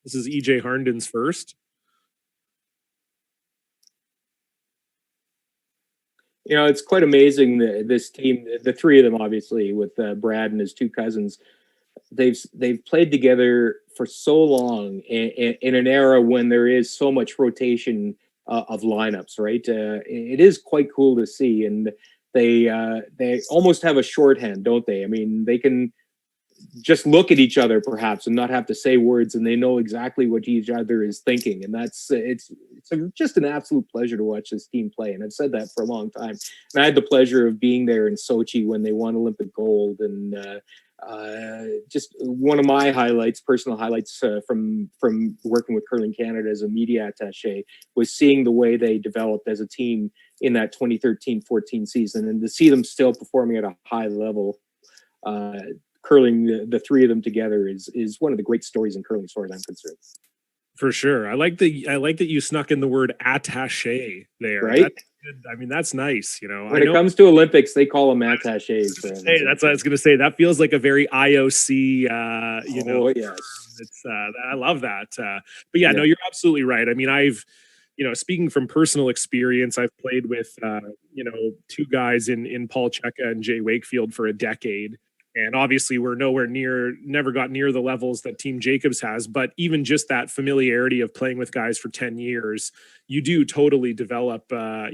This is EJ Harnden's first. You know, it's quite amazing that this team, the three of them, obviously, with Brad and his two cousins, they've played together for so long in an era when there is so much rotation of lineups, right? It is quite cool to see, and they almost have a shorthand, don't they? I mean, they can just look at each other perhaps and not have to say words, and they know exactly what each other is thinking. And that's just an absolute pleasure to watch this team play. And I've said that for a long time. And I had the pleasure of being there in Sochi when they won Olympic gold, and just one of my personal highlights from working with Curling Canada as a media attaché was seeing the way they developed as a team in that 2013-14 season, and to see them still performing at a high level. Curling the three of them together is one of the great stories in curling, as far as I'm concerned. For sure. I like that you snuck in the word attaché there. Right? That's good. I mean, that's nice. You know, When it comes to Olympics, they call them attachés. Hey, that's what I was going to say. That feels like a very IOC, Oh, yes. It's I love that. But yeah, no, you're absolutely right. I mean, speaking from personal experience, I've played with, two guys in Paul Cheka and Jay Wakefield for a decade. And obviously we're never got near the levels that Team Jacobs has, but even just that familiarity of playing with guys for 10 years, you do totally develop, a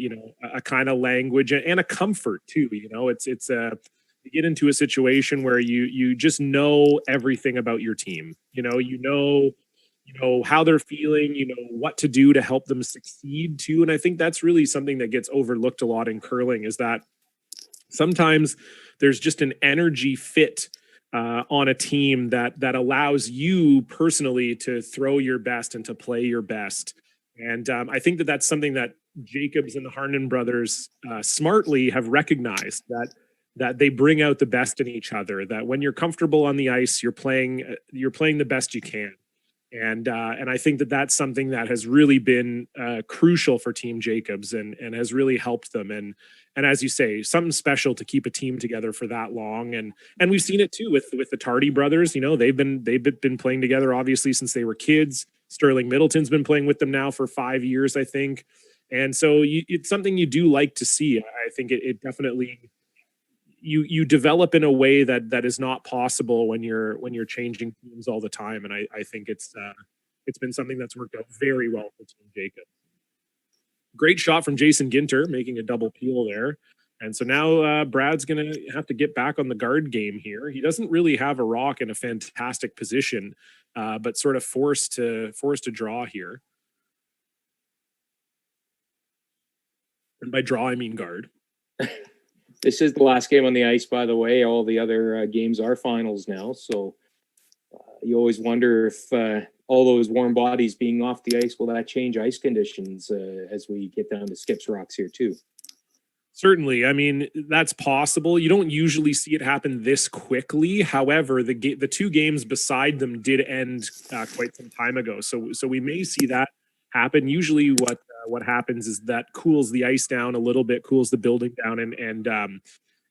kind of language and a comfort too. You know, it's you get into a situation where you just know everything about your team. You know how they're feeling, you know what to do to help them succeed too. And I think that's really something that gets overlooked a lot in curling, is that sometimes there's just an energy fit on a team that allows you personally to throw your best and to play your best. And I think that that's something that Jacobs and the Harnden brothers smartly have recognized, that they bring out the best in each other, that when you're comfortable on the ice, you're playing the best you can. And I think that that's something that has really been crucial for Team Jacobs and has really helped them. And as you say, something special to keep a team together for that long. And we've seen it too with the Tardi brothers. You know, they've been playing together obviously since they were kids. Sterling Middleton's been playing with them now for 5 years, I think. And so it's something you do like to see. I think it definitely you develop in a way that is not possible when you're changing teams all the time. And I think it's been something that's worked out very well for Team Jacob. Great shot from Jason Ginter, making a double peel there. And so now Brad's going to have to get back on the guard game here. He doesn't really have a rock in a fantastic position, but sort of forced to draw here. And by draw, I mean guard. This is the last game on the ice, by the way. All the other games are finals now. So you always wonder if all those warm bodies being off the ice, will that change ice conditions as we get down to Skips Rocks here too? Certainly. I mean, that's possible. You don't usually see it happen this quickly. However, the two games beside them did end quite some time ago. So we may see that happen. Usually what happens is that cools the ice down a little bit, cools the building down, and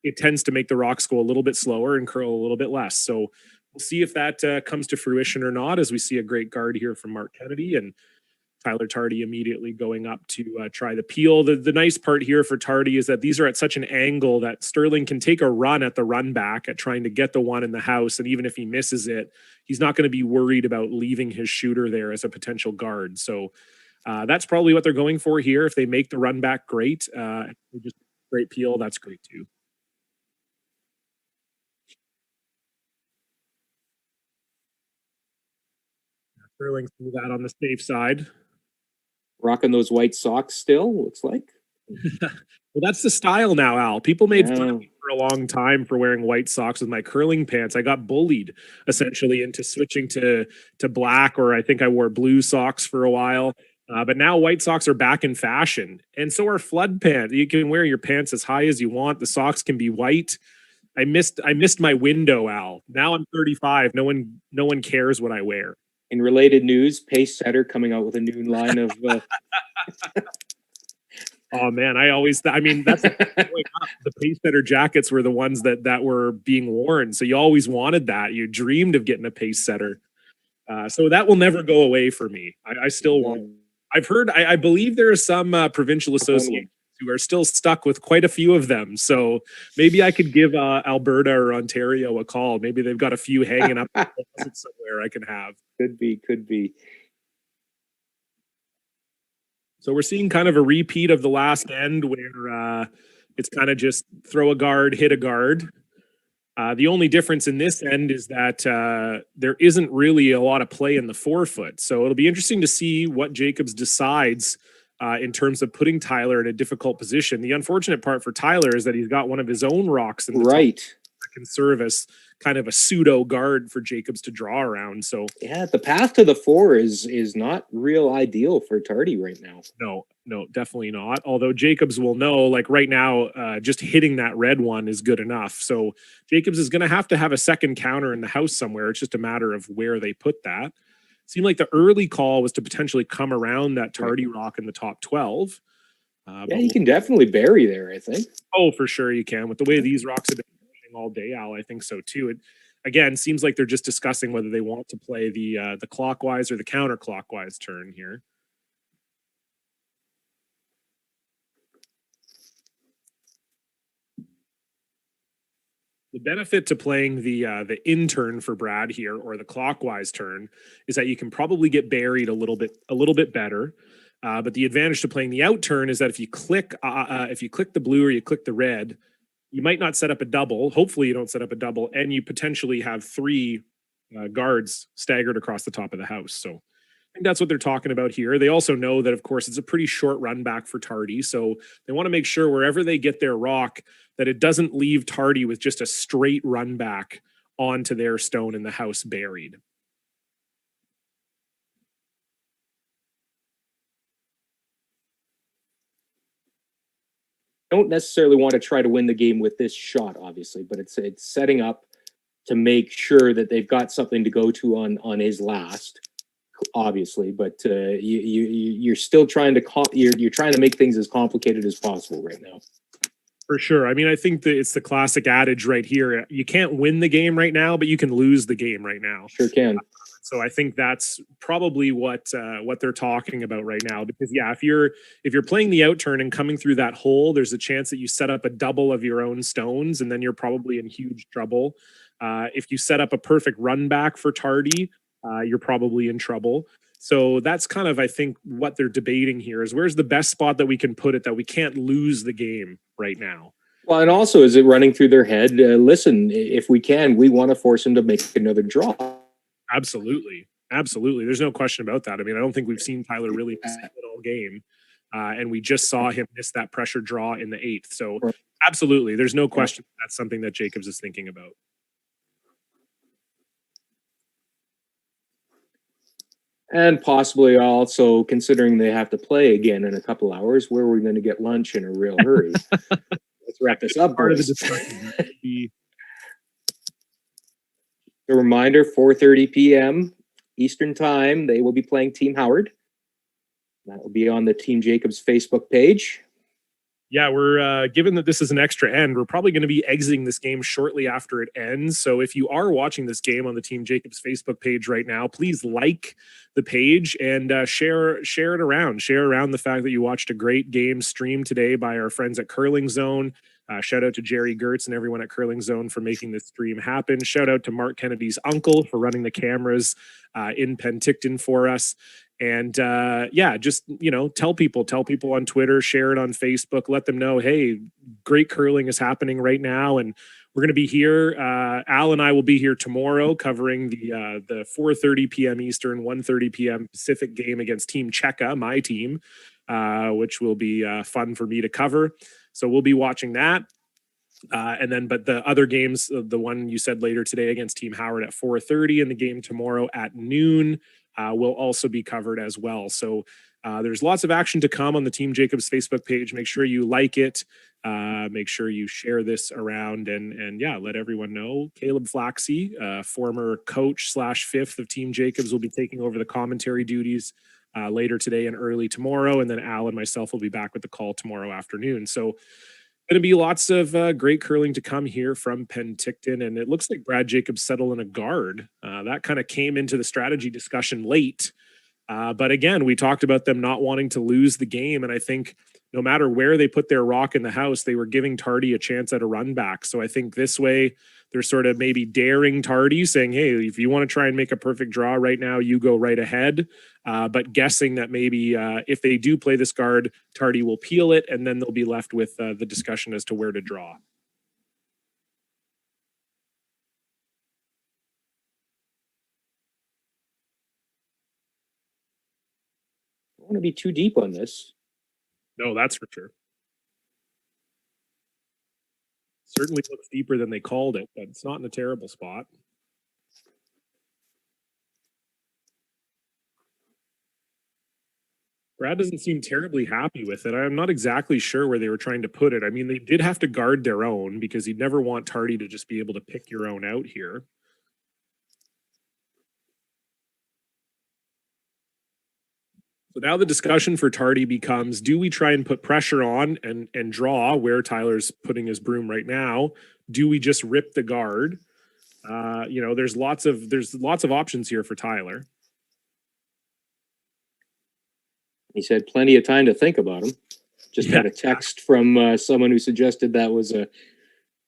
it tends to make the rocks go a little bit slower and curl a little bit less. So we'll see if that comes to fruition or not, as we see a great guard here from Mark Kennedy and Tyler Tardi immediately going up to try the peel. The nice part here for Tardi is that these are at such an angle that Sterling can take a run at the run back at trying to get the one in the house. And even if he misses it, he's not going to be worried about leaving his shooter there as a potential guard. So that's probably what they're going for here. If they make the run back, great. If they just great peel, that's great too. Sterling's do that on the safe side. Rocking those white socks still, looks like. Well, that's the style now, Al. People made fun of me for a long time for wearing white socks with my curling pants. I got bullied essentially into switching to black, or I think I wore blue socks for a while. But now white socks are back in fashion, and so are flood pants. You can wear your pants as high as you want. The socks can be white. I missed my window, Al. Now I'm 35. No one cares what I wear. In related news, Pace Setter coming out with a new line of. Oh man, that's the Pace Setter jackets were the ones that were being worn. So you always wanted that. You dreamed of getting a Pace Setter. So that will never go away for me. I still want. I've heard. I believe there are some provincial associations who are still stuck with quite a few of them. So maybe I could give Alberta or Ontario a call. Maybe they've got a few hanging up somewhere I can have. Could be. So we're seeing kind of a repeat of the last end where it's kind of just throw a guard, hit a guard. The only difference in this end is that there isn't really a lot of play in the 4-foot. So it'll be interesting to see what Jacobs decides in terms of putting Tyler in a difficult position. The unfortunate part for Tyler is that he's got one of his own rocks in the top that can serve as kind of a pseudo guard for Jacobs to draw around. So yeah, the path to the 4 is not real ideal for Tardi right now. No, definitely not. Although Jacobs will know, like right now, just hitting that red one is good enough. So Jacobs is going to have a second counter in the house somewhere. It's just a matter of where they put that. Seemed like the early call was to potentially come around that Tardi rock in the top 12. Yeah, you can definitely bury there, I think. Oh, for sure you can. With the way these rocks have been all day, Al, I think so too. It again seems like they're just discussing whether they want to play the clockwise or the counterclockwise turn here. The benefit to playing the in turn for Brad here, or the clockwise turn, is that you can probably get buried a little bit better. But the advantage to playing the out turn is that if you click the blue or you click the red, you might not set up a double. Hopefully you don't set up a double, and you potentially have 3 guards staggered across the top of the house. So I think that's what they're talking about here. They also know that, of course, it's a pretty short run back for Tardi. So they want to make sure wherever they get their rock that it doesn't leave Tardi with just a straight run back onto their stone in the house buried. Don't necessarily want to try to win the game with this shot, obviously, but it's setting up to make sure that they've got something to go to on his last, obviously. But you're still trying to you're trying to make things as complicated as possible right now. For sure. I mean, I think that it's the classic adage right here. You can't win the game right now, but you can lose the game right now. Sure can. So I think that's probably what they're talking about right now. Because yeah, if you're playing the out turn and coming through that hole, there's a chance that you set up a double of your own stones, and then you're probably in huge trouble. If you set up a perfect run back for Tardi, you're probably in trouble. So that's kind of, I think, what they're debating here is where's the best spot that we can put it that we can't lose the game right now. Well, and also, is it running through their head? Listen, if we can, we want to force him to make another draw. Absolutely. There's no question about that. I mean, I don't think we've seen Tyler really miss it all game. And we just saw him miss that pressure draw in the 8th. So absolutely, there's no question that's something that Jacobs is thinking about. And possibly also considering they have to play again in a couple hours, where are we going to get lunch in a real hurry? Let's wrap this up. Part of the discussion. A reminder, 4:30 p.m. Eastern Time, they will be playing Team Howard. That will be on the Team Jacobs Facebook page. Yeah, we're given that this is an extra end, we're probably going to be exiting this game shortly after it ends. So if you are watching this game on the Team Jacobs Facebook page right now, please like the page and share it around. Share around the fact that you watched a great game streamed today by our friends at Curling Zone. Shout out to Jerry Gertz and everyone at Curling Zone for making this stream happen. Shout out to Mark Kennedy's uncle for running the cameras in Penticton for us. And yeah, just, tell people on Twitter, share it on Facebook, let them know, hey, great curling is happening right now. And we're going to be here. Al and I will be here tomorrow covering the 4:30 p.m. Eastern, 1:30 p.m. Pacific game against Team Czeka, my team, which will be fun for me to cover. So we'll be watching that. But the other games, the one you said later today against Team Howard at 4:30 and the game tomorrow at noon, will also be covered as well. So there's lots of action to come on the Team Jacobs Facebook page. Make sure you like it. Make sure you share this around and yeah, let everyone know. Caleb Flaxey, former coach / 5th of Team Jacobs, will be taking over the commentary duties later today and early tomorrow. And then Al and myself will be back with the call tomorrow afternoon. So going to be lots of great curling to come here from Penticton. And it looks like Brad Jacobs settled in a guard. That kind of came into the strategy discussion late. But again, we talked about them not wanting to lose the game. And I think no matter where they put their rock in the house, they were giving Tardi a chance at a run back. So I think this way they're sort of maybe daring Tardi, saying, hey, if you want to try and make a perfect draw right now, you go right ahead. But guessing that maybe if they do play this guard, Tardi will peel it, and then they'll be left with the discussion as to where to draw. want to be too deep on this. No, that's for sure. Certainly looks deeper than they called it, but it's not in a terrible spot. Brad doesn't seem terribly happy with it. I'm not exactly sure where they were trying to put it. I mean, they did have to guard their own because you'd never want Tardi to just be able to pick your own out here. So now the discussion for Tardi becomes, do we try and put pressure on and draw where Tyler's putting his broom right now? Do we just rip the guard? You know, there's lots of options here for Tyler. He said plenty of time to think about him. Just got a text from someone who suggested that was a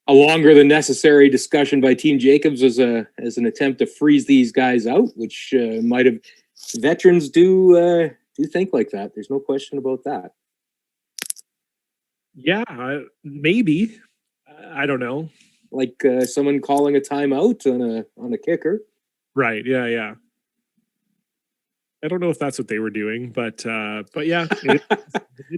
longer than necessary discussion by Team Jacobs as an attempt to freeze these guys out, which might have veterans do think like that. There's no question about that. Yeah, maybe. I don't know. Like someone calling a timeout on a kicker. Right. Yeah. I don't know if that's what they were doing, but yeah,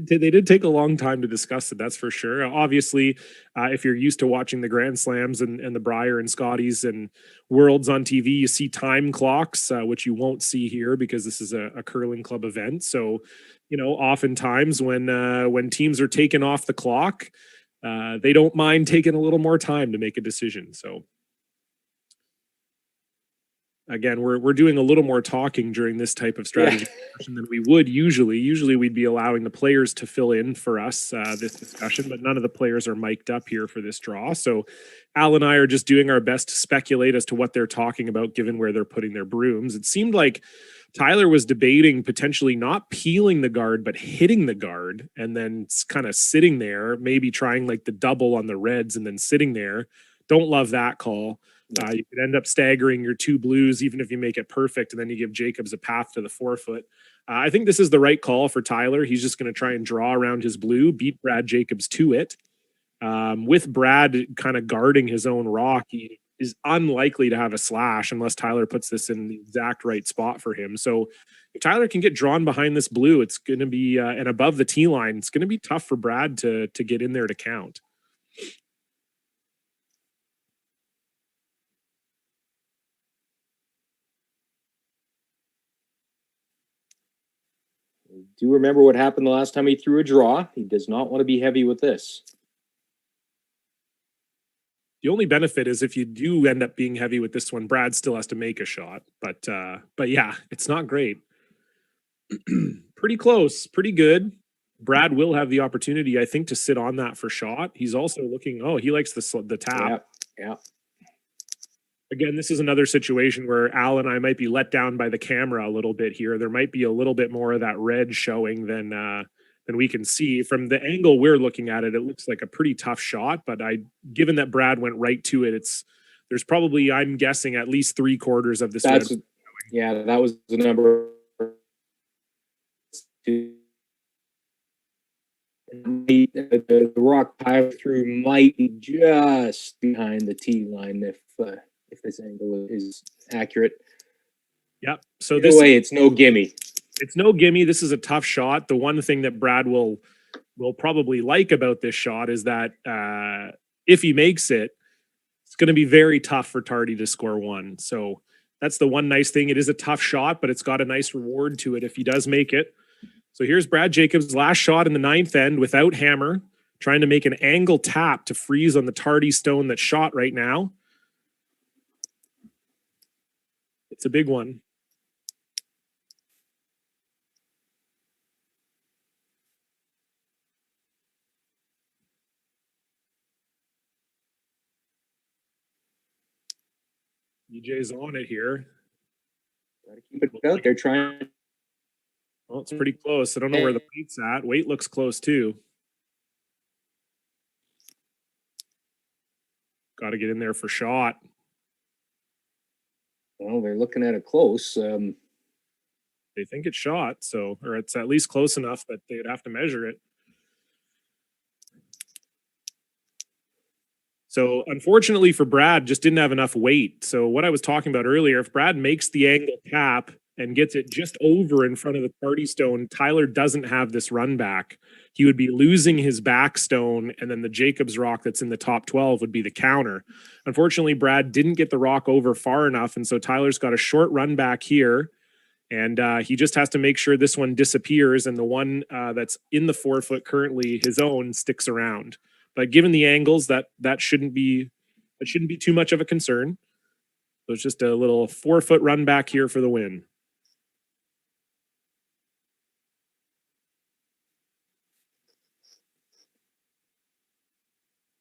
they did take a long time to discuss it. That's for sure. Obviously, if you're used to watching the Grand Slams and the Brier and Scotties and Worlds on TV, you see time clocks, which you won't see here because this is a curling club event. So, you know, oftentimes when teams are taken off the clock, they don't mind taking a little more time to make a decision. So. Again, we're doing a little more talking during this type of strategy discussion than we would usually. Usually we'd be allowing the players to fill in for us this discussion, but none of the players are mic'd up here for this draw. So Al and I are just doing our best to speculate as to what they're talking about given where they're putting their brooms. It seemed like Tyler was debating potentially not peeling the guard, but hitting the guard and then kind of sitting there, maybe trying like the double on the reds and then sitting there. Don't love that call. You could end up staggering your two blues, even if you make it perfect, and then you give Jacobs a path to the forefoot. I think this is the right call for Tyler. He's just going to try and draw around his blue, beat Brad Jacobs to it. With Brad kind of guarding his own rock, he is unlikely to have a slash unless Tyler puts this in the exact right spot for him. So if Tyler can get drawn behind this blue, it's going to be, and above the tee line, it's going to be tough for Brad to get in there to count. Do remember what happened the last time he threw a draw. He does not want to be heavy with this. The only benefit is if you do end up being heavy with this one, Brad still has to make a shot. But yeah, it's not great. Pretty close, pretty good. Brad will have the opportunity, I think, to sit on that for shot. He's also looking, he likes the tap. Yeah. Again, this is another situation where Al and I might be let down by the camera a little bit here. There might be a little bit more of that red showing than we can see. From the angle we're looking at it, it looks like a pretty tough shot. But given that Brad went right to it, there's probably, I'm guessing, at least 3/4 of this. That was the number. The rock pile through might be just behind the tee line if this angle is accurate. Yep. So this way, it's no gimme. It's no gimme. This is a tough shot. The one thing that Brad will probably like about this shot is that if he makes it, it's going to be very tough for Tardi to score one. So that's the one nice thing. It is a tough shot, but it's got a nice reward to it if he does make it. So here's Brad Jacobs' last shot in the ninth end without hammer, trying to make an angle tap to freeze on the Tardi stone that's shot right now. It's a big one. DJ's on it here. Gotta keep it out. They're trying. Well, it's pretty close. I don't know where the weight's at. Weight looks close too. Got to get in there for shot. Well, they're looking at it close. They think it's shot, or it's at least close enough that they'd have to measure it. So unfortunately for Brad, just didn't have enough weight. So what I was talking about earlier, if Brad makes the angle tap and gets it just over in front of the Tardi stone, Tyler doesn't have this run back. He would be losing his back stone, and then the Jacobs rock that's in the top 12 would be the counter. Unfortunately, Brad didn't get the rock over far enough, and so Tyler's got a short run back here, and he just has to make sure this one disappears, and the one that's in the 4-foot currently, his own, sticks around. But given the angles, that shouldn't be too much of a concern. So it's just a little 4-foot run back here for the win.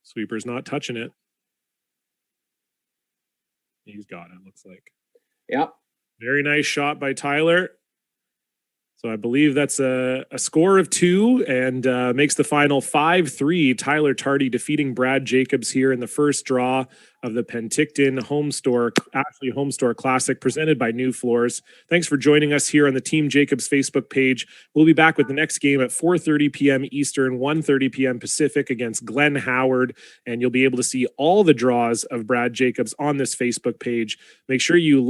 Sweeper's not touching it. He's got it, looks like. Yeah. Very nice shot by Tyler. So I believe that's a score of 2 and makes the final 5-3. Tyler Tardi defeating Brad Jacobs here in the first draw of the Penticton Ashley HomeStore Classic presented by New Floors. Thanks for joining us here on the Team Jacobs Facebook page. We'll be back with the next game at 4:30 p.m. Eastern, 1:30 p.m. Pacific against Glenn Howard. And you'll be able to see all the draws of Brad Jacobs on this Facebook page. Make sure you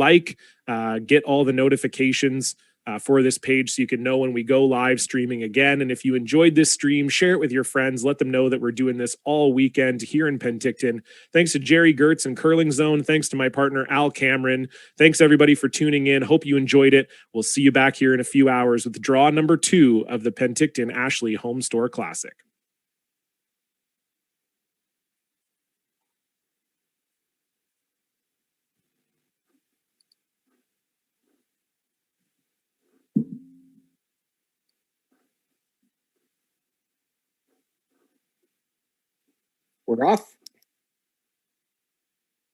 get all the notifications for this page so you can know when we go live streaming again. And if you enjoyed this stream, share it with your friends. Let them know that we're doing this all weekend here in Penticton. Thanks to Jerry Gertz and Curling Zone. Thanks to my partner, Al Cameron. Thanks, everybody, for tuning in. Hope you enjoyed it. We'll see you back here in a few hours with draw number 2 of the Penticton Ashley HomeStore Classic. We're off.